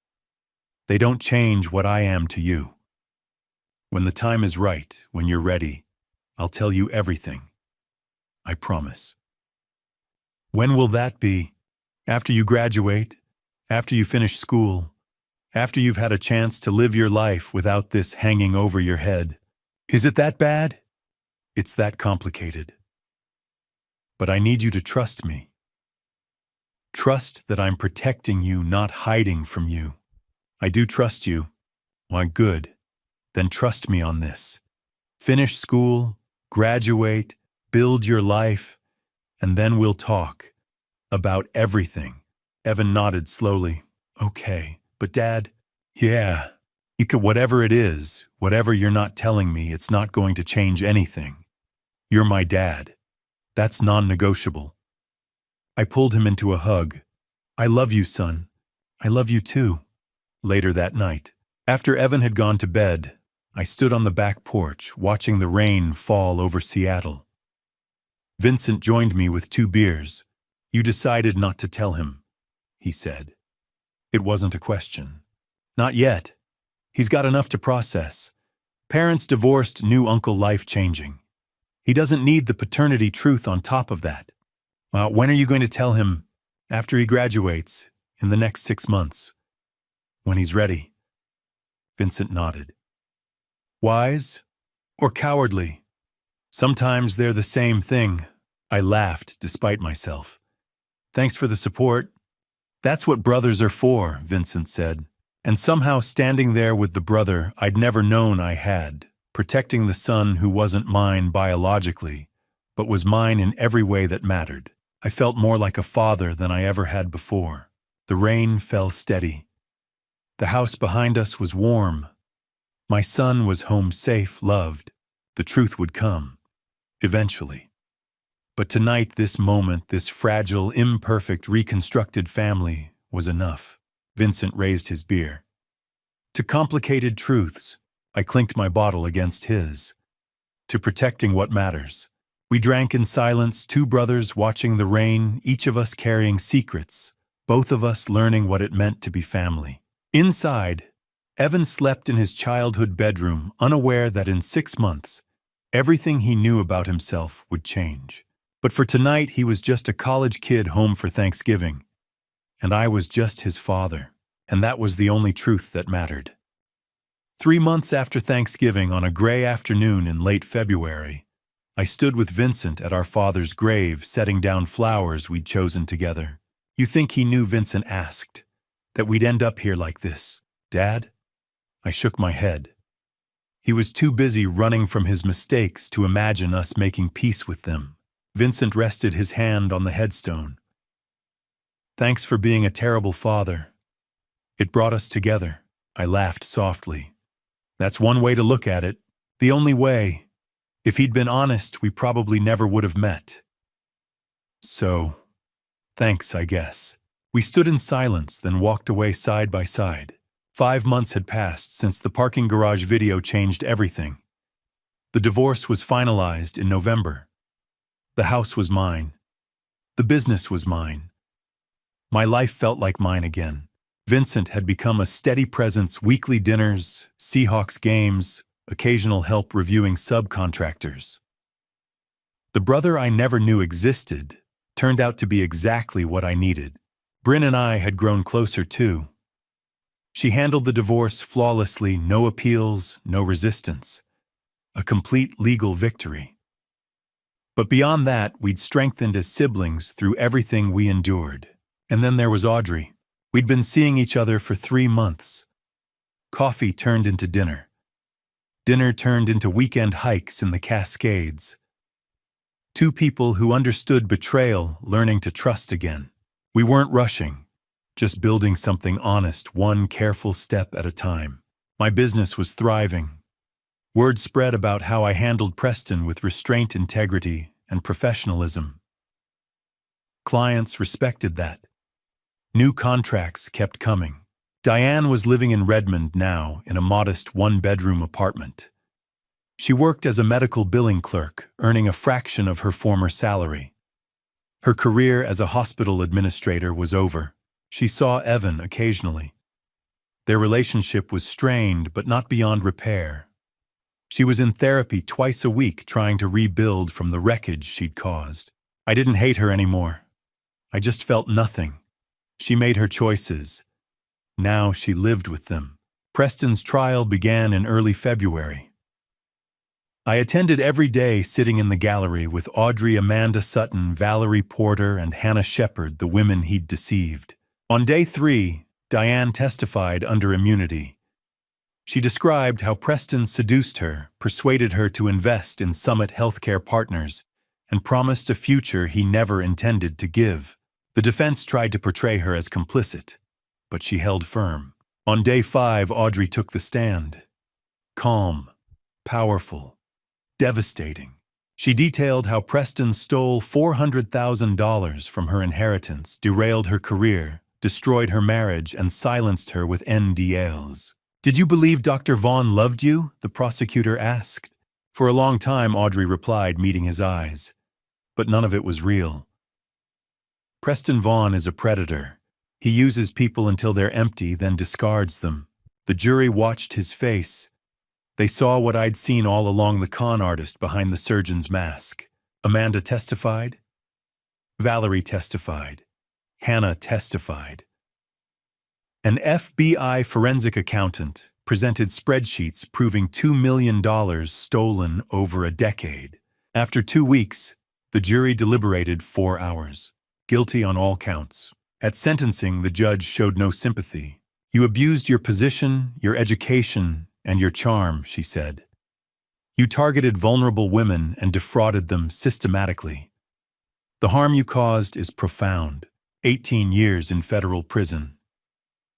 They don't change what I am to you. When the time is right, when you're ready, I'll tell you everything. I promise. When will that be? After you graduate? After you finish school? After you've had a chance to live your life without this hanging over your head? Is it that bad? It's that complicated. But I need you to trust me. Trust that I'm protecting you, not hiding from you. I do trust you. Why, good. Then trust me on this. Finish school, graduate, build your life, and then we'll talk. About everything. Evan nodded slowly. Okay, but Dad, yeah, whatever it is, whatever you're not telling me, it's not going to change anything. You're my dad. That's non-negotiable. I pulled him into a hug. I love you, son. I love you too. Later that night, after Evan had gone to bed, I stood on the back porch, watching the rain fall over Seattle. Vincent joined me with 2 beers. You decided not to tell him, he said. It wasn't a question. Not yet. He's got enough to process. Parents divorced, new uncle life-changing. He doesn't need the paternity truth on top of that. When are you going to tell him? After he graduates, in the next 6 months. When he's ready. Vincent nodded. Wise or cowardly? Sometimes they're the same thing. I laughed despite myself. Thanks for the support. That's what brothers are for, Vincent said. And somehow standing there with the brother I'd never known I had, protecting the son who wasn't mine biologically, but was mine in every way that mattered. I felt more like a father than I ever had before. The rain fell steady. The house behind us was warm. My son was home safe, loved. The truth would come, eventually. But tonight, this moment, this fragile, imperfect, reconstructed family was enough. Vincent raised his beer. To complicated truths, I clinked my bottle against his. To protecting what matters. We drank in silence, two brothers watching the rain, each of us carrying secrets, both of us learning what it meant to be family. Inside, Evan slept in his childhood bedroom, unaware that in 6 months, everything he knew about himself would change. But for tonight, he was just a college kid home for Thanksgiving, and I was just his father, and that was the only truth that mattered. 3 months after Thanksgiving, on a gray afternoon in late February, I stood with Vincent at our father's grave, setting down flowers we'd chosen together. "You think he knew," Vincent asked, "that we'd end up here like this, Dad?" I shook my head. He was too busy running from his mistakes to imagine us making peace with them. Vincent rested his hand on the headstone. "Thanks for being a terrible father. It brought us together." I laughed softly. "That's one way to look at it. The only way. If he'd been honest, we probably never would have met. So, thanks, I guess." We stood in silence, then walked away side by side. 5 months had passed since the parking garage video changed everything. The divorce was finalized in November. The house was mine. The business was mine. My life felt like mine again. Vincent had become a steady presence: weekly dinners, Seahawks games, occasional help reviewing subcontractors. The brother I never knew existed turned out to be exactly what I needed. Bryn and I had grown closer too. She handled the divorce flawlessly, no appeals, no resistance. A complete legal victory. But beyond that, we'd strengthened as siblings through everything we endured. And then there was Audrey. We'd been seeing each other for 3 months. Coffee turned into dinner. Dinner turned into weekend hikes in the Cascades. Two people who understood betrayal, learning to trust again. We weren't rushing, just building something honest, one careful step at a time. My business was thriving. Word spread about how I handled Preston with restraint, integrity, and professionalism. Clients respected that. New contracts kept coming. Diane was living in Redmond now, in a modest one-bedroom apartment. She worked as a medical billing clerk, earning a fraction of her former salary. Her career as a hospital administrator was over. She saw Evan occasionally. Their relationship was strained, but not beyond repair. She was in therapy twice a week, trying to rebuild from the wreckage she'd caused. I didn't hate her anymore. I just felt nothing. She made her choices. Now she lived with them. Preston's trial began in early February. I attended every day, sitting in the gallery with Audrey, Amanda Sutton, Valerie Porter, and Hannah Shepard, the women he'd deceived. On day 3, Diane testified under immunity. She described how Preston seduced her, persuaded her to invest in Summit Healthcare Partners, and promised a future he never intended to give. The defense tried to portray her as complicit, but she held firm. On day 5, Audrey took the stand. Calm, powerful, devastating. She detailed how Preston stole $400,000 from her inheritance, derailed her career, destroyed her marriage, and silenced her with NDAs. "Did you believe Dr. Vaughn loved you?" the prosecutor asked. For a long time, Audrey replied, meeting his eyes. But none of it was real. Preston Vaughn is a predator. He uses people until they're empty, then discards them. The jury watched his face. They saw what I'd seen all along: the con artist behind the surgeon's mask. Amanda testified. Valerie testified. Hannah testified. An FBI forensic accountant presented spreadsheets proving $2 million stolen over a decade. After 2 weeks, the jury deliberated 4 hours. Guilty on all counts. At sentencing, the judge showed no sympathy. "You abused your position, your education, and your charm," she said. "You targeted vulnerable women and defrauded them systematically. The harm you caused is profound. 18 years in federal prison.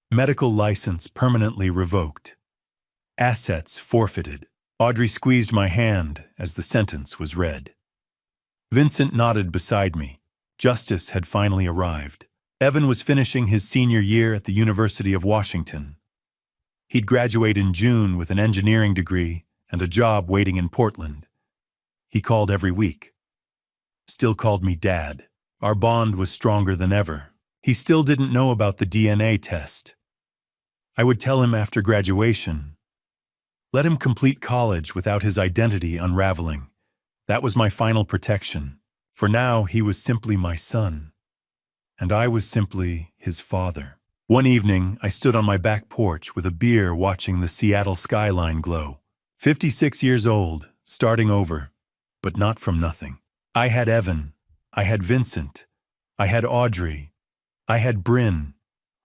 Medical license permanently revoked. Assets forfeited. Audrey squeezed my hand as the sentence was read. Vincent nodded beside me. Justice had finally arrived. Evan was finishing his senior year at the University of Washington. He'd graduate in June with an engineering degree and a job waiting in Portland. He called every week. Still called me Dad. Our bond was stronger than ever. He still didn't know about the DNA test. I would tell him after graduation. Let him complete college without his identity unraveling. That was my final protection. For now, he was simply my son. And I was simply his father. One evening, I stood on my back porch with a beer watching the Seattle skyline glow. 56 years old, starting over, but not from nothing. I had Evan. I had Vincent. I had Audrey. I had Bryn.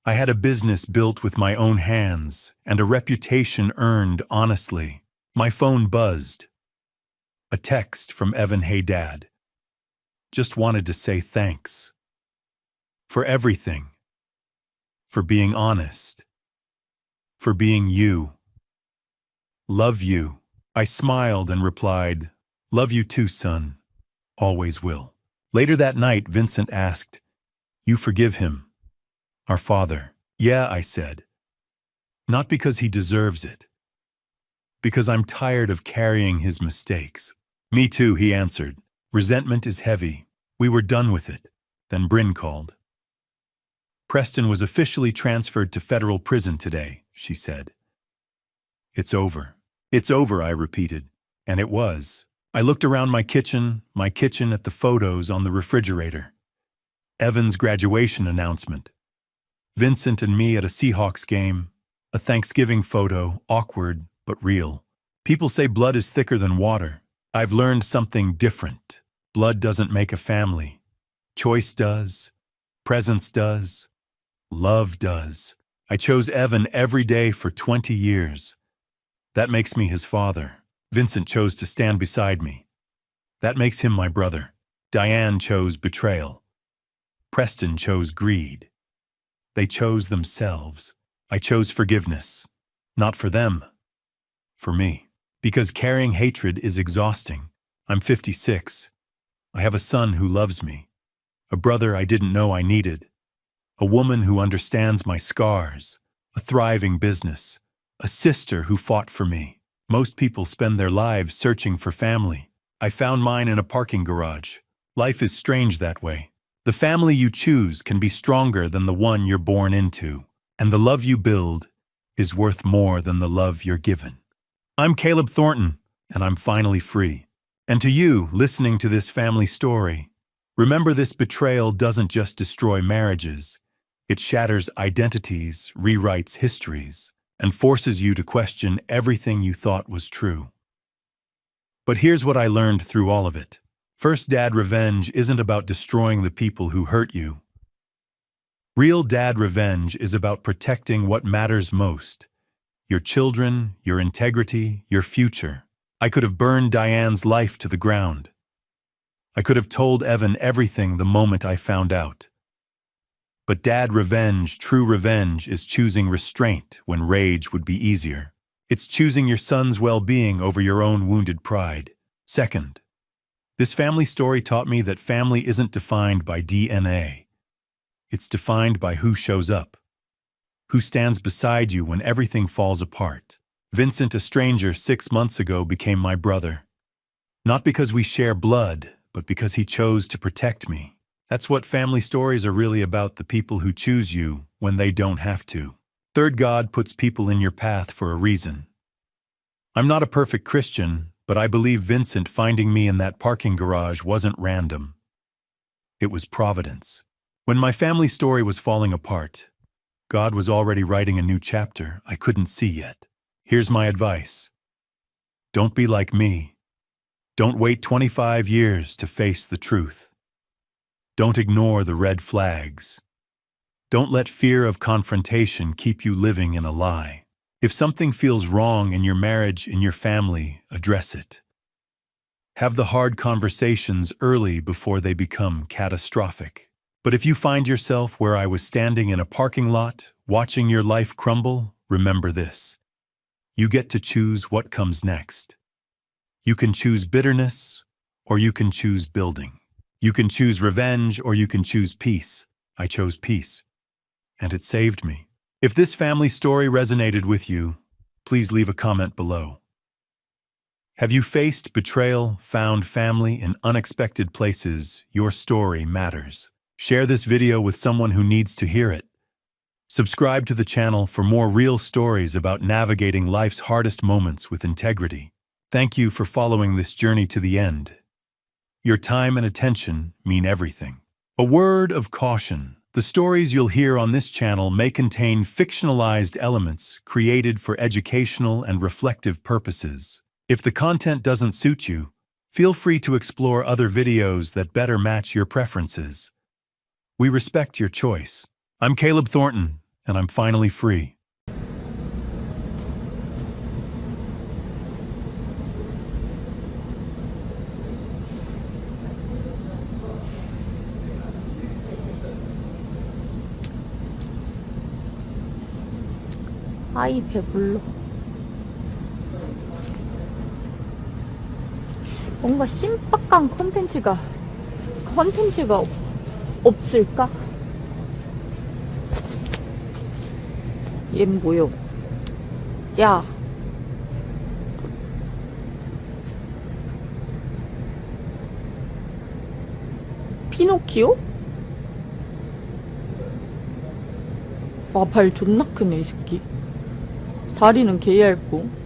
I had a business built with my own hands and a reputation earned honestly. My phone buzzed. A text from Evan. Hey Dad. Just wanted to say thanks. For everything. For being honest. For being you. Love you. I smiled and replied, love you too, son. Always will. Later that night, Vincent asked, you forgive him? Our father. Yeah, I said. Not because he deserves it. Because I'm tired of carrying his mistakes. Me too, he answered. Resentment is heavy. We were done with it. Then Bryn called. Preston was officially transferred to federal prison today, she said. It's over. It's over, I repeated. And it was. I looked around my kitchen at the photos on the refrigerator. Evan's graduation announcement. Vincent and me at a Seahawks game. A Thanksgiving photo, awkward but real. People say blood is thicker than water. I've learned something different. Blood doesn't make a family. Choice does. Presence does. Love does. I chose Evan every day for 20 years. That makes me his father. Vincent chose to stand beside me. That makes him my brother. Diane chose betrayal. Preston chose greed. They chose themselves. I chose forgiveness. Not for them. For me. Because carrying hatred is exhausting. I'm 56. I have a son who loves me. A brother I didn't know I needed. A woman who understands my scars. A thriving business. A sister who fought for me. Most people spend their lives searching for family. I found mine in a parking garage. Life is strange that way. The family you choose can be stronger than the one you're born into. And the love you build is worth more than the love you're given. I'm Caleb Thornton, and I'm finally free. And to you, listening to this family story, remember this betrayal doesn't just destroy marriages. It shatters identities, rewrites histories, and forces you to question everything you thought was true. But here's what I learned through all of it. First, dad revenge isn't about destroying the people who hurt you. Real dad revenge is about protecting what matters most. Your children, your integrity, your future. I could have burned Diane's life to the ground. I could have told Evan everything the moment I found out. But dad revenge, true revenge, is choosing restraint when rage would be easier. It's choosing your son's well-being over your own wounded pride. Second, this family story taught me that family isn't defined by DNA. It's defined by who shows up. Who stands beside you when everything falls apart. Vincent, a stranger 6 months ago, became my brother. Not because we share blood, but because he chose to protect me. That's what family stories are really about, the people who choose you when they don't have to. Third, God puts people in your path for a reason. I'm not a perfect Christian, but I believe Vincent finding me in that parking garage wasn't random. It was providence. When my family story was falling apart, God was already writing a new chapter I couldn't see yet. Here's my advice. Don't be like me. Don't wait 25 years to face the truth. Don't ignore the red flags. Don't let fear of confrontation keep you living in a lie. If something feels wrong in your marriage, in your family, address it. Have the hard conversations early before they become catastrophic. But if you find yourself where I was standing in a parking lot, watching your life crumble, remember this. You get to choose what comes next. You can choose bitterness, or you can choose building. You can choose revenge, or you can choose peace. I chose peace, and it saved me. If this family story resonated with you, please leave a comment below. Have you faced betrayal, found family in unexpected places? Your story matters. Share this video with someone who needs to hear it. Subscribe to the channel for more real stories about navigating life's hardest moments with integrity. Thank you for following this journey to the end. Your time and attention mean everything. A word of caution. The stories you'll hear on this channel may contain fictionalized elements created for educational and reflective purposes. If the content doesn't suit you, feel free to explore other videos that better match your preferences. We respect your choice. I'm Caleb Thornton, and I'm finally free. 아이 배불러. 뭔가 신박한 컨텐츠가 없을까? 얜 뭐요? 야, 피노키오? 와, 발 존나 크네 이 새끼. 다리는 개 얇고.